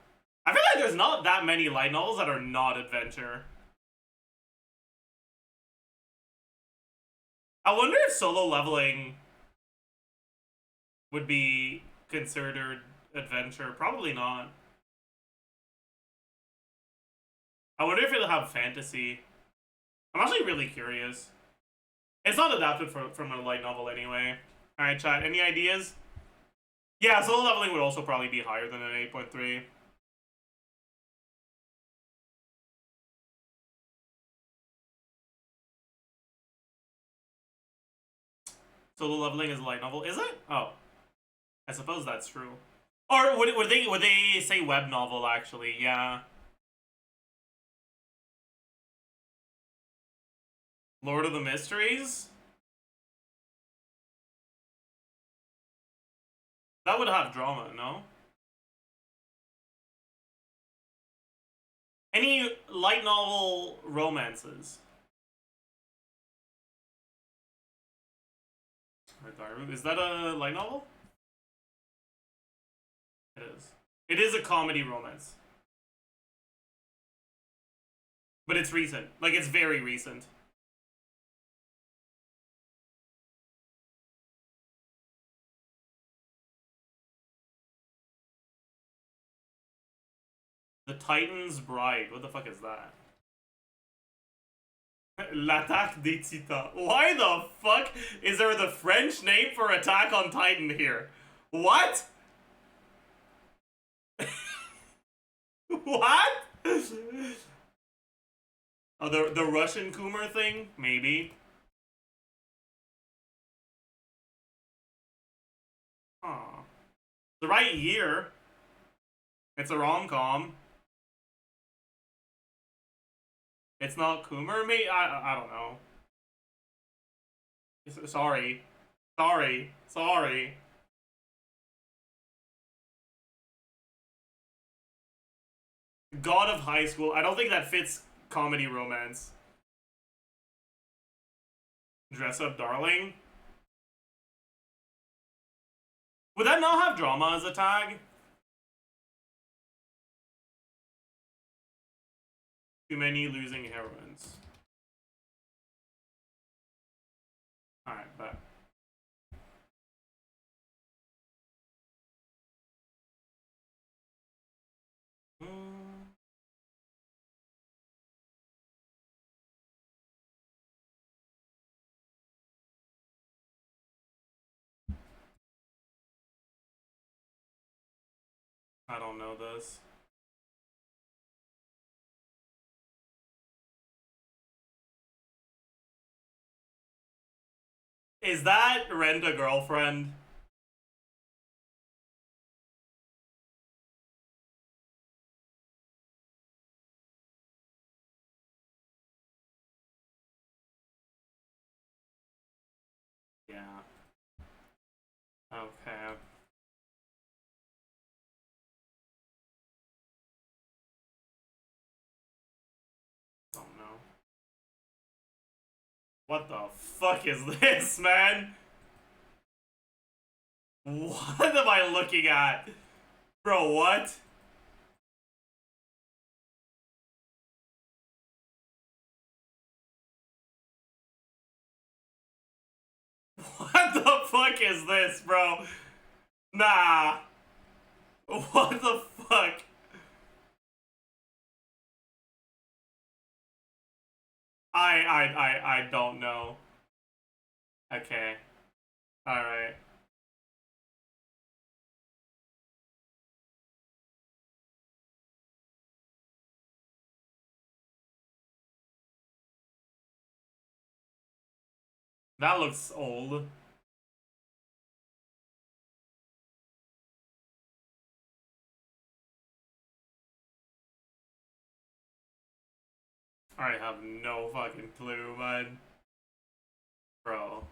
Speaker 1: I feel like there's not that many light novels that are not adventure. I wonder if Solo Leveling would be considered adventure. Probably not. I wonder if it'll have fantasy. I'm actually really curious. It's not adapted from a light novel anyway. Alright, chat, any ideas? Yeah, Solo Leveling would also probably be higher than an 8.3. Solo Leveling is a light novel. Is it? Oh. I suppose that's true. Or would they say web novel actually? Yeah. Lord of the Mysteries? That would have drama, no? Any light novel romances? Is that a light novel? It is. It is a comedy romance. But it's recent. Like, it's very recent. The Titan's Bride. What the fuck is that? L'attaque des Titans. Why the fuck is there the French name for Attack on Titan here? What? What? Oh, the Russian Coomer thing? Maybe. Huh. The right year. It's a rom-com. It's not Coomer? I don't know. Sorry. Sorry. God of High School. I don't think that fits comedy romance. Dress Up Darling? Would that not have drama as a tag? Too many losing heroines. Alright, bet. I don't know this. Is that Rent a Girlfriend? Yeah. Okay. Don't know. What the fuck is this, man? What am I looking at? Bro, what? What the fuck is this, bro? Nah. What the fuck? I don't know. Okay. Alright. That looks old. I have no fucking clue, man. Bro.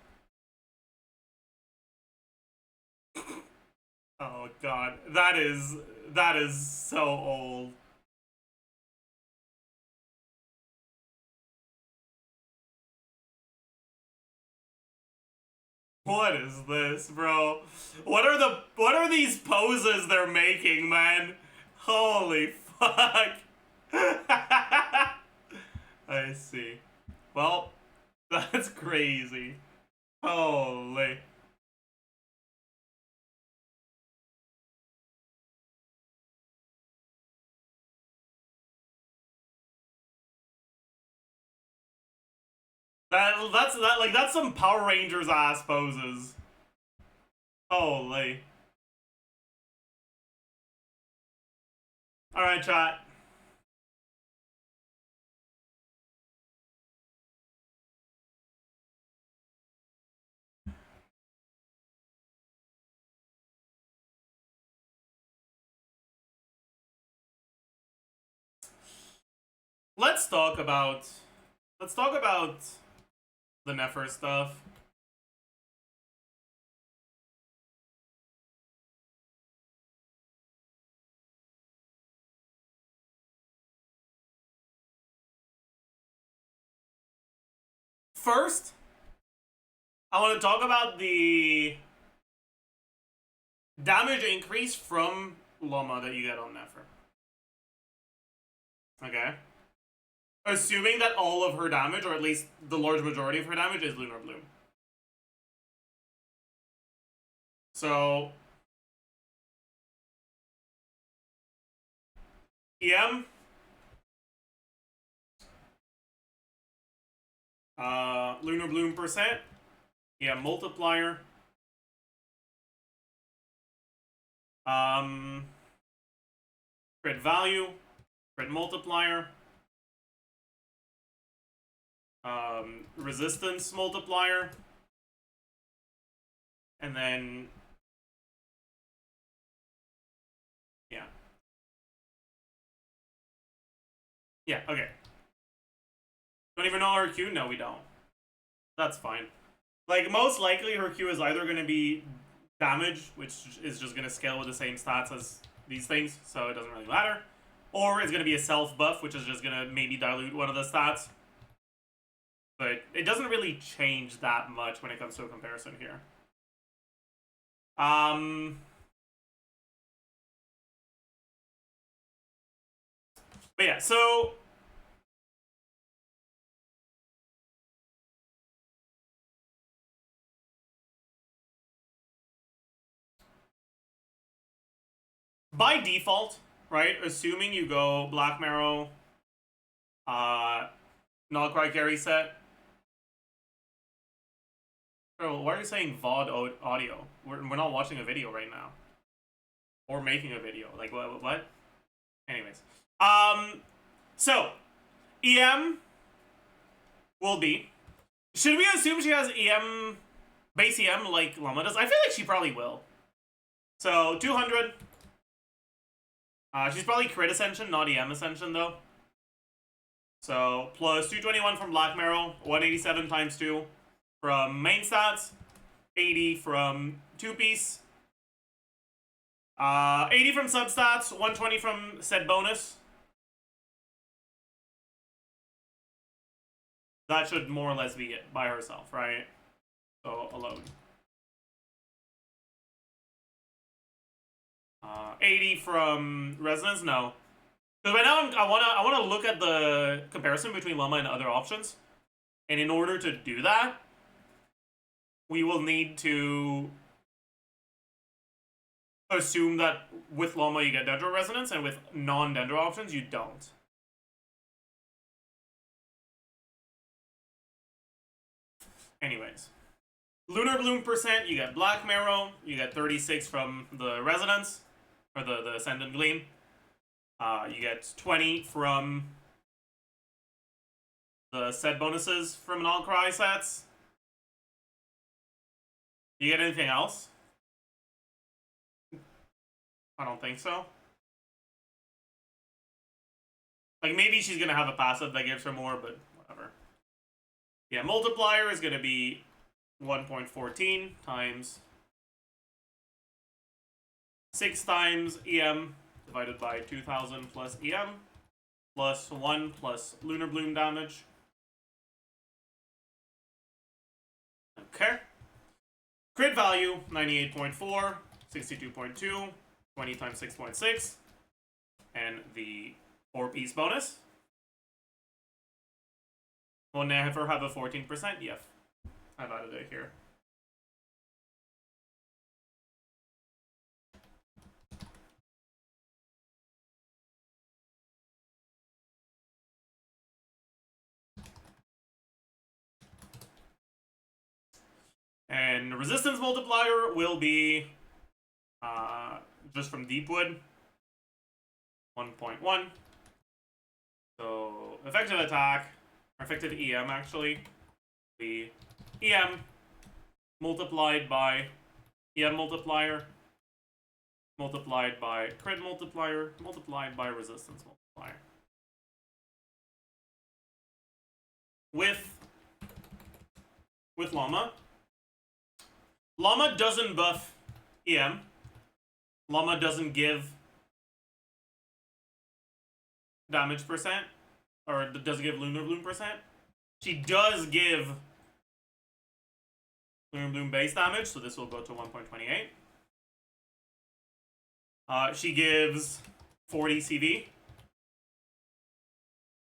Speaker 1: Oh god. That is so old. What is this, bro? What are these poses they're making, man? Holy fuck. I see. Well, that's crazy. Holy. That's some Power Rangers ass poses. Holy. Alright, chat. Let's talk about the Nefer stuff. first, I want to talk about the damage increase from Loma that you get on Nefer. Okay? Assuming that all of her damage, or at least the large majority of her damage, is Lunar Bloom. So, EM, Lunar Bloom percent, EM multiplier, crit value, crit multiplier, resistance multiplier, and then yeah, okay. Don't even know her Q? No, we don't. That's fine. Like, most likely her Q is either going to be damage, which is just going to scale with the same stats as these things, so it doesn't really matter. Or it's going to be a self buff, which is just going to maybe dilute one of the stats. But it doesn't really change that much when it comes to a comparison here. But yeah, so by default, right, assuming you go Black Marrow, Null Cry Carry set. Bro, why are you saying VOD audio? We're not watching a video right now. Or making a video. Like, what? Anyways. So, EM will be... Should we assume she has EM... Base EM like Loma does? I feel like she probably will. So, 200. She's probably crit ascension, not EM ascension, though. So, plus 221 from Black Marrow, 187 times 2 from main stats, 80 from 2-piece, 80 from substats, 120 from set bonus. That should more or less be it by herself, right? So, alone. 80 from resonance? No. Because right now I wanna look at the comparison between Loma and other options. And in order to do that, we will need to assume that with Loma you get Dendro resonance, and with non-Dendro options you don't. Anyways. Lunar Bloom percent, you get Black Marrow, you get 36 from the resonance, or the Ascendant Gleam. You get 20 from the set bonuses from Null Cry sets. You get anything else? I don't think so. Like, maybe she's gonna have a passive that gives her more, but whatever. Yeah, multiplier is gonna be 1.14 times 6 times EM divided by 2000 plus EM plus 1 plus Lunar Bloom damage. Okay. Crit value 98.4, 62.2, 20 times 6.6, and the 4-piece bonus. Will Nefer have a 14%? Yep. I've added it here. And resistance multiplier will be just from Deepwood 1.1. So effective attack, or effective EM actually, the EM multiplied by EM multiplier multiplied by crit multiplier multiplied by resistance multiplier. With Loma doesn't buff EM. Loma doesn't give damage percent, or doesn't give Lunar Bloom percent. She does give Bloom base damage, so this will go to 1.28. She gives 40 CV.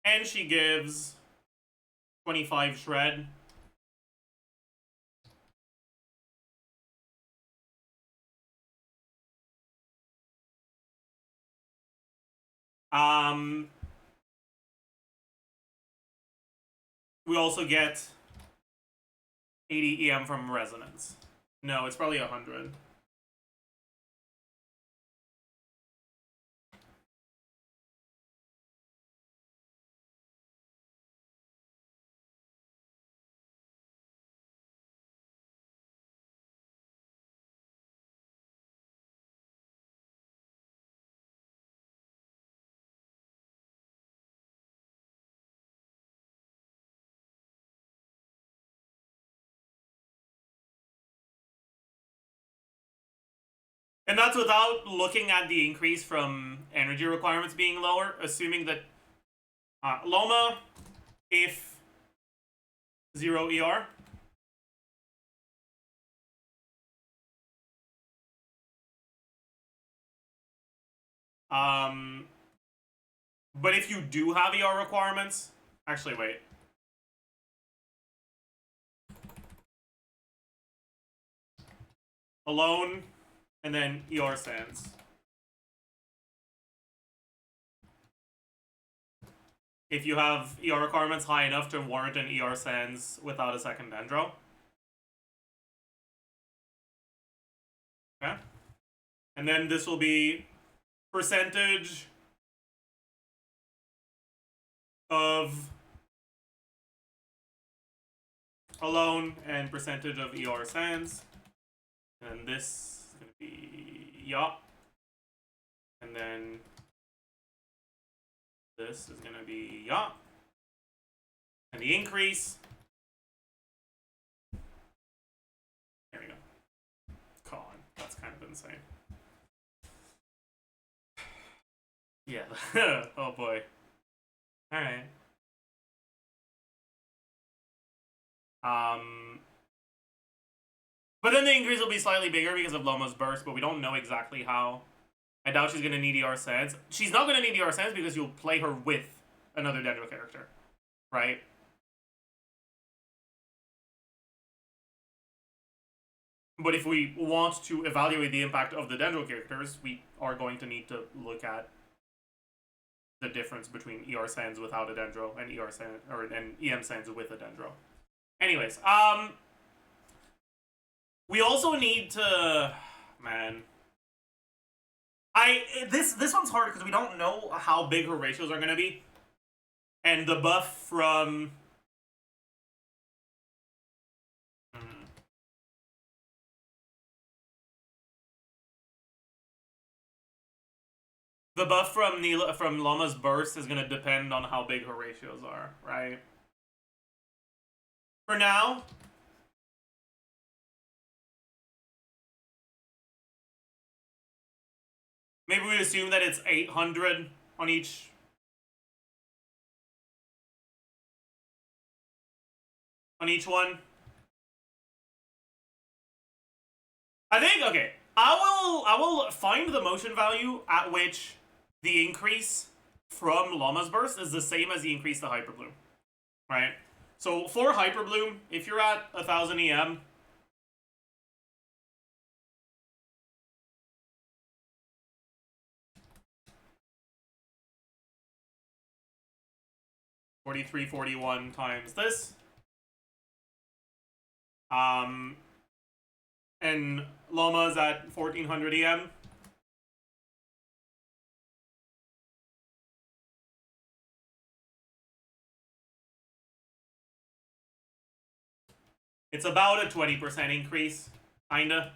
Speaker 1: And she gives 25 shred. We also get 80 EM from resonance. No, it's probably 100. And that's without looking at the increase from energy requirements being lower, assuming that Loma, if 0 ER, but if you do have ER requirements, actually wait. Alone, and then ER sands. If you have ER requirements high enough to warrant an ER sands without a second dendro. Okay. And then this will be percentage of alone and percentage of ER sands. And this is going to be yup. And then this is going to be yup. And the increase. There we go. Colin. That's kind of insane. Yeah. Oh boy. Alright. But then the increase will be slightly bigger because of Loma's burst, but we don't know exactly how. I doubt she's going to need ER sands. She's not going to need ER sands because you'll play her with another Dendro character, right? But if we want to evaluate the impact of the Dendro characters, we are going to need to look at the difference between ER sands without a Dendro and ER sands, and EM sands with a Dendro. Anyways, we also need to, man. This one's hard because we don't know how big her ratios are gonna be, and the buff from from Llama's burst is gonna depend on how big her ratios are, right? For now, maybe we assume that it's 800 on each. On each one. I think, okay, I will find the motion value at which the increase from Llama's burst is the same as the increase to Hyperbloom, right? So for Hyperbloom, if you're at 1000 EM, $43.41 times this, and Llama's at 1400 EM. It's about a 20% increase, kinda.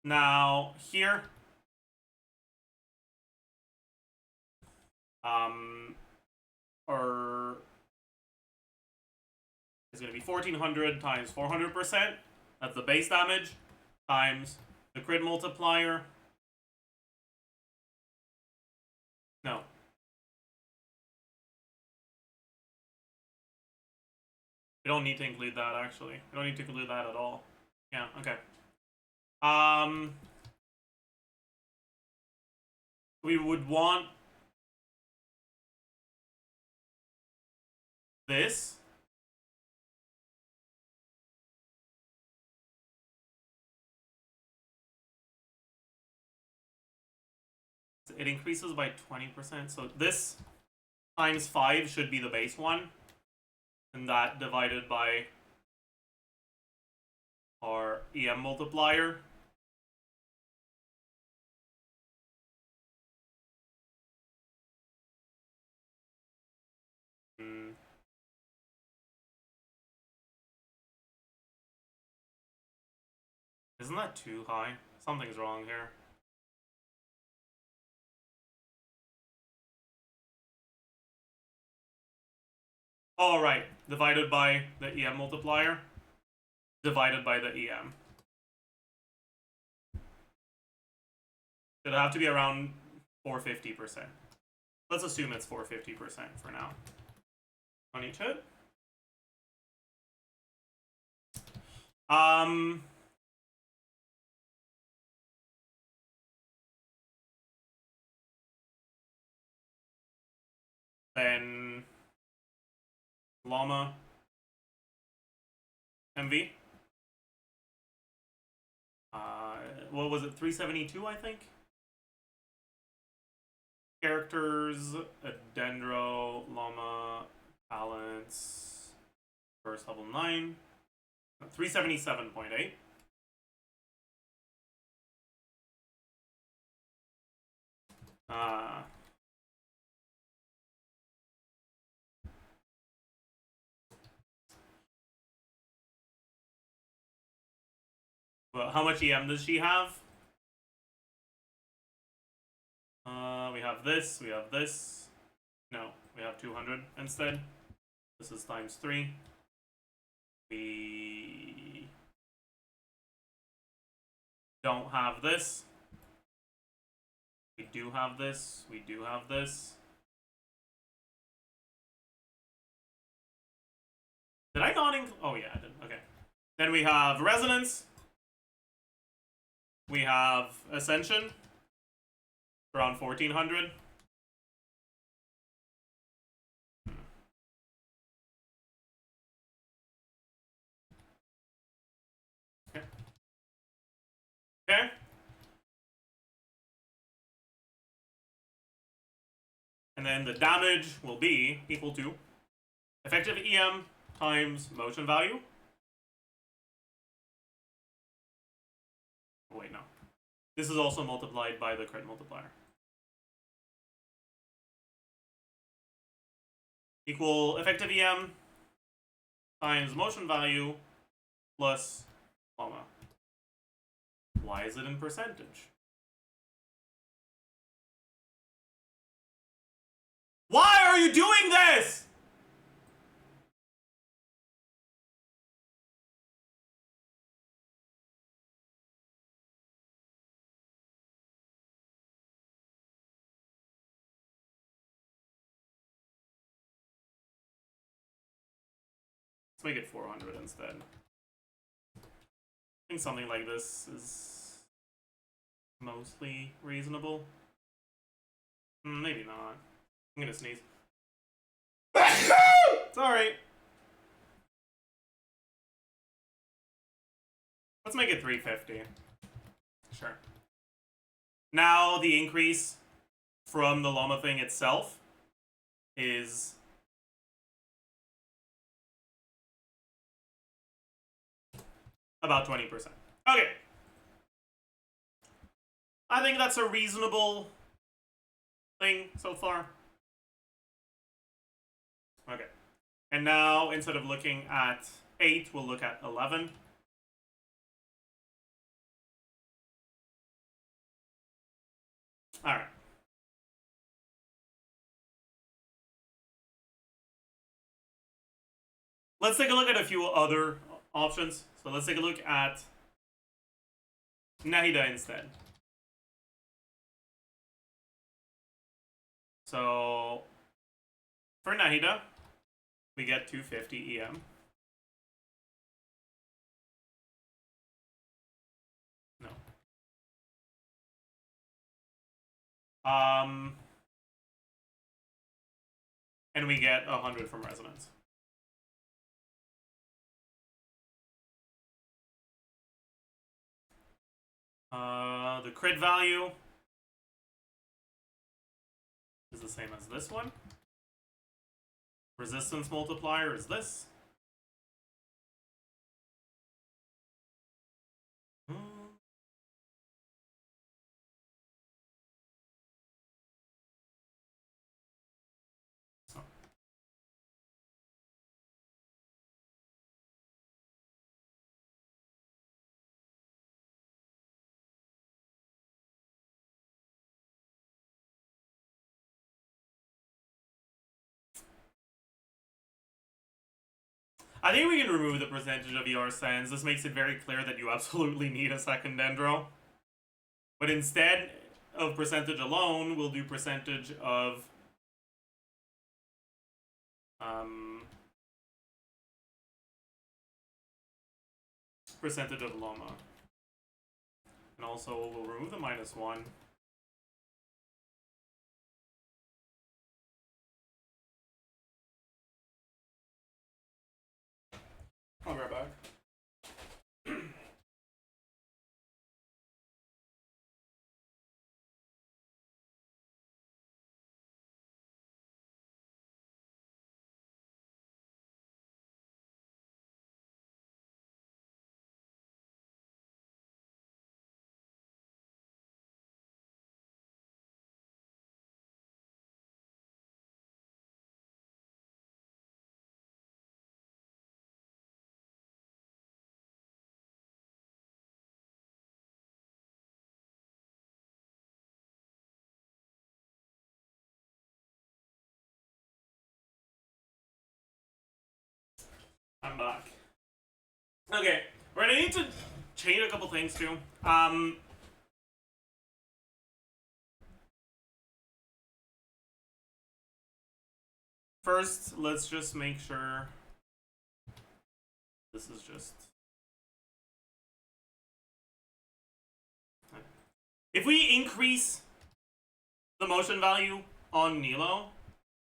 Speaker 1: Now here, or is going to be 1400 times 400%. That's the base damage times the crit multiplier. No. We don't need to include that, actually. We don't need to include that at all. Yeah, okay. We would want this. It increases by 20%. So this times 5 should be the base one. And that divided by our EM multiplier. Isn't that too high? Something's wrong here. All right, divided by the EM multiplier, divided by the EM. It'll have to be around 450%. Let's assume it's 450% for now. On each hit. Then llama MV. What was it? 372, I think. Characters, dendro, llama, balance, first level 9, 377.8. Well, how much EM does she have? We have this, we have this. No, we have 200 instead. This is times 3. We don't have this. We do have this. We do have this. Did I not include? Oh yeah, I did. Okay. Then we have resonance. We have ascension. Around 1400. Okay. Okay. And then the damage will be equal to effective EM times motion value. Oh, wait, no. This is also multiplied by the crit multiplier. Equal effective EM times motion value plus llama. Why is it in percentage? Why are you doing this? Let's make it 400 instead. I think something like this is mostly reasonable. Maybe not. I'm gonna sneeze. Sorry. Let's make it 350. Sure. Now the increase from the llama thing itself is about 20%. Okay. I think that's a reasonable thing so far. Okay. And now, instead of looking at 8, we'll look at 11. Alright. Let's take a look at a few other options. So let's take a look at Nahida instead. So for Nahida, we get 250 EM. And we get 100 from resonance. The crit value is the same as this one. Resistance multiplier is this. I think we can remove the percentage of ER sends. This makes it very clear that you absolutely need a second dendro. But instead of percentage alone, we'll do percentage of percentage of Loma. And also we'll remove the -1. I'll be right back. I'm back. Okay, we're gonna need to change a couple things too. First, let's just make sure this is just... If we increase the motion value on NILOU,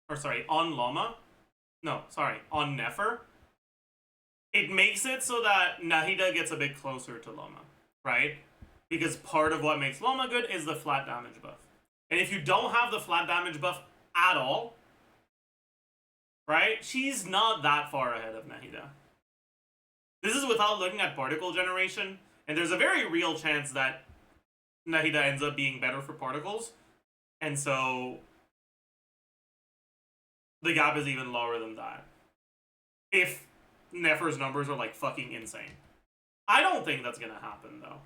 Speaker 1: or sorry, on Loma, no, sorry, on Nefer, it makes it so that Nahida gets a bit closer to Loma, right? Because part of what makes Loma good is the flat damage buff. And if you don't have the flat damage buff at all, right, she's not that far ahead of Nahida. This is without looking at particle generation, and there's a very real chance that Nahida ends up being better for particles, and so the gap is even lower than that. If Nefer's numbers are like fucking insane. I don't think that's gonna happen though.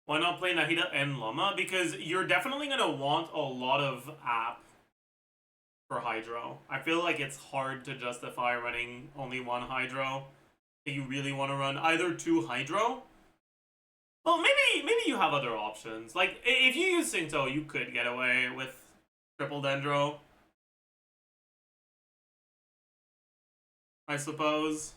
Speaker 1: Why not play Nahida and Loma? Because you're definitely gonna want a lot of app for Hydro. I feel like it's hard to justify running only one Hydro. If you really want to run either 2 Hydro. Well, maybe you have other options. Like, if you use Sinto, you could get away with triple Dendro, I suppose.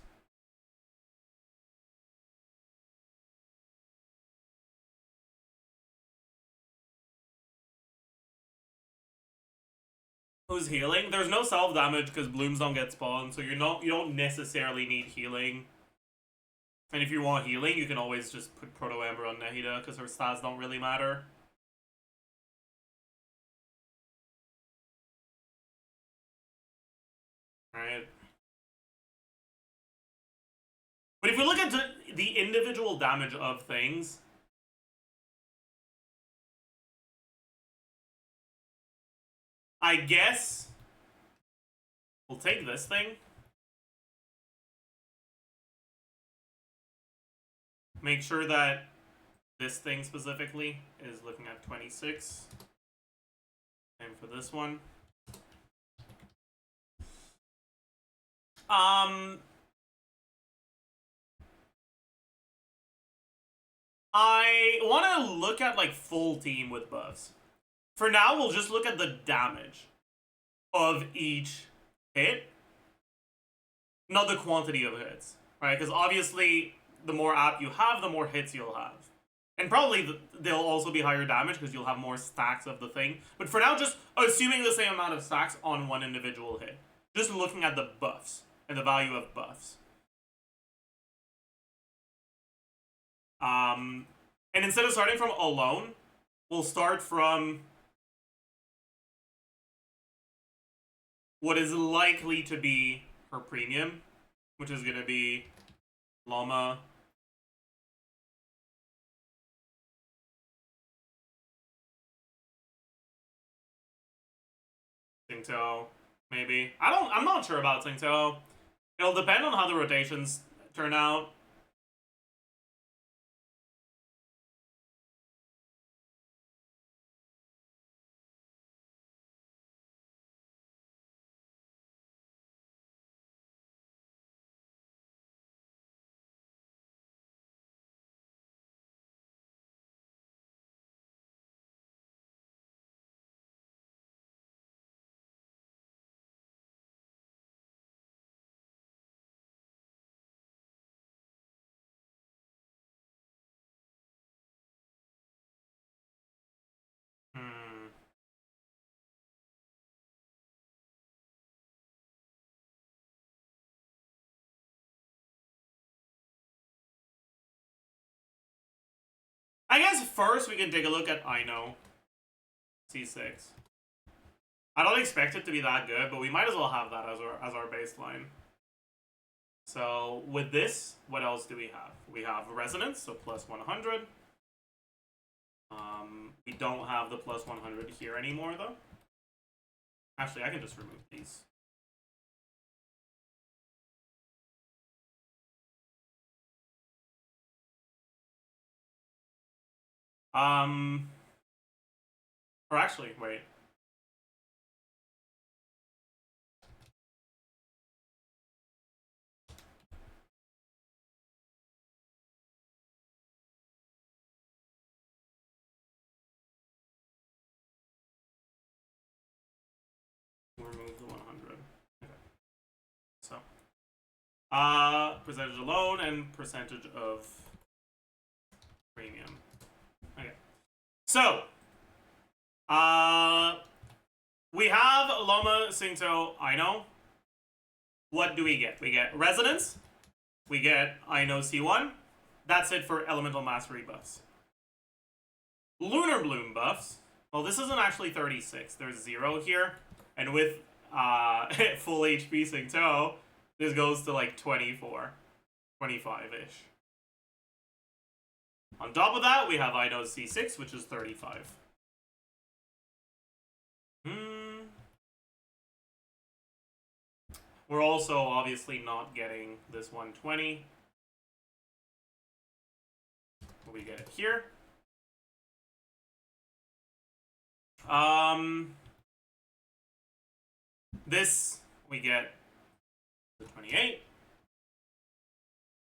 Speaker 1: Who's healing? There's no self damage because blooms don't get spawned, so you don't necessarily need healing. And if you want healing, you can always just put Proto Amber on Nahida because her stats don't really matter. Alright. But if we look at the individual damage of things, I guess we'll take this thing. Make sure that this thing specifically is looking at 26. Same for this one. I want to look at like full team with buffs. For now, we'll just look at the damage of each hit, not the quantity of hits. right? Because obviously, the more app you have, the more hits you'll have. And probably they'll also be higher damage because you'll have more stacks of the thing. But for now, just assuming the same amount of stacks on one individual hit. Just looking at the buffs and the value of buffs. And instead of starting from alone, we'll start from what is likely to be her premium, which is going to be Llama. Xingqiu, maybe. I'm not sure about Xingqiu. It'll depend on how the rotations turn out. I guess first we can take a look at NILOU C6. I don't expect it to be that good, but we might as well have that as our baseline. So with this, what else do we have? We have resonance, so plus 100. We don't have the plus 100 here anymore, though. Actually, I can just remove these. Or actually, wait. Remove the 100. Okay. So, percentage alone and percentage of premium. Okay. So, we have Llama, Xingqiu, NILOU. What do we get? We get resonance. We get NILOU C1. That's it for elemental mastery buffs. Lunar bloom buffs. Well, this isn't actually 36. There's 0 here. And with full HP Xingqiu, this goes to like 24. 25-ish. On top of that, we have NILOU C6, which is 35. We're also obviously not getting this 120. We get it here. This we get the 28.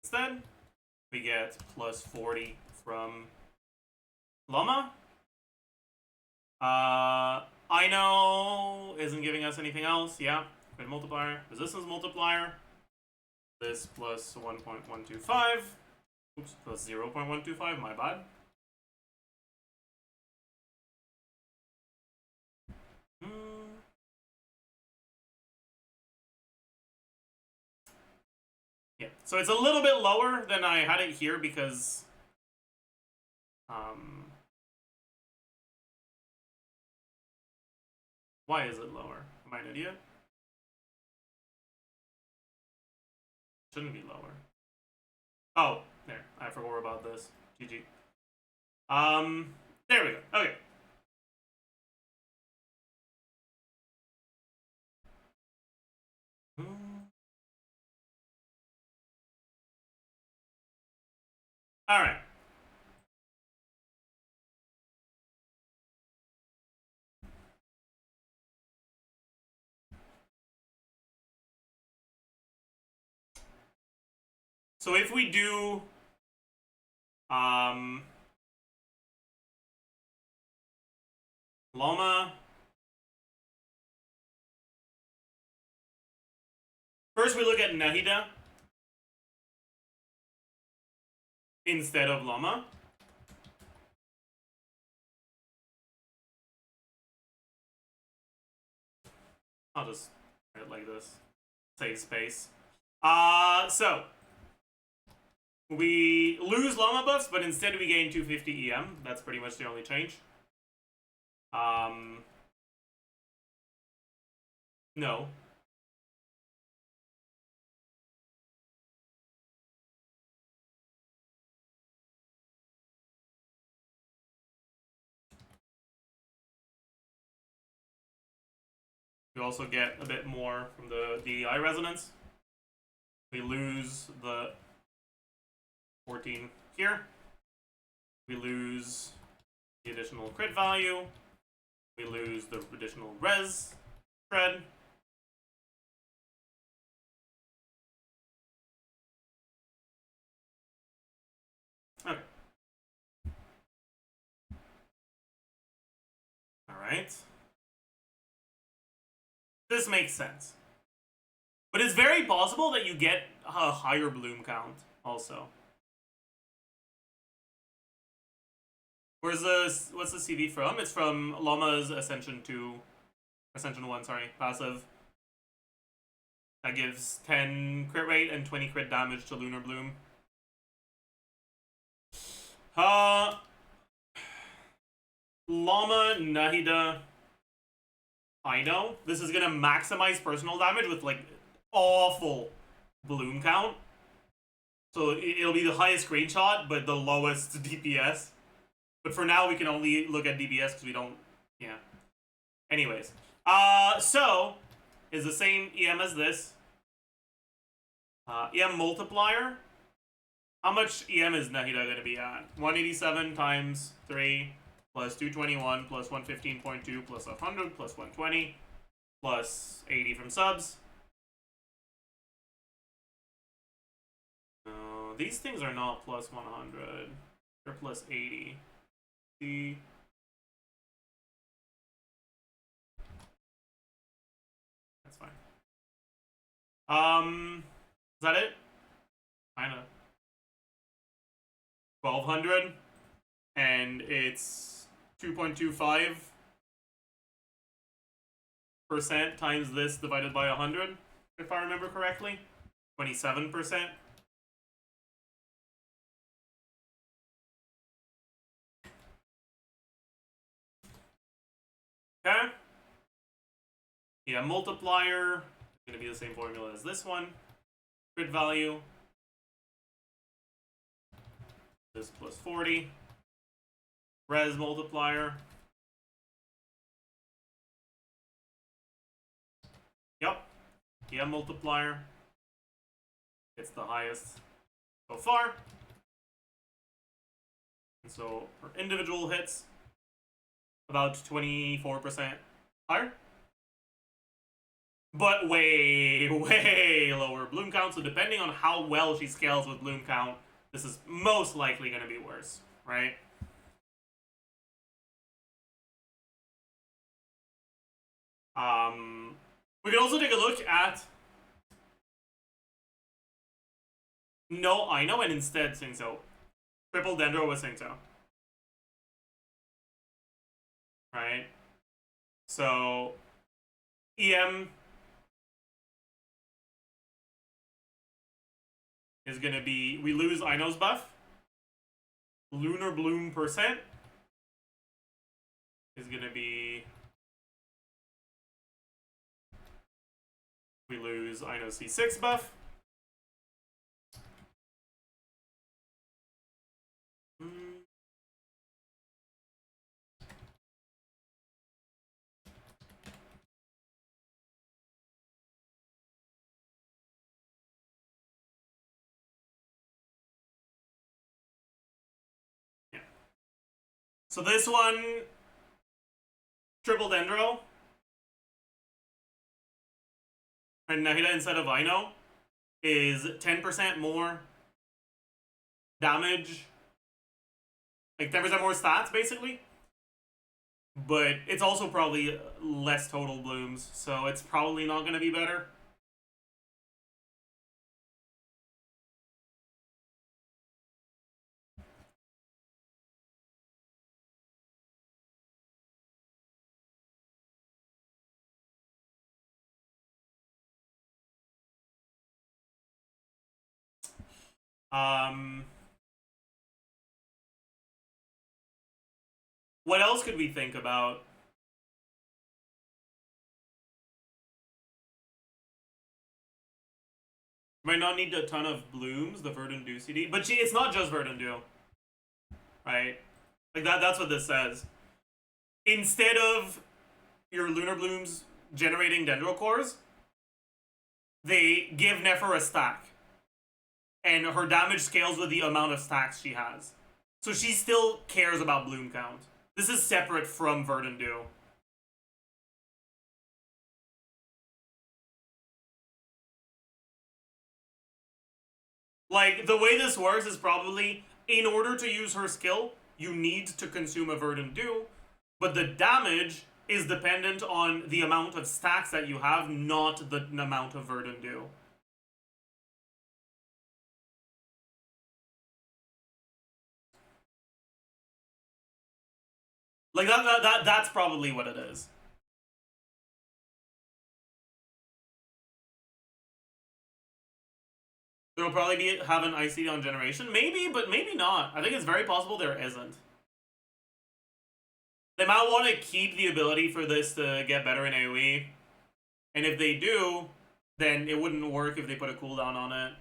Speaker 1: Instead, we get plus 40 from Llama. NILOU isn't giving us anything else. Yeah, good multiplier. Resistance multiplier. This plus 1.125. Oops, plus 0.125. My bad. Yeah, so it's a little bit lower than I had it here because why is it lower? Am I an idiot? Shouldn't be lower. Oh, there. I forgot about this. GG. There we go. Okay. All right. So if we do Llama, first we look at Nahida. instead of llama. I'll just write it like this. Save space. So we lose llama buffs, but instead we gain 250 EM. That's pretty much the only change. No. We also get a bit more from the DEI resonance. We lose the 14 here. We lose the additional crit value. We lose the additional res shred. Okay. Alright. This makes sense. But it's very possible that you get a higher bloom count also. What's the CV from? It's from Llama's Ascension 1, sorry, passive. That gives 10 crit rate and 20 crit damage to Lunar Bloom. Llama, Nahida, I know. This is gonna maximize personal damage with like awful bloom count. So it'll be the highest screenshot, but the lowest DPS. But for now, we can only look at DPS because we don't, yeah. Anyways. So, is the same EM as this. EM multiplier. How much EM is Nahida going to be at? 187 times 3 plus 221 plus 115.2 plus 100 plus 120 plus 80 from subs. These things are not plus 100. They're plus 80. See? That's fine. Is that it? Kinda. 1200. And it's 2.25% times this divided by 100, if I remember correctly. 27%. Okay. Yeah, multiplier is going to be the same formula as this one. Crit value. This plus 40. Res multiplier. Yep. Yeah, multiplier. It's the highest so far. And so for individual hits, about 24% higher. But way, way lower bloom count. So depending on how well she scales with bloom count, this is most likely going to be worse, right? We can also take a look at No, I know, and instead sing so. Triple Dendro with sing so. Right? So EM is gonna be, we lose Ino's buff. Lunar Bloom percent is gonna be, we lose Ino C6 buff. Yeah. So this one, Triple Dendro, and Nahida instead of Ino, is 10% more damage, like 10% more stats basically, but it's also probably less total blooms, so it's probably not going to be better. What else could we think about? Might not need a ton of blooms, the Verdant Dew CD. But it's not just Verdant Dew. Right? Like that's what this says. Instead of your Lunar Blooms generating Dendrocores, they give Nefer a stack. And her damage scales with the amount of stacks she has. So she still cares about bloom count. This is separate from Verdant Dew. Like, the way this works is probably, in order to use her skill, you need to consume a Verdant Dew, but the damage is dependent on the amount of stacks that you have, not the amount of Verdant Dew. Like, that's probably what it is. There'll probably have an ICD on generation. Maybe, but maybe not. I think it's very possible there isn't. They might want to keep the ability for this to get better in AoE. And if they do, then it wouldn't work if they put a cooldown on it.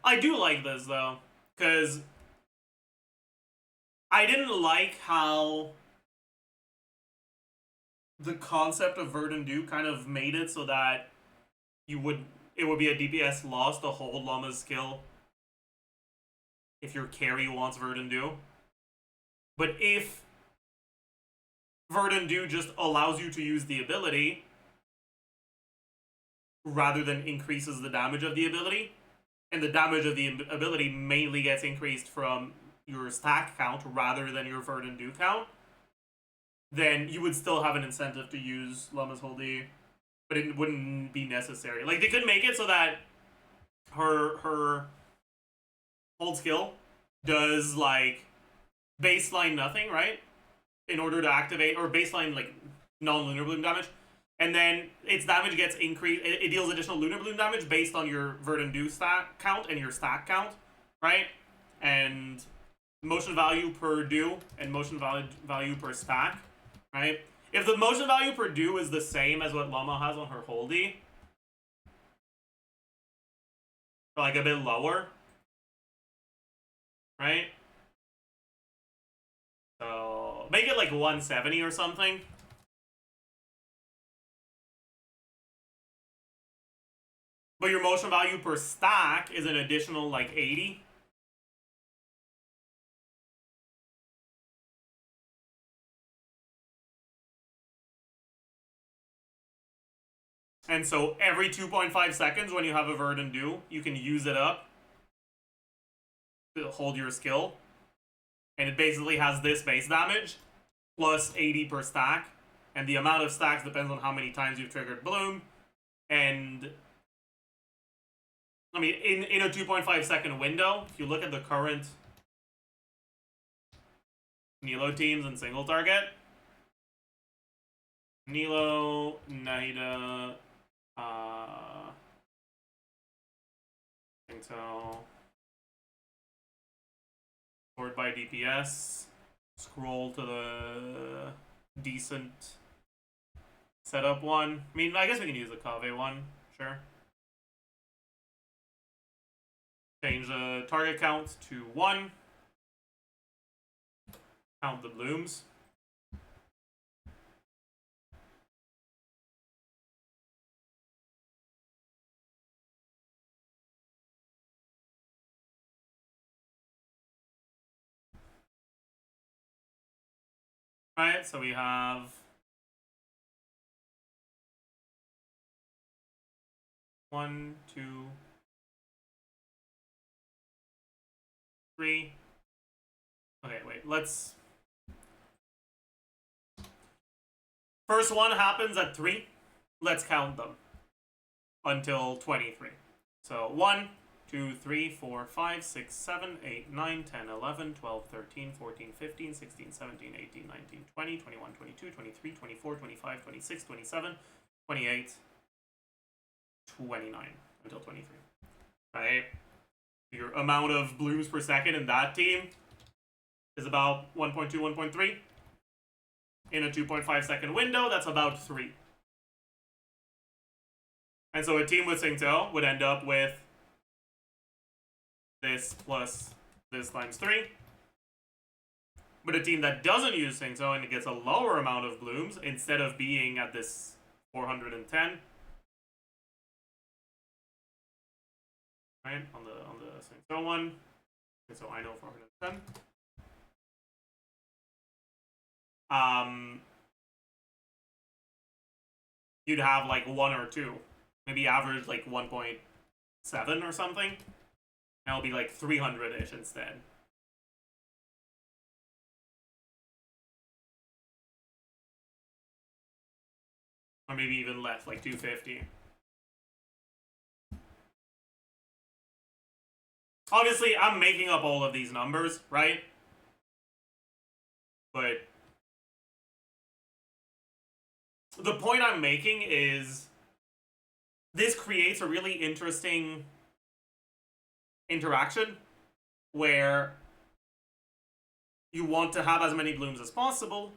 Speaker 1: I do like this, though, because I didn't like how the concept of Verdant Dew kind of made it so that it would be a DPS loss to hold Llama's skill if your carry wants Verdant Dew. But if Verdant Dew just allows you to use the ability rather than increases the damage of the ability, and the damage of the ability mainly gets increased from your stack count rather than your Verdant Dew count, then you would still have an incentive to use Llama's Holdy, but it wouldn't be necessary. Like, they could make it so that her hold skill does, like, baseline nothing, right? In order to activate, or baseline, like, non-Lunar Bloom damage. And then its damage gets increased. It deals additional Lunar Bloom damage based on your Verdant Dew stack count and your stack count, right? And motion value per dew and motion value per stack, right? If the motion value per dew is the same as what Llama has on her Holdy, or like a bit lower, right? So make it like 170 or something. But your motion value per stack is an additional, like, 80. And so every 2.5 seconds when you have a Verdant Dew, you can use it up to hold your skill. And it basically has this base damage, plus 80 per stack. And the amount of stacks depends on how many times you've triggered Bloom. And I mean, in a 2.5 second window, if you look at the current NILOU teams and single target, NILOU, Nahida, I think so. Scored by DPS. Scroll to the decent setup one. I mean, I guess we can use the Kave one, sure. Change the target count to 1. Count the blooms. Alright, so we have 1, 2, 3. Okay, wait, let's First one happens at 3. Let's count them until 23. So 1, 2, 3, 4, 5, 6, 7, 8, 9, 10, 11, 12, 13, 14, 15, 16, 17, 18, 19, 20, 21, 22, 23, 24, 25, 26, 27, 28, 29 until 23. Right? Your amount of blooms per second in that team is about 1.2, 1.3. In a 2.5 second window, that's about 3. And so a team with Singto would end up with this plus this times 3. But a team that doesn't use Singto and gets a lower amount of blooms, instead of being at this 410, right, on the Singto one, and so I know 410. You'd have like 1 or 2, maybe average like 1.7 or something. And it'll be like 300-ish instead. Or maybe even less, like 250. Obviously, I'm making up all of these numbers, right? But the point I'm making is this creates a really interesting interaction where you want to have as many blooms as possible,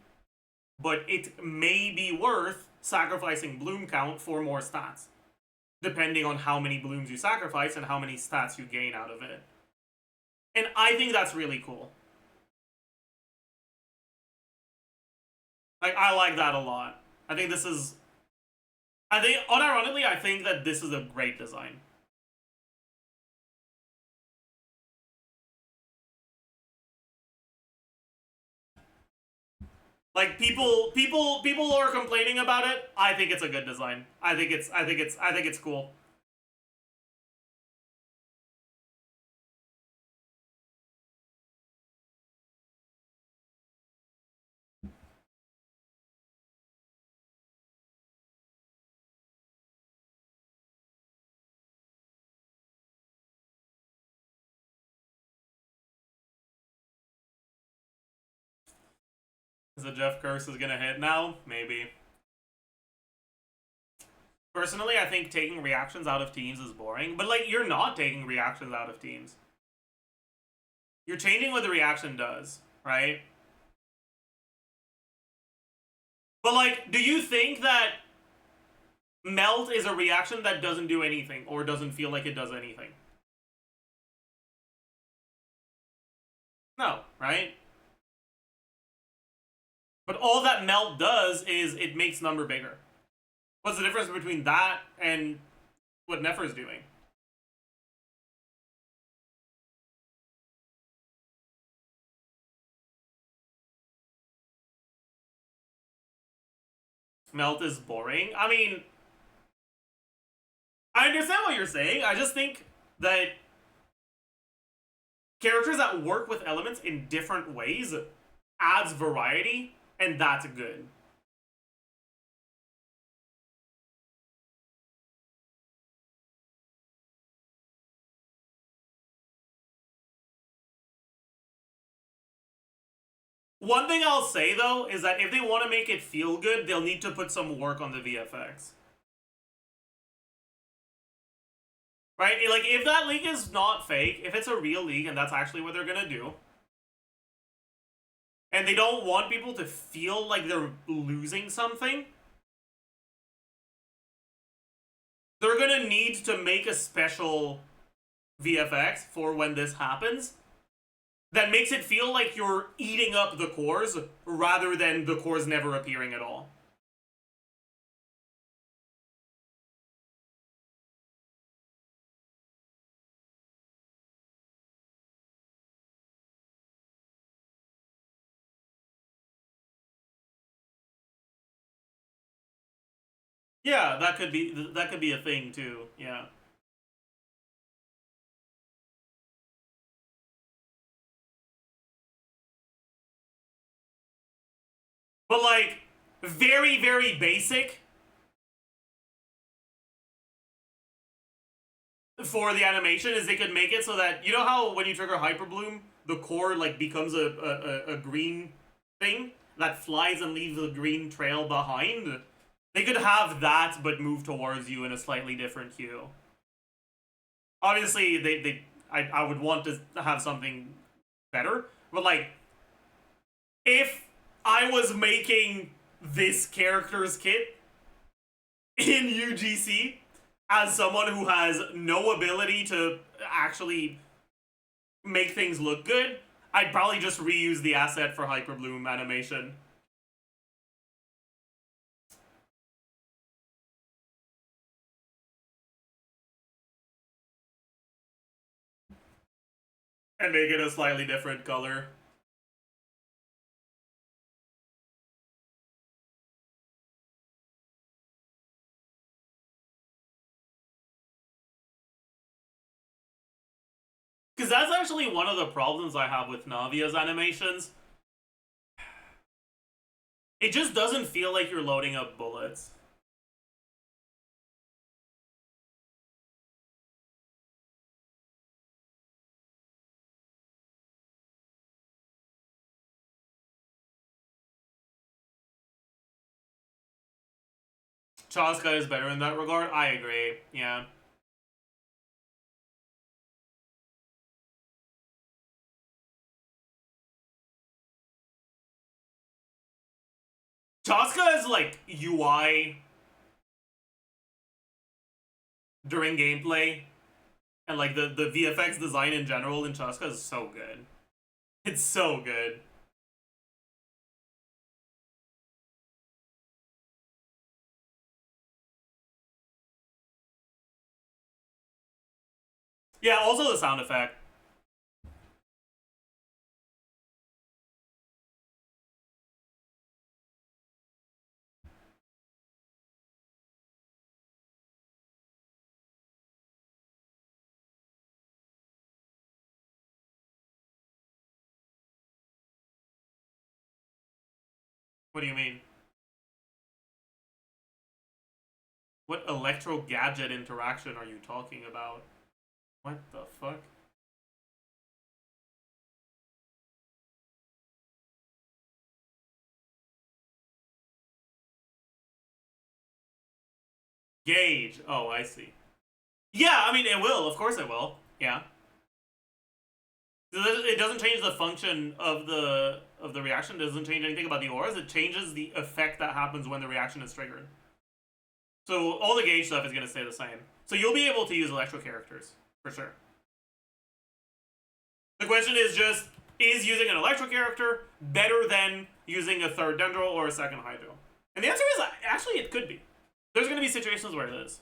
Speaker 1: but it may be worth sacrificing bloom count for more stats, depending on how many blooms you sacrifice and how many stats you gain out of it. And I think that's really cool. Like, I like that a lot. I think this is... unironically, I think that this is a great design. Like, people are complaining about it. I think it's a good design. I think it's cool. Is the Zajef curse is gonna hit now? Maybe. Personally, I think taking reactions out of teams is boring, but like, you're not taking reactions out of teams. You're changing what the reaction does, right? But like, do you think that melt is a reaction that doesn't do anything or doesn't feel like it does anything? No, right? But all that melt does is it makes number bigger. What's the difference between that and what Nefer is doing? Melt is boring. I mean, I understand what you're saying. I just think that characters that work with elements in different ways adds variety, and that's good. One thing I'll say, though, is that if they want to make it feel good, they'll need to put some work on the VFX. Right? Like, if that league is not fake, if it's a real league and that's actually what they're gonna do, and they don't want people to feel like they're losing something, they're gonna need to make a special VFX for when this happens that makes it feel like you're eating up the cores rather than the cores never appearing at all. Yeah, that could be a thing too. Yeah. But like, very, very basic for the animation is they could make it so that, you know how when you trigger Hyper Bloom, the core like becomes a green thing that flies and leaves a green trail behind? They could have that, but move towards you in a slightly different hue. Obviously, I would want to have something better, but like, if I was making this character's kit in UGC as someone who has no ability to actually make things look good, I'd probably just reuse the asset for Hyper Bloom animation. And make it a slightly different color. Because that's actually one of the problems I have with Navia's animations. It just doesn't feel like you're loading up bullets. Chaska is better in that regard. I agree. Yeah. Chaska is like UI during gameplay, and like the VFX design in general in Chaska is so good. It's so good. Yeah, also the sound effect. What do you mean? What electro gadget interaction are you talking about? What the fuck? Gauge. Oh, I see. Yeah, I mean, it will. Of course it will. Yeah. It doesn't change the function of the reaction. It doesn't change anything about the auras. It changes the effect that happens when the reaction is triggered. So all the gauge stuff is going to stay the same. So you'll be able to use electro characters, for sure. The question is just, is using an electro character better than using a third dendro or a second hydro? And the answer is, actually, it could be. There's going to be situations where it is.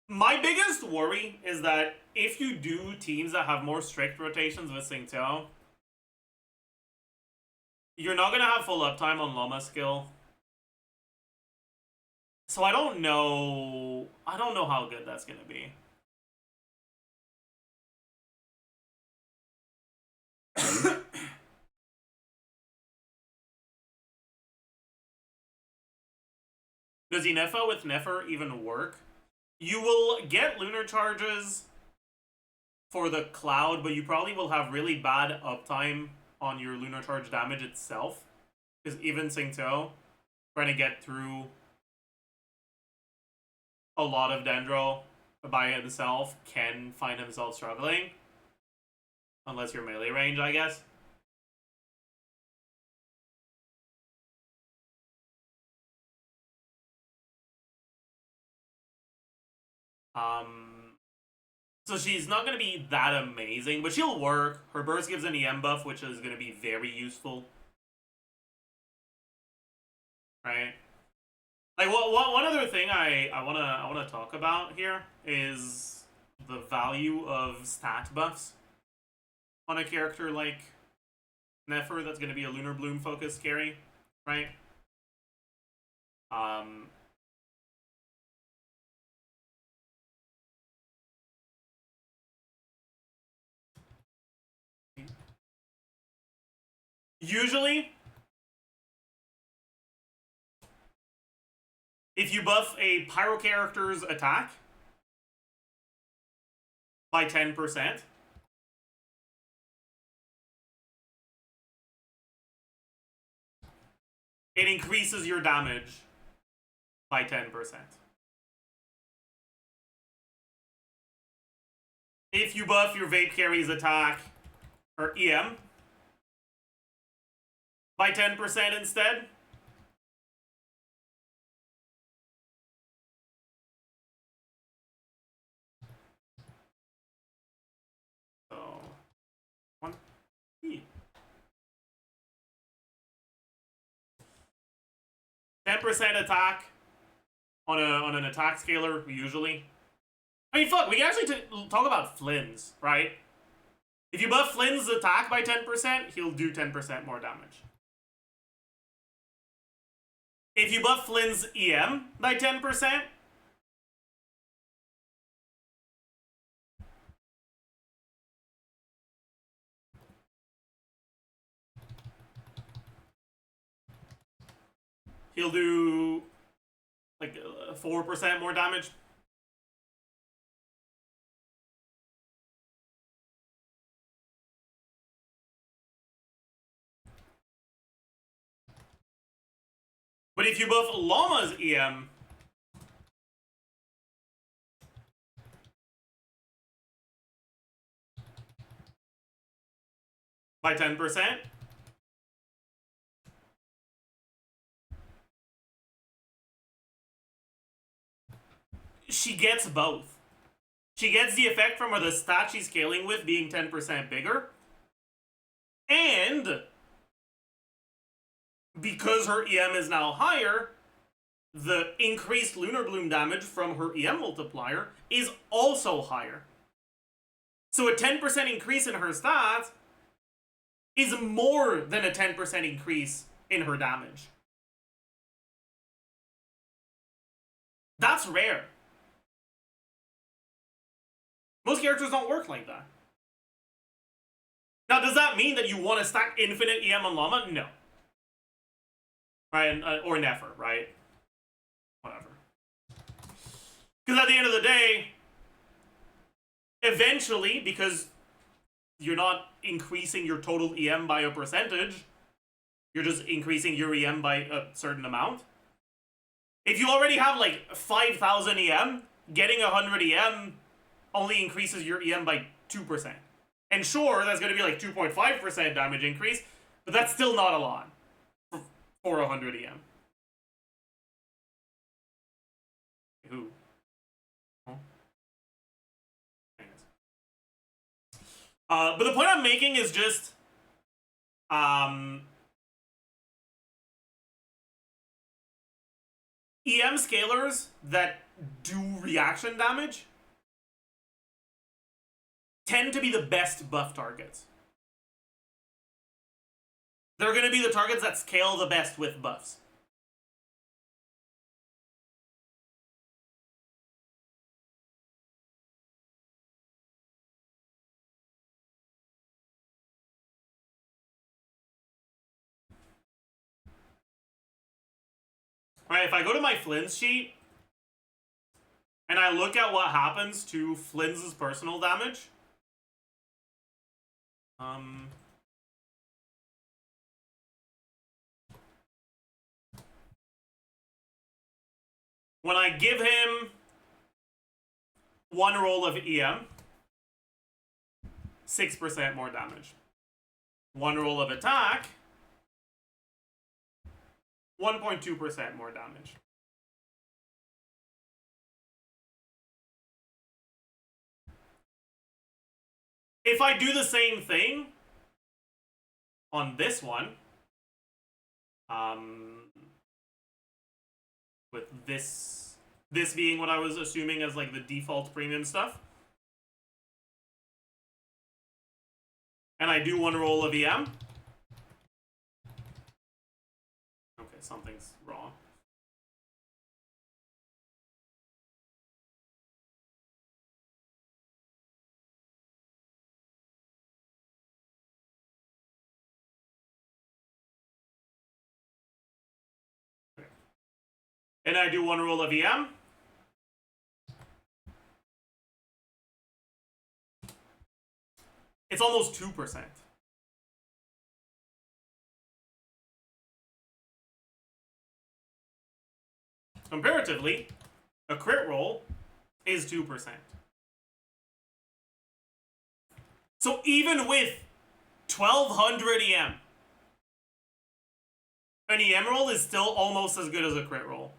Speaker 1: My biggest worry is that if you do teams that have more strict rotations with Xingqiao, you're not going to have full uptime on Llama skill. So I don't know how good that's going to be. Does Nefer with Nefer even work? You will get lunar charges for the cloud, but you probably will have really bad uptime on your lunar charge damage itself. Because even Xingqiao, trying to get through a lot of Dendro by himself, can find himself struggling. Unless you're melee range, I guess. So she's not going to be that amazing, but she'll work. Her burst gives an EM buff, which is going to be very useful. Right? Like, one other thing I wanna talk about here is the value of stat buffs on a character like Nefer that's going to be a Lunar Bloom focused carry, right? Usually, if you buff a pyro character's attack by 10%, it increases your damage by 10%. If you buff your vape carry's attack, or EM, by 10% instead, so 10% attack on an attack scaler usually. I mean, fuck, we can actually talk about Flynn's, right? If you buff Flynn's attack by 10%, he'll do 10% more damage. If you buff Flynn's EM by 10%, he'll do like 4% more damage. But if you buff Llama's EM by 10%, she gets both. She gets the effect from the stat she's scaling with being 10% bigger, and because her EM is now higher, the increased Lunar Bloom damage from her EM multiplier is also higher. So a 10% increase in her stats is more than a 10% increase in her damage. That's rare. Most characters don't work like that. Now, does that mean that you want to stack infinite EM on Llama? No. Right? Or Nefer, right? Whatever. Because at the end of the day, eventually, because you're not increasing your total EM by a percentage, you're just increasing your EM by a certain amount. If you already have like 5,000 EM, getting 100 EM only increases your EM by 2%. And sure, that's going to be like 2.5% damage increase, but that's still not a lot for 100 EM. Who? Huh? But the point I'm making is just, EM scalers that do reaction damage tend to be the best buff targets. They're going to be the targets that scale the best with buffs. Alright, if I go to my Flynn's sheet, and I look at what happens to Flynn's personal damage, when I give him one roll of EM, 6% more damage. One roll of attack, 1.2% more damage. If I do the same thing on this one, with this being what I was assuming as like the default premium stuff, and I do one roll of EM, okay, something's wrong. and I do 1 roll of EM. It's almost 2%. Comparatively, a crit roll is 2%. So even with 1200 EM, an EM roll is still almost as good as a crit roll.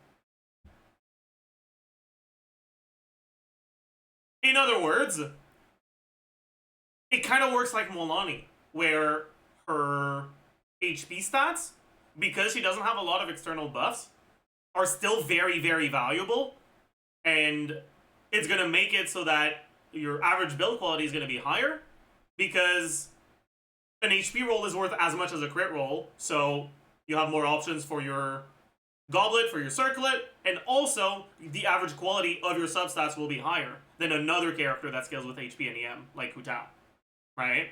Speaker 1: In other words, it kind of works like Molani, where her HP stats, because she doesn't have a lot of external buffs, are still very, very valuable, and it's going to make it so that your average build quality is going to be higher, because an HP roll is worth as much as a crit roll, so you have more options for your goblet, for your circlet, and also the average quality of your substats will be higher than another character that scales with HP and EM, like Hu Tao, right?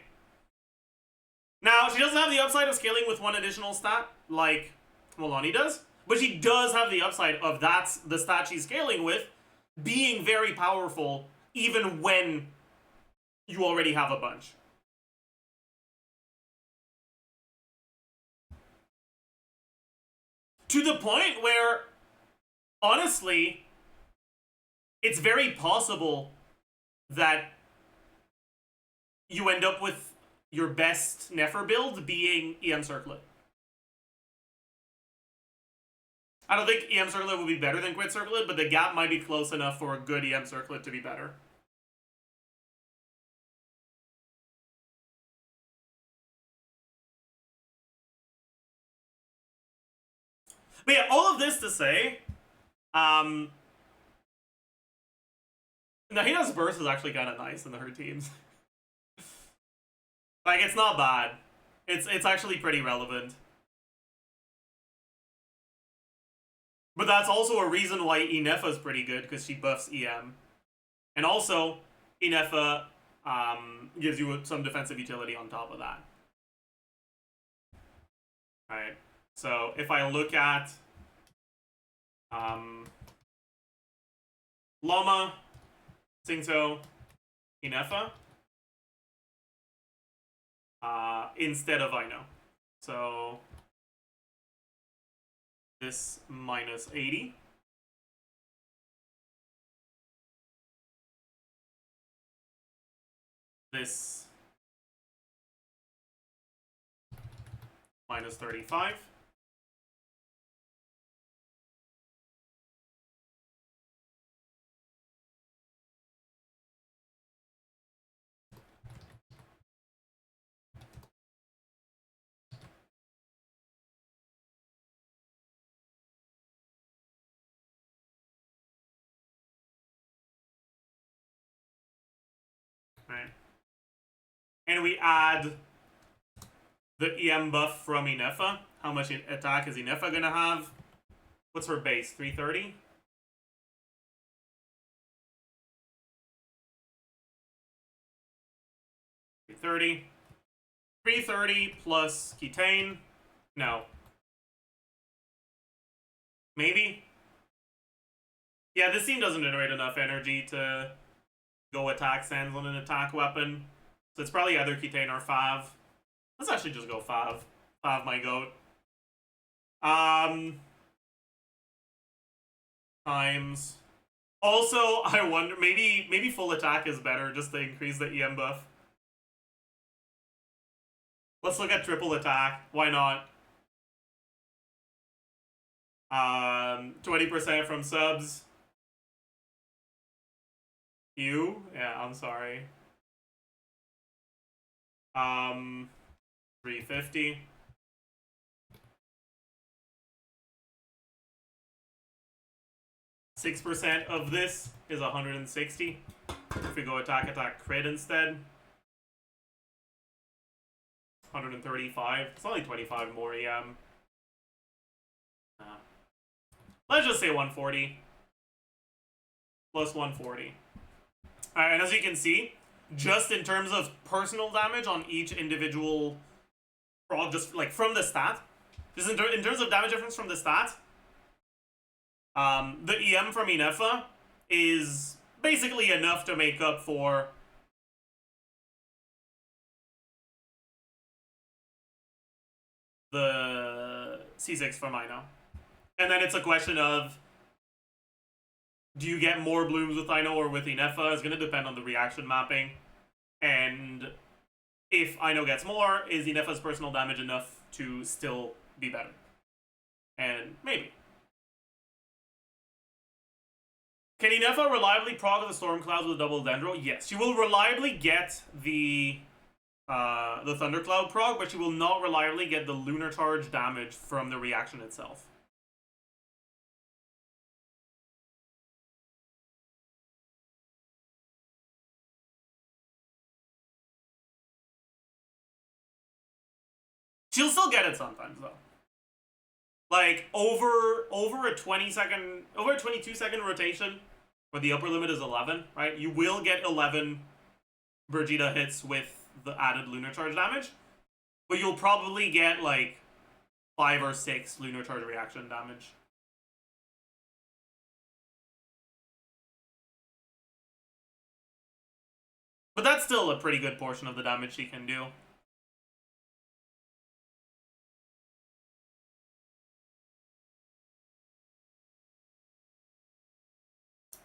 Speaker 1: Now, she doesn't have the upside of scaling with one additional stat, like Molani does, but she does have the upside of that's the stat she's scaling with being very powerful, even when you already have a bunch. To the point where, honestly, it's very possible that you end up with your best Nefer build being EM Circlet. I don't think EM Circlet will be better than Crit Circlet, but the gap might be close enough for a good EM Circlet to be better. But yeah, all of this to say, Nahina's burst is actually kind of nice in her teams. Like, it's not bad. It's actually pretty relevant. But that's also a reason why Inefa is pretty good, because she buffs EM. And also, Inefa gives you some defensive utility on top of that. Alright, so if I look at Lama, Singto, Inefa, instead of Ino. So this minus 80. This minus 35. Right. And we add the EM buff from Inefa. How much attack is Inefa gonna have? What's her base? 330? $330 plus Ketane. No. Maybe? Yeah, this team doesn't generate enough energy to go attack Sands on an attack weapon. So it's probably either Ketane or Fav. Let's actually just go Fav. Fav my goat. Times. Also, I wonder, maybe full attack is better just to increase the EM buff. Let's look at triple attack. Why not? 20% from subs. You? Yeah, I'm sorry. 350. %6 of this is 160. If we go attack crit instead. 135. It's only 25 more EM. Let's just say 140. Plus 140. Alright, and as you can see, just in terms of personal damage on each individual frog, just like from the stat, just in terms of damage difference from the stat, The EM from Nefer is basically enough to make up for the C6 from Ino. And then it's a question of, do you get more blooms with Ino or with Nefer? It's going to depend on the reaction mapping. And if Ino gets more, is Nefer's personal damage enough to still be better? And maybe. Can Nefer reliably prog the storm clouds with double dendro? Yes, she will reliably get the thundercloud prog, but she will not reliably get the lunar charge damage from the reaction itself. She'll still get it sometimes though. Like over a 22-second rotation, where the upper limit is 11, right? You will get 11 Brigitte hits with the added lunar charge damage, but you'll probably get like 5 or 6 lunar charge reaction damage. But that's still a pretty good portion of the damage she can do.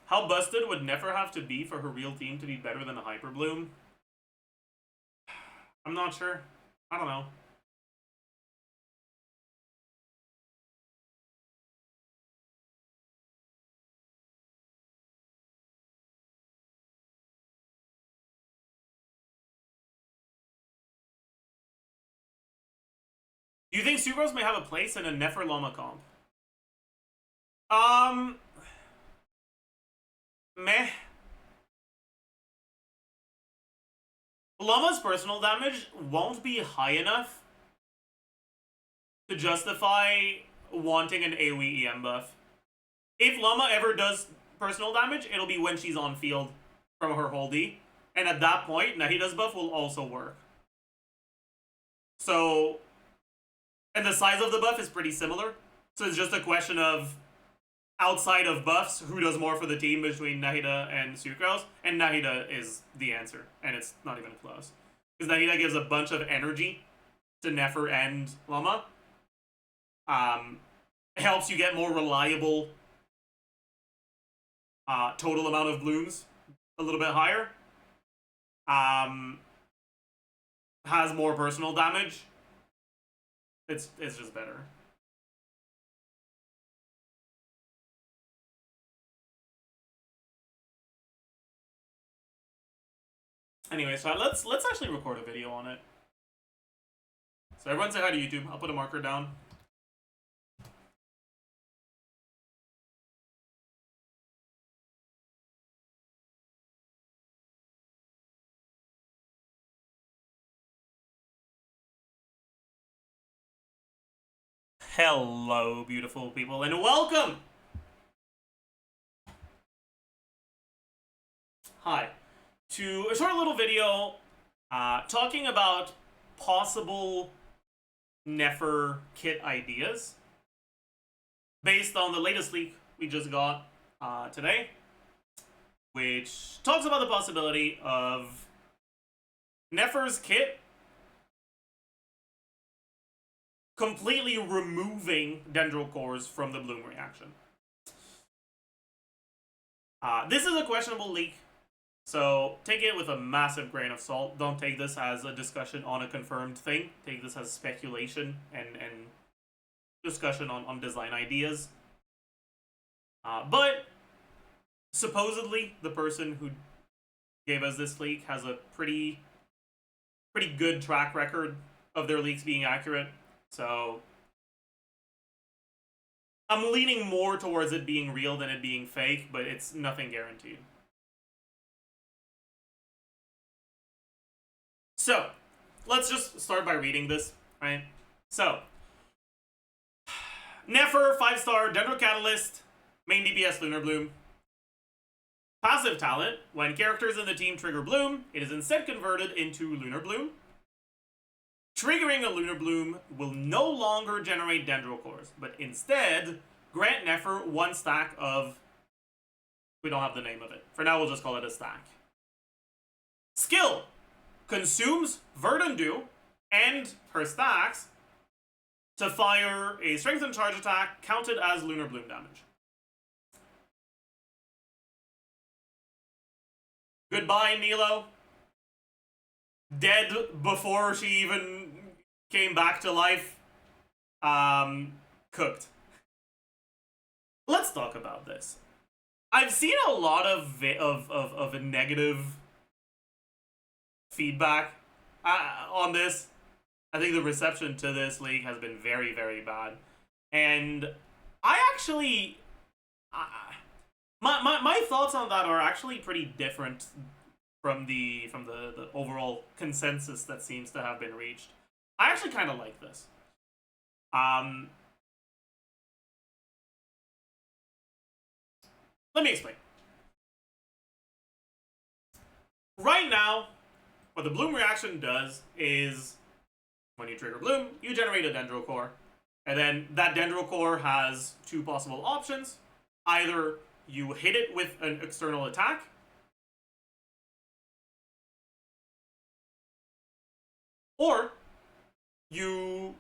Speaker 1: How busted would Nefer have to be for her real team to be better than a Hyper Bloom? I'm not sure. I don't know. Do you think Sucrose may have a place in a Nefer Llama comp? Meh. Llama's personal damage won't be high enough to justify wanting an AoE EM buff. If Llama ever does personal damage, it'll be when she's on field from her holdie, and at that point, Nahida's buff will also work. So, and the size of the buff is pretty similar, so it's just a question of, outside of buffs, who does more for the team between Nahida and Sucrose? And Nahida is the answer, and it's not even close. Because Nahida gives a bunch of energy to Nefer and Llama. Helps you get more reliable total amount of blooms, a little bit higher. Has more personal damage. It's just better. Anyway, so let's actually record a video on it. So everyone say hi to YouTube. I'll put a marker down. Hello, beautiful people, and welcome! Hi. To a short little video talking about possible Nefer kit ideas based on the latest leak we just got today, which talks about the possibility of Nefer's kit completely removing dendral cores from the bloom reaction. This is a questionable leak, so take it with a massive grain of salt. Don't take this as a discussion on a confirmed thing. Take this as speculation and discussion on design ideas. But supposedly the person who gave us this leak has a pretty good track record of their leaks being accurate. So I'm leaning more towards it being real than it being fake, but it's nothing guaranteed. So, let's just start by reading this, right? So, Nefer, 5-star, Dendro Catalyst, main DPS Lunar Bloom. Passive talent, when characters in the team trigger Bloom, it is instead converted into Lunar Bloom. Triggering a Lunar Bloom will no longer generate Dendro cores, but instead grant Nefer 1 stack of... We don't have the name of it. For now, we'll just call it a stack. Skill. Consumes Verdun and her stacks to fire a strengthened charge attack counted as Lunar Bloom damage. Goodbye, NILOU. Dead before she even came back to life. Cooked. Let's talk about this. I've seen a lot of a negative feedback on this. I think the reception to this league has been very, very bad. And I actually... my thoughts on that are actually pretty different from the overall consensus that seems to have been reached. I actually kind of like this. Let me explain. Right now, what the Bloom reaction does is, when you trigger Bloom, you generate a Dendro Core. And then that Dendro Core has 2 possible options. Either you hit it with an external attack, or you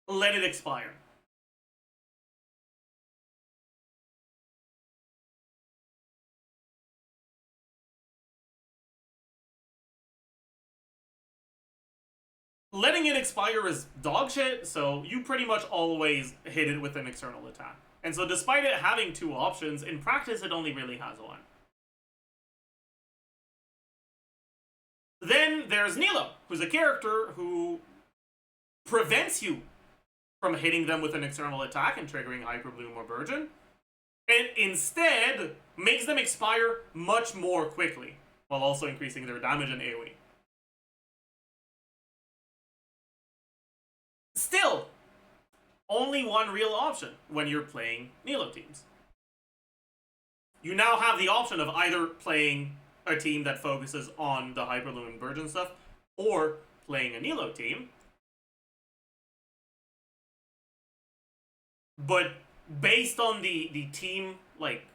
Speaker 1: let it expire. Letting it expire is dog shit, so you pretty much always hit it with an external attack. And so despite it having 2 options, in practice it only really has 1. Then there's NILOU, who's a character who prevents you from hitting them with an external attack and triggering Hyper Bloom or Burgeon, and instead makes them expire much more quickly, while also increasing their damage and AoE. Still, only 1 real option when you're playing NILOU teams. You now have the option of either playing a team that focuses on the Hyperloom and Burgeon stuff, or playing a NILOU team. But based on the team, like...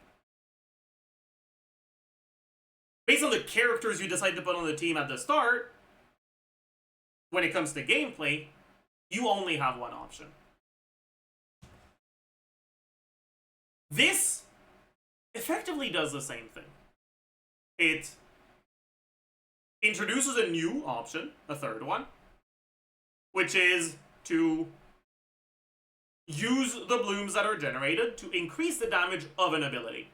Speaker 1: based on the characters you decide to put on the team at the start, when it comes to gameplay, you only have 1 option. This effectively does the same thing. It introduces a new option, a 3rd one, which is to use the blooms that are generated to increase the damage of an ability.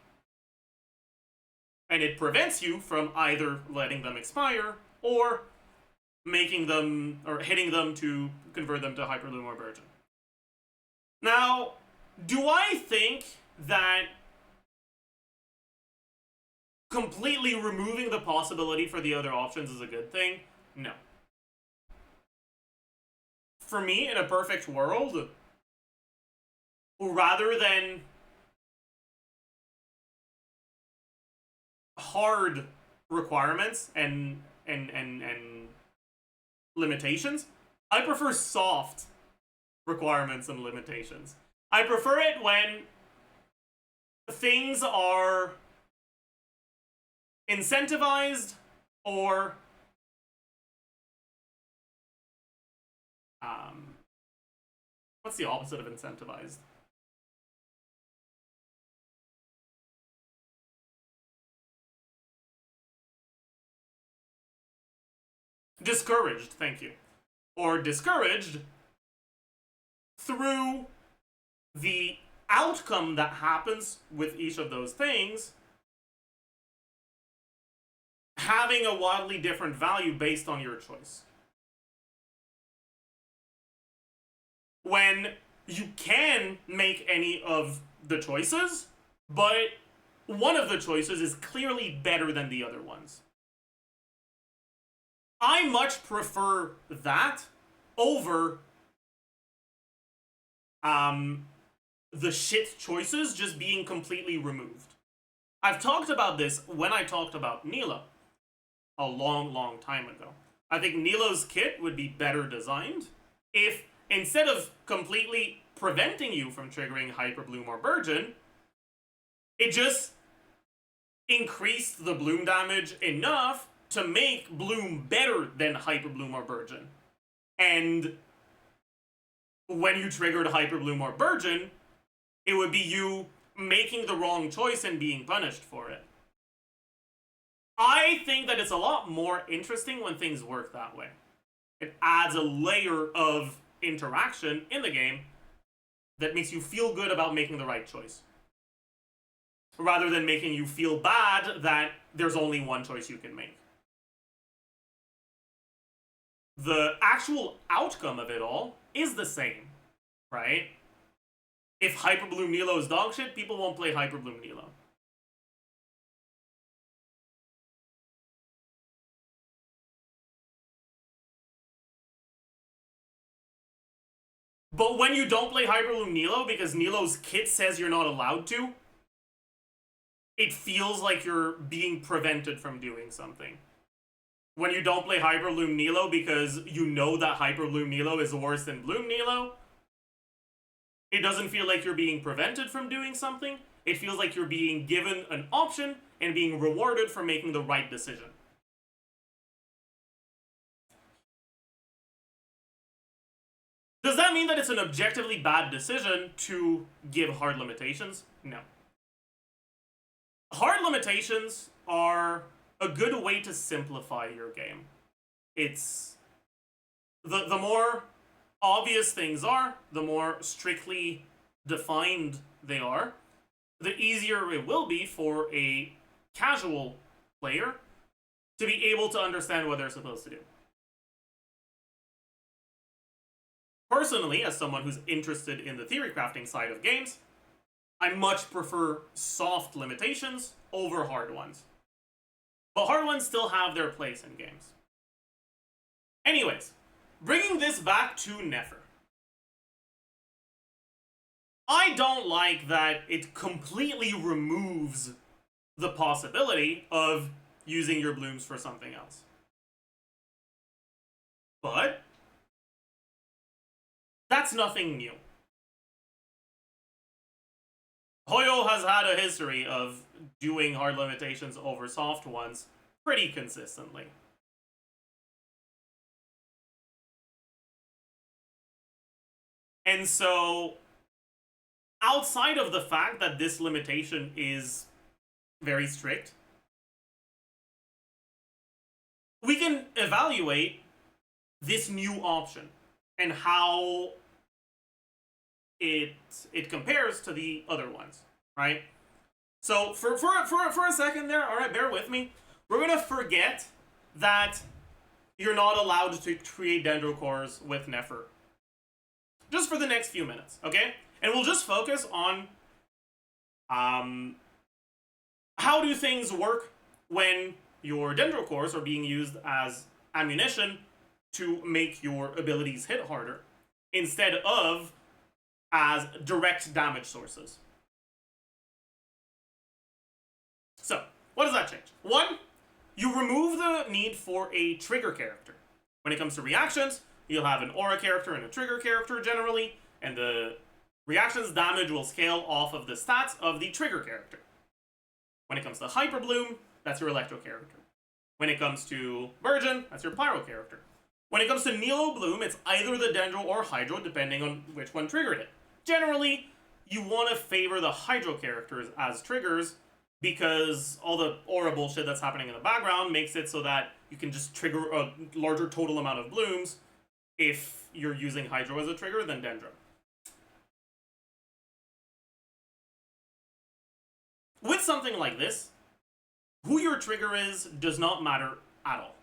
Speaker 1: And it prevents you from either letting them expire or making them, or hitting them to convert them to Hyperloom or Burgeon. Now, do I think that completely removing the possibility for the other options is a good thing? No. For me, in a perfect world, rather than hard requirements and limitations, I prefer soft requirements and limitations. I prefer it when things are incentivized or what's the opposite of incentivized? Discouraged, thank you. Or discouraged through the outcome that happens with each of those things having a wildly different value based on your choice. When you can make any of the choices, but one of the choices is clearly better than the other ones. I much prefer that over the shit choices just being completely removed. I've talked about this when I talked about NILOU a long, long time ago. I think NILOU's kit would be better designed if instead of completely preventing you from triggering Hyper Bloom or Burgeon, it just increased the Bloom damage enough to make Bloom better than Hyper Bloom or Burgeon. And when you triggered Hyper Bloom or Burgeon, it would be you making the wrong choice and being punished for it. I think that it's a lot more interesting when things work that way. It adds a layer of interaction in the game that makes you feel good about making the right choice, rather than making you feel bad that there's only one choice you can make. The actual outcome of it all is the same, right? If Hyper Bloom NILOU is dog shit, people won't play Hyper Bloom NILOU. But when you don't play Hyper Bloom NILOU because NILOU's kit says you're not allowed to, it feels like you're being prevented from doing something. When you don't play Hyper Bloom NILOU because you know that Hyper Bloom NILOU is worse than Bloom NILOU, it doesn't feel like you're being prevented from doing something. It feels like you're being given an option and being rewarded for making the right decision. Does that mean that it's an objectively bad decision to give hard limitations? No. Hard limitations are a good way to simplify your game. It's the more obvious things are, the more strictly defined they are, the easier it will be for a casual player to be able to understand what they're supposed to do. Personally, as someone who's interested in the theory crafting side of games, I much prefer soft limitations over hard ones. But hard ones still have their place in games. Anyways, bringing this back to Nefer. I don't like that it completely removes the possibility of using your blooms for something else. But that's nothing new. Hoyo has had a history of doing hard limitations over soft ones pretty consistently. And so, outside of the fact that this limitation is very strict, we can evaluate this new option and how it compares to the other ones, right? So for a second there, all right, bear with me. We're gonna forget that you're not allowed to create dendrocores with Nefer, just for the next few minutes, okay? And we'll just focus on how do things work when your dendrocores are being used as ammunition to make your abilities hit harder, instead of as direct damage sources. So, what does that change? One, you remove the need for a trigger character. When it comes to reactions, you'll have an aura character and a trigger character generally, and the reactions damage will scale off of the stats of the trigger character. When it comes to Hyper Bloom, that's your electro character. When it comes to Burgeon, that's your pyro character. When it comes to NILOU Bloom, it's either the Dendro or Hydro, depending on which one triggered it. Generally, you want to favor the Hydro characters as triggers, because all the aura bullshit that's happening in the background makes it so that you can just trigger a larger total amount of blooms if you're using Hydro as a trigger than Dendro. With something like this, who your trigger is does not matter at all.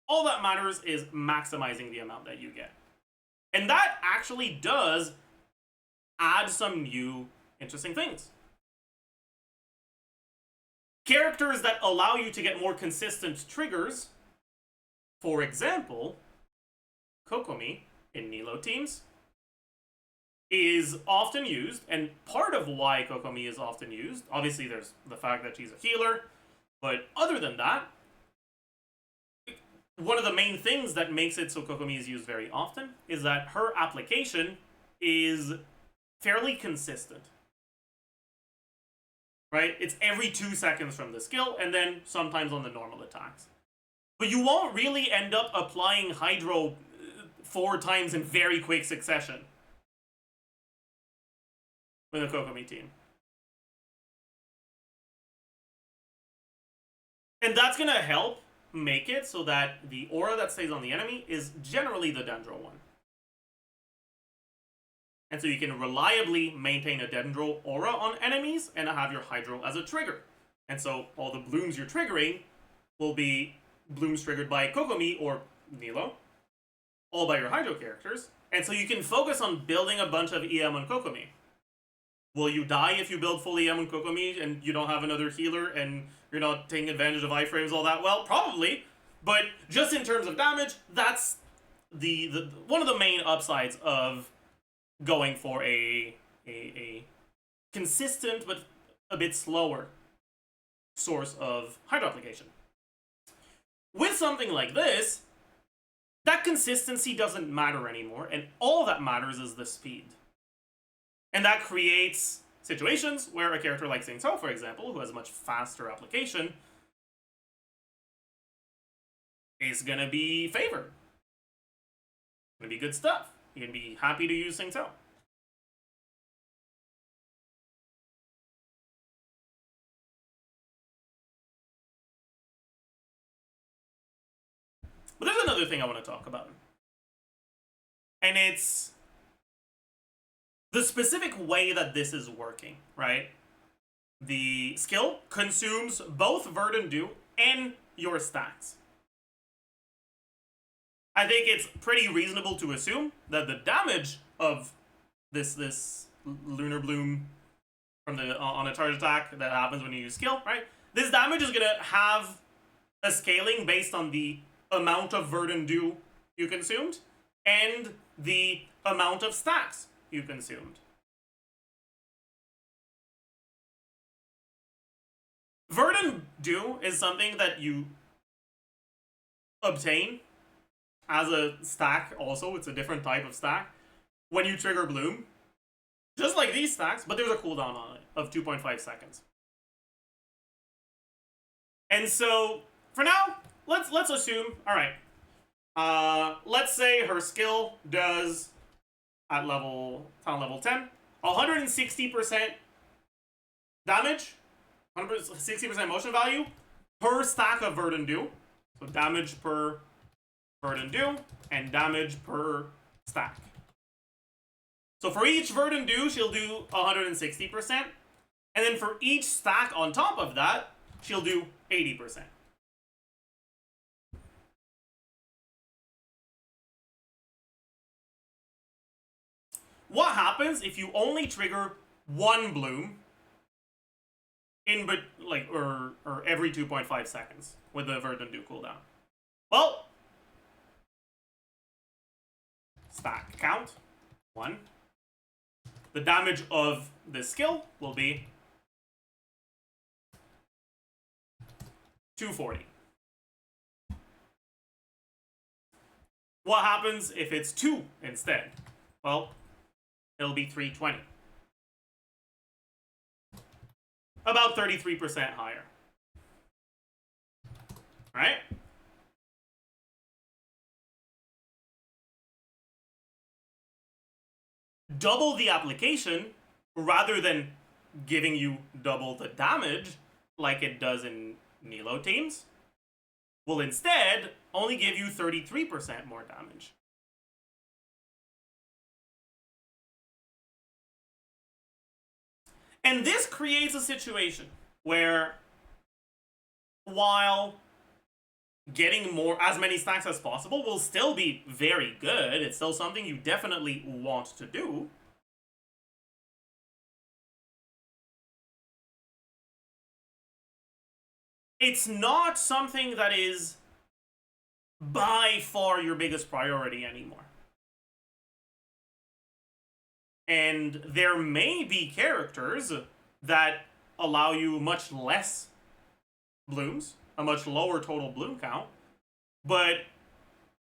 Speaker 1: All that matters is maximizing the amount that you get. And that actually does add some new interesting things. Characters that allow you to get more consistent triggers, for example, Kokomi in NILOU teams, is often used, and part of why Kokomi is often used, obviously there's the fact that she's a healer, but other than that, one of the main things that makes it so Kokomi is used very often is that her application is fairly consistent. Right? It's every 2 seconds from the skill, and then sometimes on the normal attacks. But you won't really end up applying Hydro 4 times in very quick succession with a Kokomi team. And that's going to help make it so that the aura that stays on the enemy is generally the Dendro one. And so you can reliably maintain a Dendro aura on enemies and have your Hydro as a trigger. And so all the blooms you're triggering will be blooms triggered by Kokomi or NILOU, all by your Hydro characters. And so you can focus on building a bunch of EM on Kokomi. Will you die if you build full EM on Kokomi and you don't have another healer and you're not taking advantage of iframes all that well? Probably. But just in terms of damage, that's the one of the main upsides of going for a consistent but a bit slower source of Hydro application. With something like this, that consistency doesn't matter anymore, and all that matters is the speed. And that creates situations where a character like Xingqiu, for example, who has a much faster application, is going to be favored. It's going to be good stuff. You're going to be happy to use Xingqiu. But there's another thing I want to talk about. And it's the specific way that this is working, right? The skill consumes both Verdant Dew and your stacks. I think it's pretty reasonable to assume that the damage of this Lunar Bloom from the on a charge attack that happens when you use skill, right? This damage is gonna have a scaling based on the amount of Verdant Dew you consumed and the amount of stacks you consumed. Verdant Dew is something that you obtain as a stack also. It's a different type of stack when you trigger Bloom. Just like these stacks, but there's a cooldown on it of 2.5 seconds. And so, for now, let's assume, alright, let's say her skill does, at level 10, 160% damage, 160% motion value per stack of Verdant Dew. So damage per Verdant Dew and damage per stack. So for each Verdant Dew, she'll do 160%. And then for each stack on top of that, she'll do 80%. What happens if you only trigger one bloom in or every 2.5 seconds with the Verdant Dew cooldown? Well, stack count 1. The damage of this skill will be 240. What happens if it's 2 instead? Well, it'll be 320. About 33% higher. Right? Double the application rather than giving you double the damage like it does in NILOU teams will instead only give you 33% more damage. And this creates a situation where while getting as many stacks as possible will still be very good, it's still something you definitely want to do, it's not something that is by far your biggest priority anymore. And there may be characters that allow you much less blooms, a much lower total bloom count, But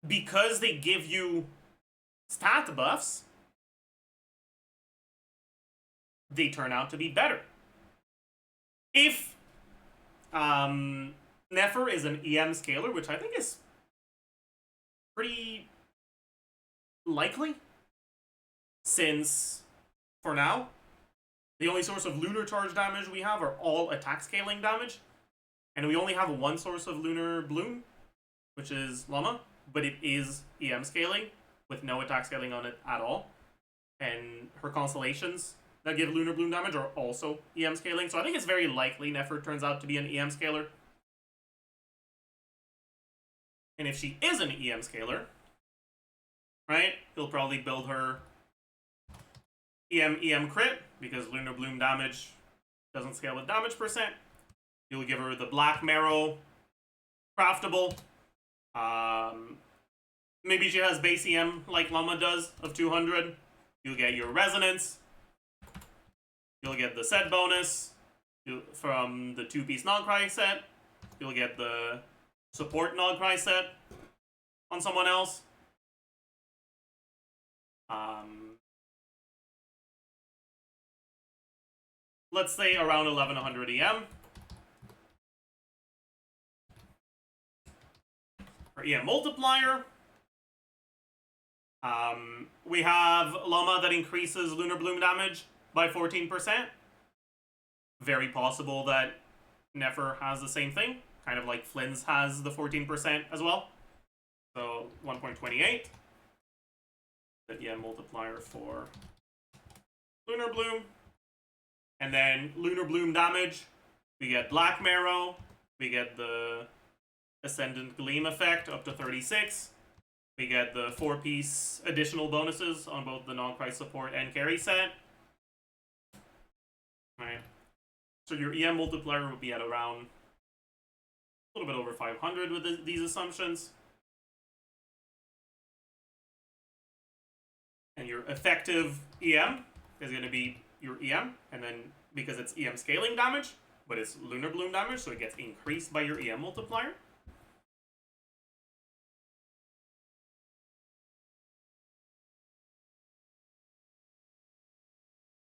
Speaker 1: because they give you stat buffs, they turn out to be better. If Nefer is an EM scaler, which I think is pretty likely, since, for now, the only source of lunar charge damage we have are all attack scaling damage, and we only have one source of lunar bloom, which is Llama, but it is EM scaling, with no attack scaling on it at all, and her constellations that give lunar bloom damage are also EM scaling, so I think it's very likely Nefer turns out to be an EM scaler. And if she is an EM scaler, right, he'll probably build her EM crit, because lunar bloom damage doesn't scale with damage percent. You'll give her the black marrow craftable. Maybe she has base EM like Llama does of 200. You'll get your resonance. You'll get the set bonus from the 2-piece Nogcry set. You'll get the support Nogcry set on someone else. Let's say around 1100 EM. For EM multiplier, we have Llama that increases lunar bloom damage by 14%. Very possible that Nefer has the same thing, kind of like Flynn's has the 14% as well. So 1.28. The EM multiplier for lunar bloom. And then lunar bloom damage, we get black marrow, we get the ascendant gleam effect up to 36. We get the 4-piece additional bonuses on both the non-price support and carry set. Right. So your EM multiplier would be at around a little bit over 500 with these assumptions. And your effective EM is going to be your EM, and then because it's EM scaling damage, but it's lunar bloom damage, so it gets increased by your EM multiplier.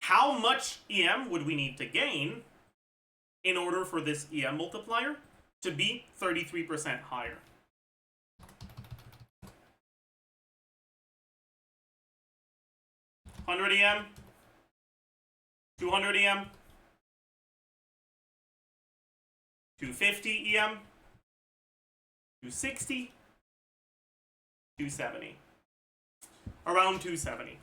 Speaker 1: How much EM would we need to gain in order for this EM multiplier to be 33% higher? $100 EM, 200 EM, 250 EM, 260, 270. Around 270.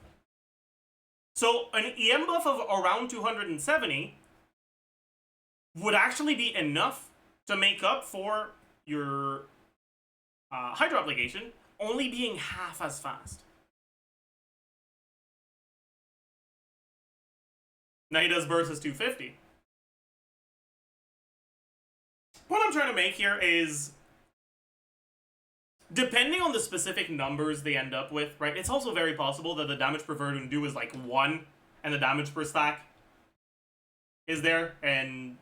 Speaker 1: So an EM buff of around 270 would actually be enough to make up for your Hydro application only being half as fast. Now he does burst as 250. What I'm trying to make here is, depending on the specific numbers they end up with, right, it's also very possible that the damage per Verdun do is like 1, and the damage per stack is there, and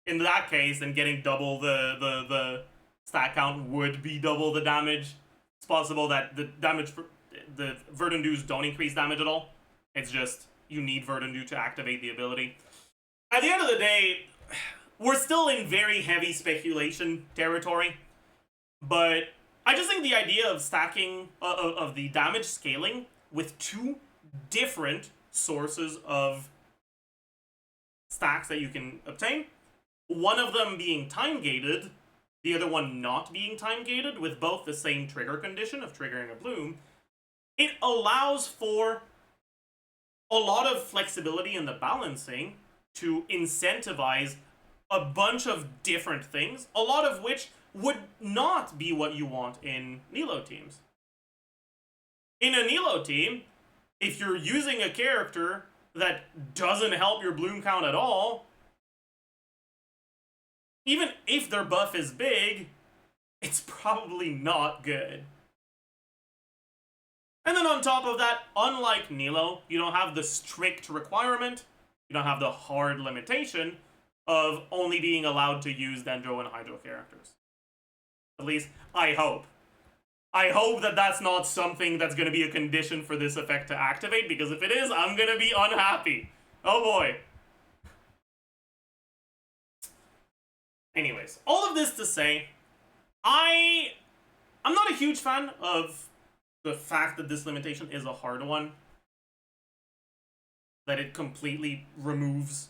Speaker 1: in that case, then getting double the stack count would be double the damage. It's possible that the Verdun dues don't increase damage at all. It's just, you need Verdun Dew to activate the ability. At the end of the day, we're still in very heavy speculation territory, but I just think the idea of stacking, of the damage scaling with 2 different sources of stacks that you can obtain, one of them being time-gated, the other one not being time-gated, with both the same trigger condition of triggering a bloom, it allows for a lot of flexibility in the balancing to incentivize a bunch of different things, a lot of which would not be what you want in NILOU teams. In a NILOU team, if you're using a character that doesn't help your bloom count at all, even if their buff is big, it's probably not good. And then on top of that, unlike NILOU, you don't have the strict requirement, you don't have the hard limitation of only being allowed to use Dendro and Hydro characters. At least, I hope. I hope that that's not something that's going to be a condition for this effect to activate, because if it is, I'm going to be unhappy. Oh boy. Anyways, all of this to say, I'm not a huge fan of the fact that this limitation is a hard one. That it completely removes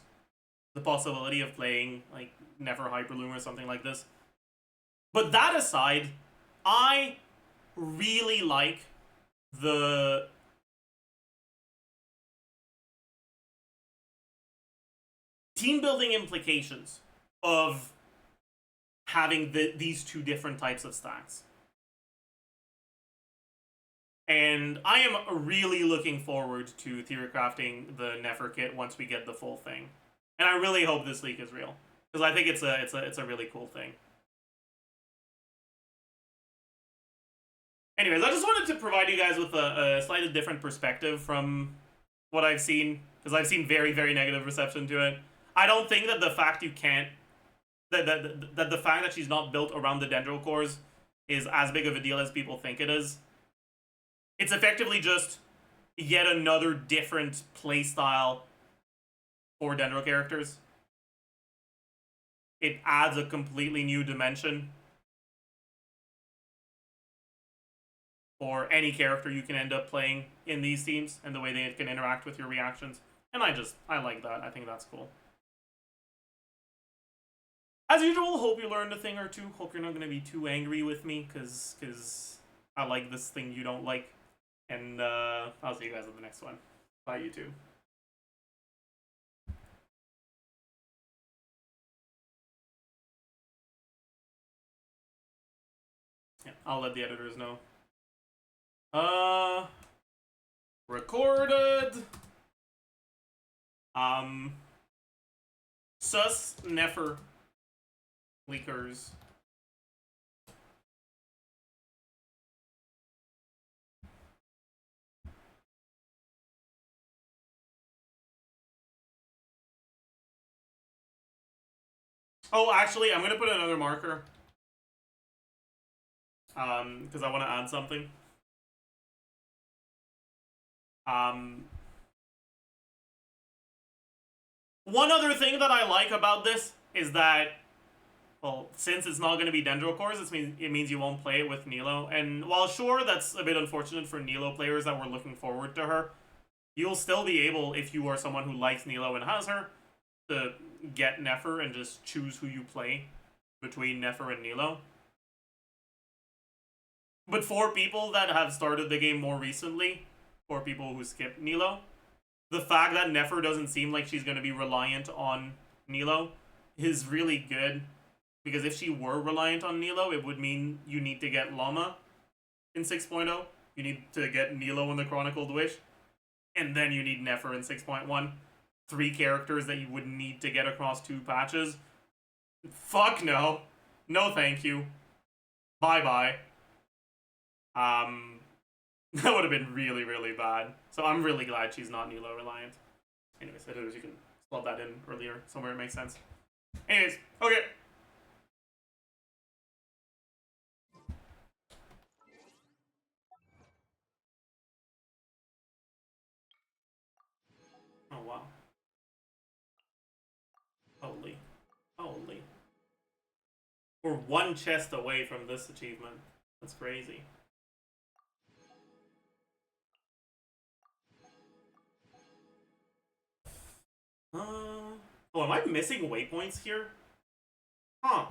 Speaker 1: the possibility of playing, like, Nefer Hyperloom or something like this. But that aside, I really like the team building implications of having these two different types of stacks. And I am really looking forward to theory crafting the Nefer kit once we get the full thing. And I really hope this leak is real, because I think it's a really cool thing. Anyways, I just wanted to provide you guys with a slightly different perspective from what I've seen, because I've seen very, very negative reception to it. I don't think that the fact you can't, that the fact that she's not built around the dendro cores is as big of a deal as people think it is. It's effectively just yet another different playstyle for dendro characters. It adds a completely new dimension for any character you can end up playing in these teams, and the way they can interact with your reactions. And I like that. I think that's cool. As usual, hope you learned a thing or two. Hope you're not going to be too angry with me, because I like this thing you don't like. And I'll see you guys in the next one. Bye, YouTube. Yeah, I'll let the editors know. Recorded. Sus Nefer leakers. Oh, actually, I'm gonna put another marker. Because I want to add something. One other thing that I like about this is that, well, since it's not going to be dendro cores, it means you won't play it with NILOU. And while sure, that's a bit unfortunate for NILOU players that were looking forward to her, you'll still be able, if you are someone who likes NILOU and has her, to get Nefer and just choose who you play between Nefer and NILOU. But for people that have started the game more recently, for people who skip NILOU, the fact that Nefer doesn't seem like she's going to be reliant on NILOU is really good. Because if she were reliant on NILOU, it would mean you need to get Llama in 6.0. You need to get NILOU in the Chronicled Wish. And then you need Nefer in 6.1. 3 characters that you would need to get across 2 patches. Fuck no. No thank you. Bye-bye. That would have been really, really bad. So I'm really glad she's not NILOU reliant. Anyways, I suppose you can slot that in earlier, somewhere it makes sense. Anyways, okay. Oh, wow. Holy. Holy. We're 1 chest away from this achievement. That's crazy. Oh, am I missing waypoints here? Huh.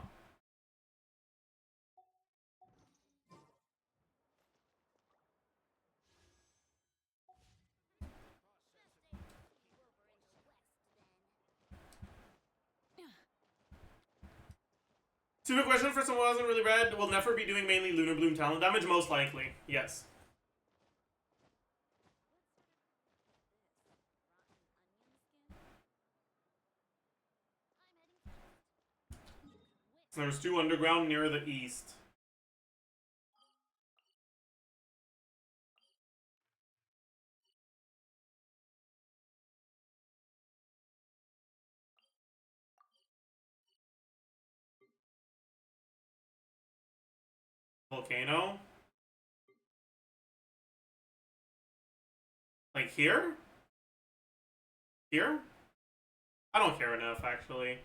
Speaker 1: Stupid question for someone who hasn't really read. Will Nefer be doing mainly Lunar Bloom talent damage? Most likely, yes. There's 2 underground near the east. Volcano? Like here? Here? I don't care enough, actually.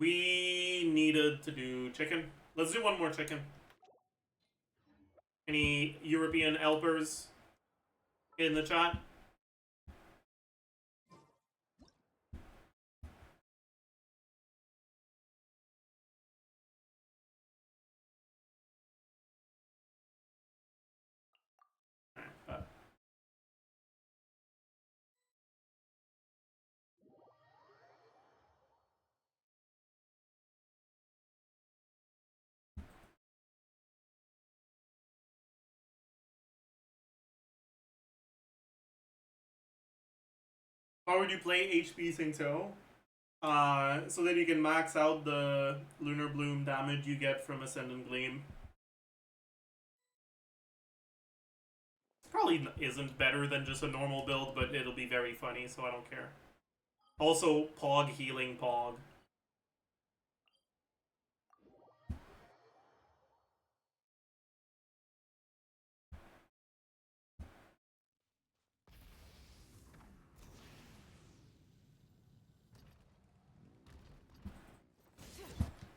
Speaker 1: We needed to do chicken. Let's do one more chicken. Any European helpers in the chat? How would you play HP Singto? So that you can max out the Lunar Bloom damage you get from Ascendant Gleam. Probably isn't better than just a normal build, but it'll be very funny, so I don't care. Also, Pog healing Pog.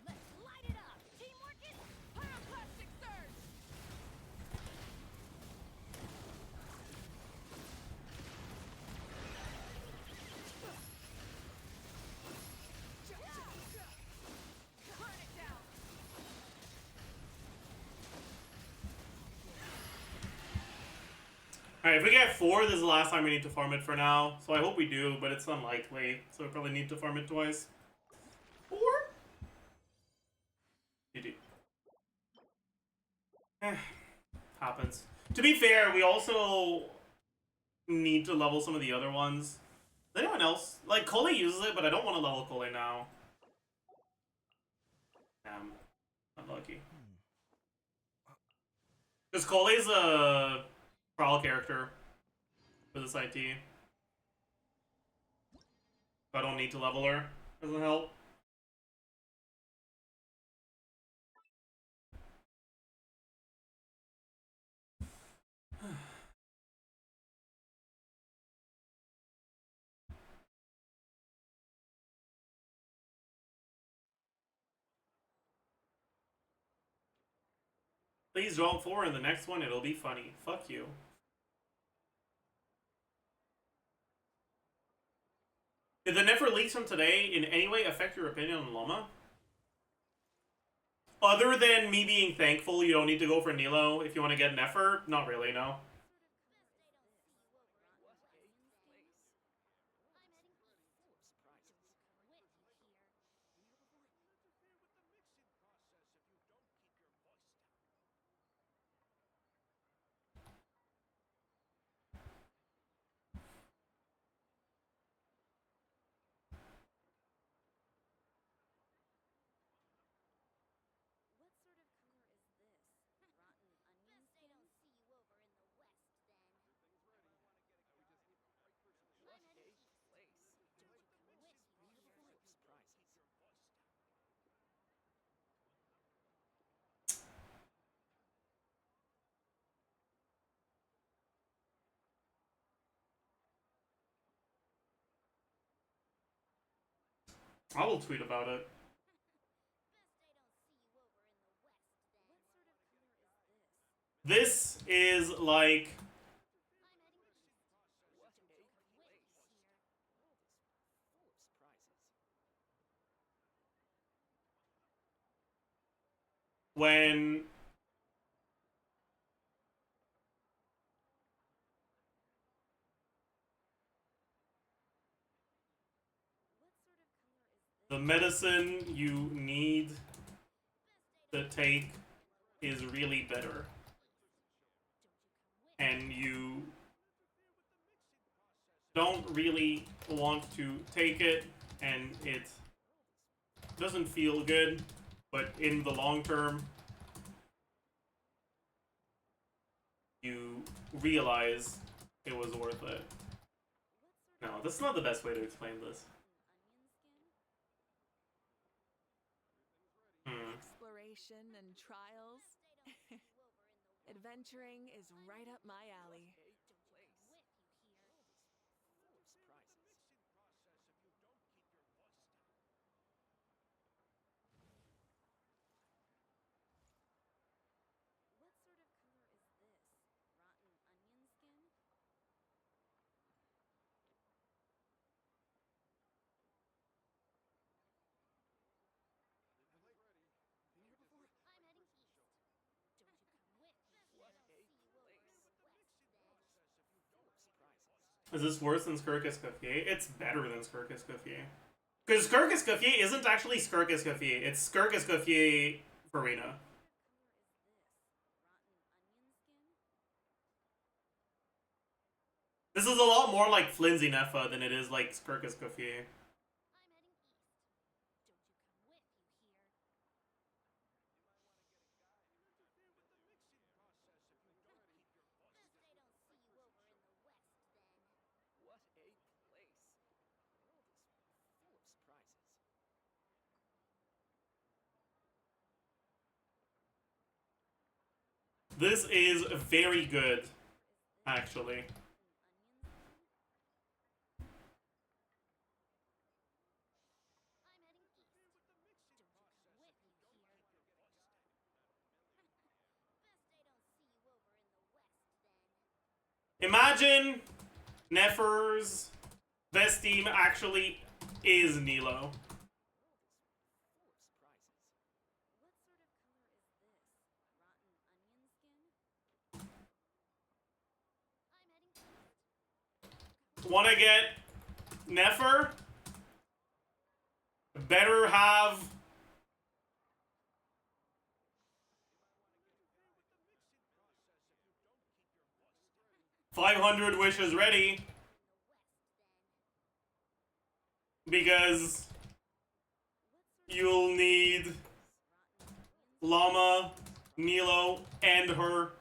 Speaker 4: Let's light it up. Teamwork is pyroclastic surge. Burn it down.
Speaker 1: Alright, if we get 4, this is the last time we need to farm it for now. So I hope we do, but it's unlikely. So we probably need to farm it twice. 4? GG. Happens. To be fair, we also need to level some of the other ones. Does anyone else? Like, Cole uses it, but I don't want to level Cole now. Damn. Unlucky. Because Cole is a trial character for this IT. I don't need to level her. Doesn't help. Please drop 4 in the next one, it'll be funny. Fuck you. Did the Nefer leaks from today in any way affect your opinion on Llama? Other than me being thankful you don't need to go for NILOU if you want to get Nefer? Not really, no. I will tweet about it. This is like when the medicine you need to take is really better. And you don't really want to take it, and it doesn't feel good, but in the long term, you realize it was worth it. No, that's not the best way to explain this.
Speaker 5: exploration and trials. Adventuring is right up my alley.
Speaker 2: What sort of color is this? Rotten onion skin?
Speaker 4: I'm heading east. Don't you come with me.
Speaker 5: What a place.
Speaker 1: Is this worse than Skirk Escoffier? It's better than Skirk Escoffier. Because Skirk Escoffier isn't actually Skirk Escoffier, it's Skirk Escoffier Farina. This is a lot more like Flimsy Nefer than it is like Skirk Escoffier.
Speaker 4: I'm heading east. Don't you come with you here. Best they don't see you over in the west then.
Speaker 5: What a place. The world is full of surprises.
Speaker 1: This is very good, actually.
Speaker 4: I'm heading east. Don't you come with you here. Best they don't see you over in the west then.
Speaker 1: Imagine Nefer's best team actually is NILOU.
Speaker 2: What sort of color is this? Rotten onion skin?
Speaker 4: I'm heading east.
Speaker 1: Wanna get Nefer? Better have 500 wishes ready, because you'll need Llama, NILOU, and her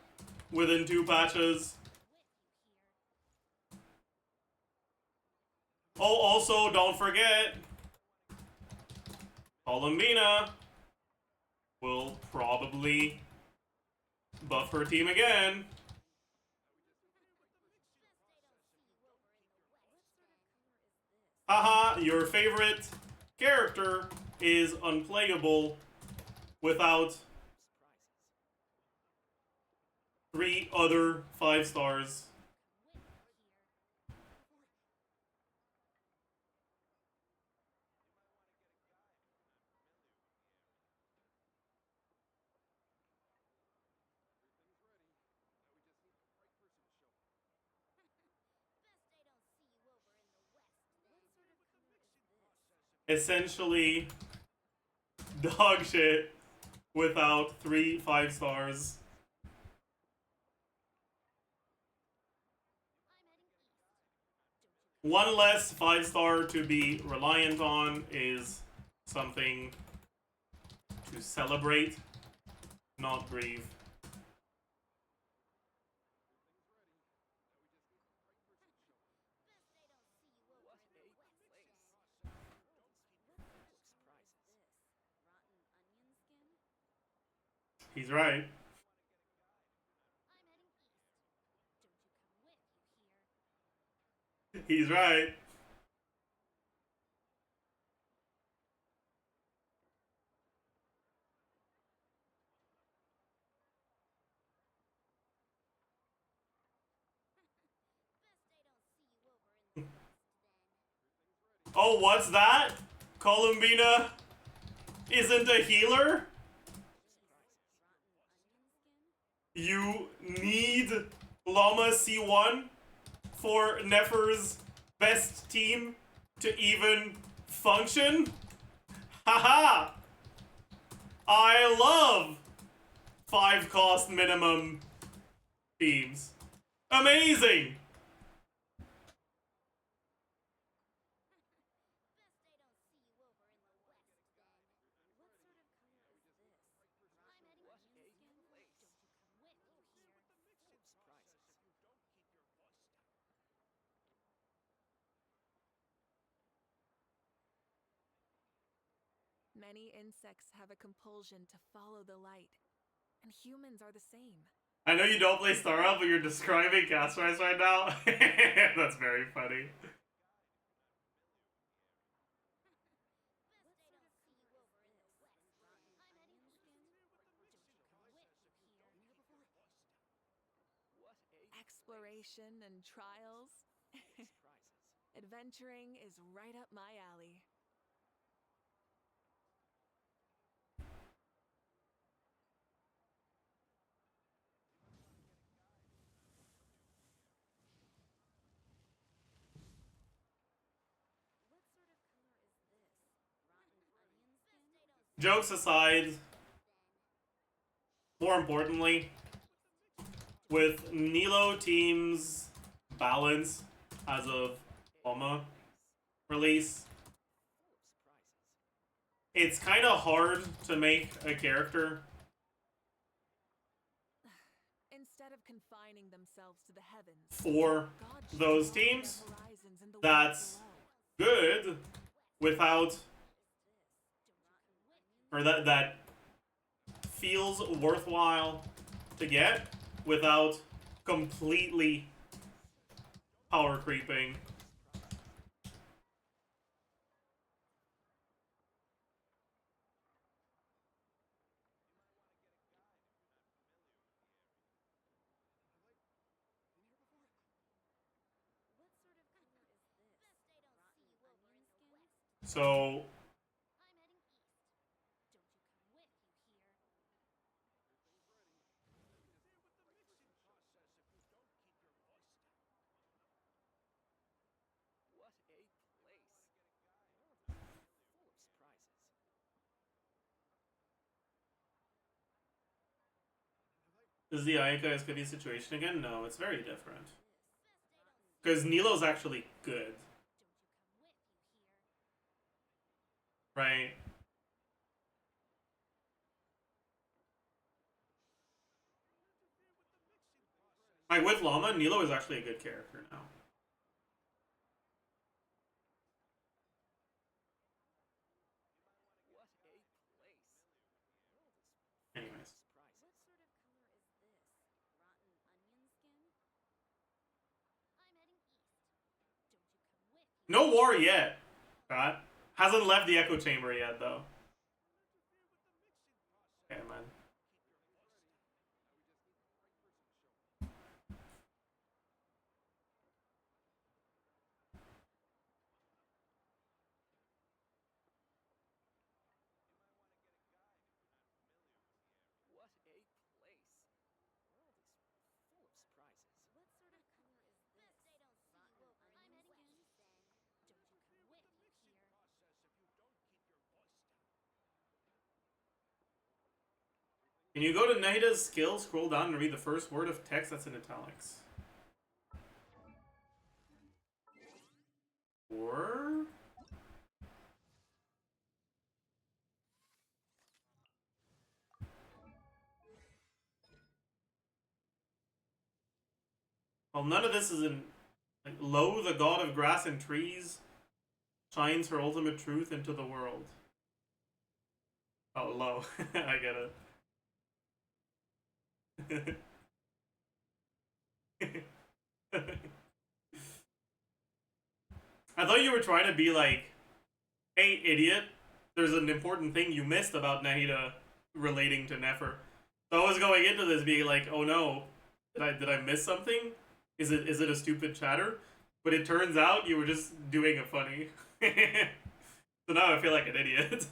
Speaker 1: within 2 patches. Oh, also, don't forget, Columbina will probably buff her team again. Haha, your favorite character is unplayable without 3 other 5 stars. Essentially, dog shit without 3 5 stars. One less 5-star to be reliant on is something to celebrate, not grieve. He's right. He's right. Oh, what's that? Columbina isn't a healer? You need Llama C1 for Nefer's best team to even function? Haha! I love 5 cost minimum teams. Amazing!
Speaker 5: Many insects have a compulsion to follow the light, and humans are the same.
Speaker 1: I know you don't play Star Rail, but you're describing Cast Rise right now. That's very funny.
Speaker 5: Exploration and trials. Adventuring is right up my alley.
Speaker 2: What sort of color is this? Rotten onion skin?
Speaker 1: Jokes aside, more importantly, with NILOU team's balance as of LMAO release, it's kind of hard to make a character
Speaker 5: Instead of confining themselves to the heavens,
Speaker 1: for
Speaker 5: God should
Speaker 1: those
Speaker 5: broaden their
Speaker 1: teams
Speaker 5: horizons in the
Speaker 1: that's
Speaker 5: world
Speaker 1: good without, or that feels worthwhile to get without completely power creeping.
Speaker 2: What sort of color is this? Rotten onion skin?
Speaker 1: So
Speaker 2: I'm heading east. Don't you come with, you hear?
Speaker 5: What a place. Full of surprises.
Speaker 1: is the Ayaka SKV situation again? No, it's very different. Because NILOU's actually good, right? Like with Llama, NILOU is actually a good character now.
Speaker 5: What a place.
Speaker 1: Anyways.
Speaker 2: What sort of color is this? Rotten onion skin? I'm heading east. Don't you come with, you
Speaker 1: No war yet, Scott. Hasn't left the echo chamber yet, though. Okay, man.
Speaker 5: What a place. World is full of surprises.
Speaker 2: What sort of color is this? Rotten onion skin? Don't you come with, you hear?
Speaker 1: Can you go to Nahida's skill, scroll down, and read the first word of text that's in italics? Or... well, none of this is in... Like, Lo, the god of grass and trees, shines her ultimate truth into the world. Oh, Lo. I get it. I thought you were trying to be like, hey, idiot, there's an important thing you missed about Nahida relating to Nefer. So I was going into this being like, oh no, did I miss something? Is it a stupid chatter? But it turns out you were just doing a funny. So now I feel like an idiot.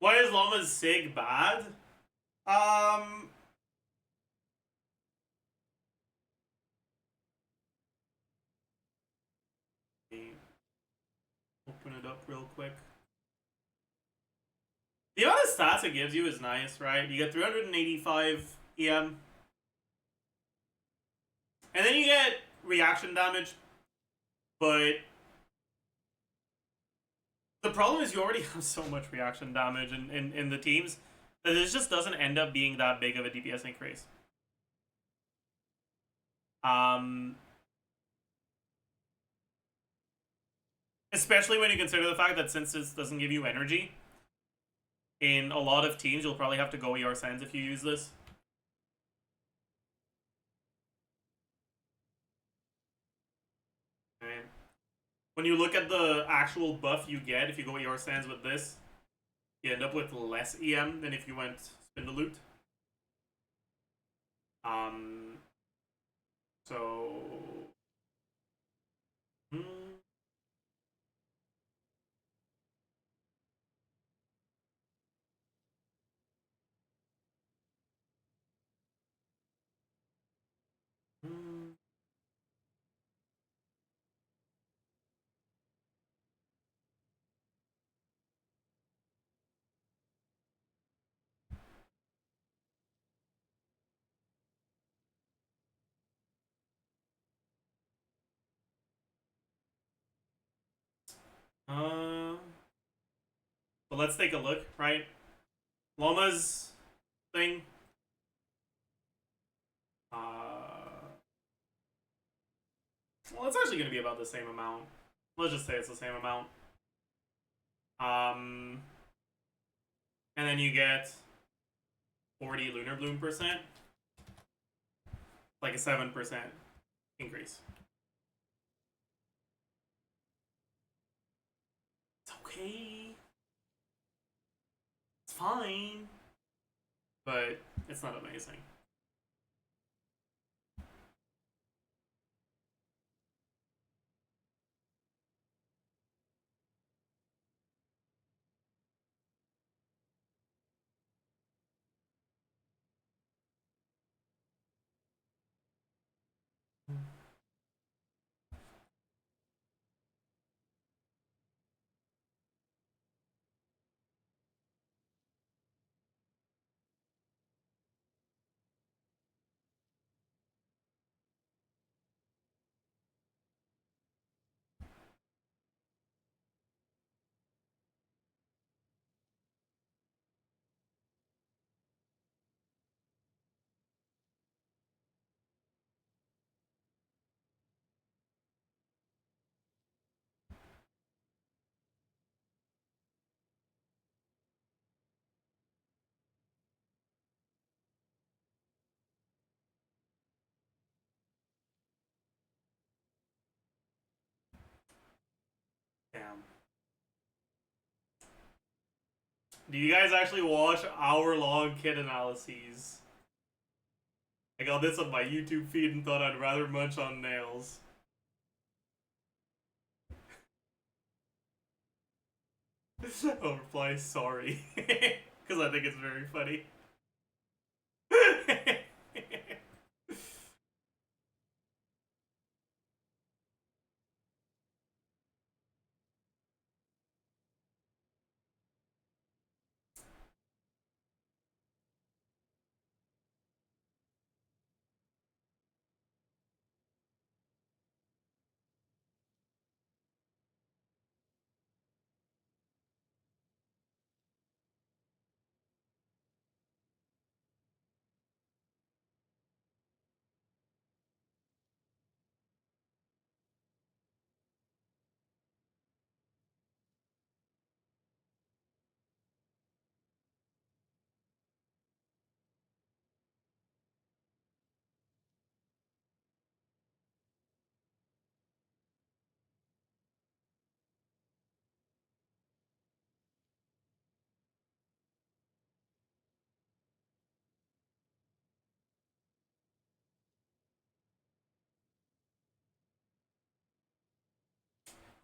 Speaker 1: Why is Llama's Sig bad? Um, open it up real quick. The amount of stats it gives you is nice, right? You get 385 EM. And then you get reaction damage. But the problem is you already have so much reaction damage in the teams that this just doesn't end up being that big of a DPS increase. Especially when you consider the fact that since this doesn't give you energy, in a lot of teams you'll probably have to go ER Sends if you use this. Okay. When you look at the actual buff you get if you go ER Sands with this, you end up with less EM than if you went Spin the Loot. So... So let's take a look, right? Loma's thing. Well, it's actually going to be about the same amount. Let's just say it's the same amount. And then you get 40 Lunar Bloom %. Like a 7% increase. It's okay. It's fine. But it's not amazing. Damn. Do you guys actually watch hour-long kit analyses? I got this on my YouTube feed and thought I'd rather munch on nails. I'll reply sorry. Because I think it's very funny.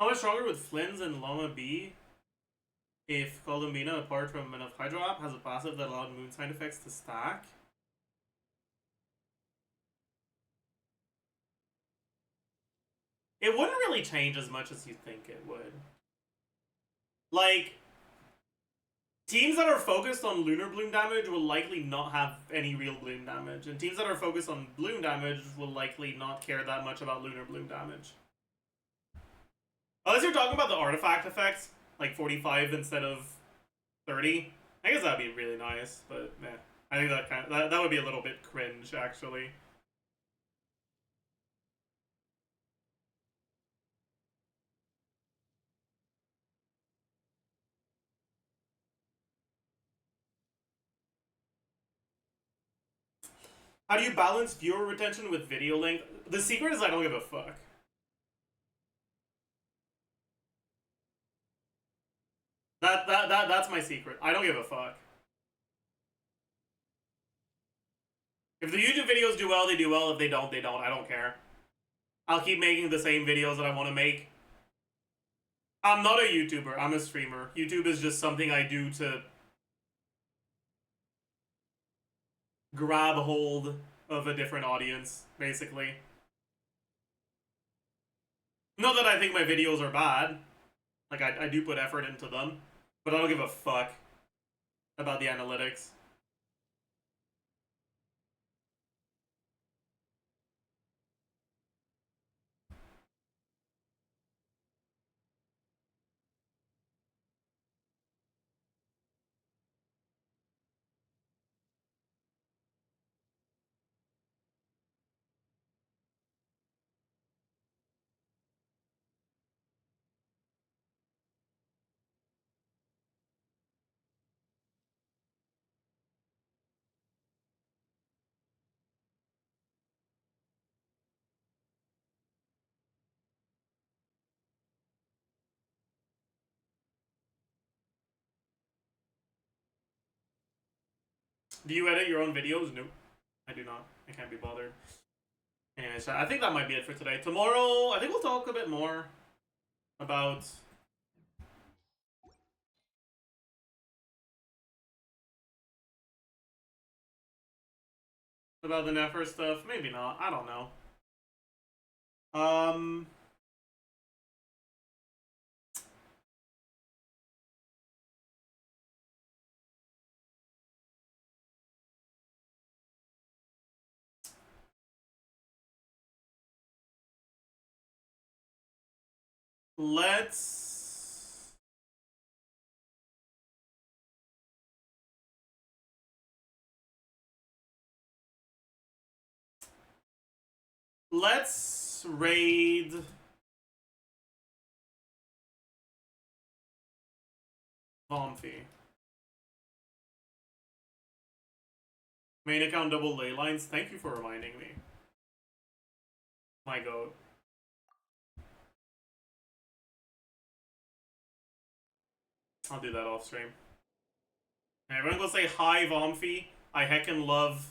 Speaker 1: How much stronger would Flynn's and Loma be? if Columbina, apart from enough Hydro App, has a passive that allowed moon sign effects to stack. It wouldn't really change as much as you think it would. Like, teams that are focused on Lunar Bloom damage will likely not have any real Bloom damage, and teams that are focused on Bloom damage will likely not care that much about Lunar Bloom damage. Unless you're talking about the artifact effects, like 45 instead of 30. I guess that'd be really nice, but meh. I think that would be a little bit cringe, actually. How do you balance viewer retention with video length? The secret is I don't give a fuck. That's my secret. I don't give a fuck. If the YouTube videos do well, they do well. If they don't, they don't. I don't care. I'll keep making the same videos that I want to make. I'm not a YouTuber. I'm a streamer. YouTube is just something I do to grab hold of a different audience, basically. Not that I think my videos are bad. Like, I do put effort into them. But I don't give a fuck about the analytics. Do you edit your own videos? Nope. I do not. I can't be bothered. Anyways, I think that might be it for today. Tomorrow, I think we'll talk a bit more about the Nefer stuff. Maybe not. I don't know. Let's raid Vomfy. Main account double ley lines. Thank you for reminding me. My goat. I'll do that off stream. Everyone go say hi, Vomfy. I heckin' love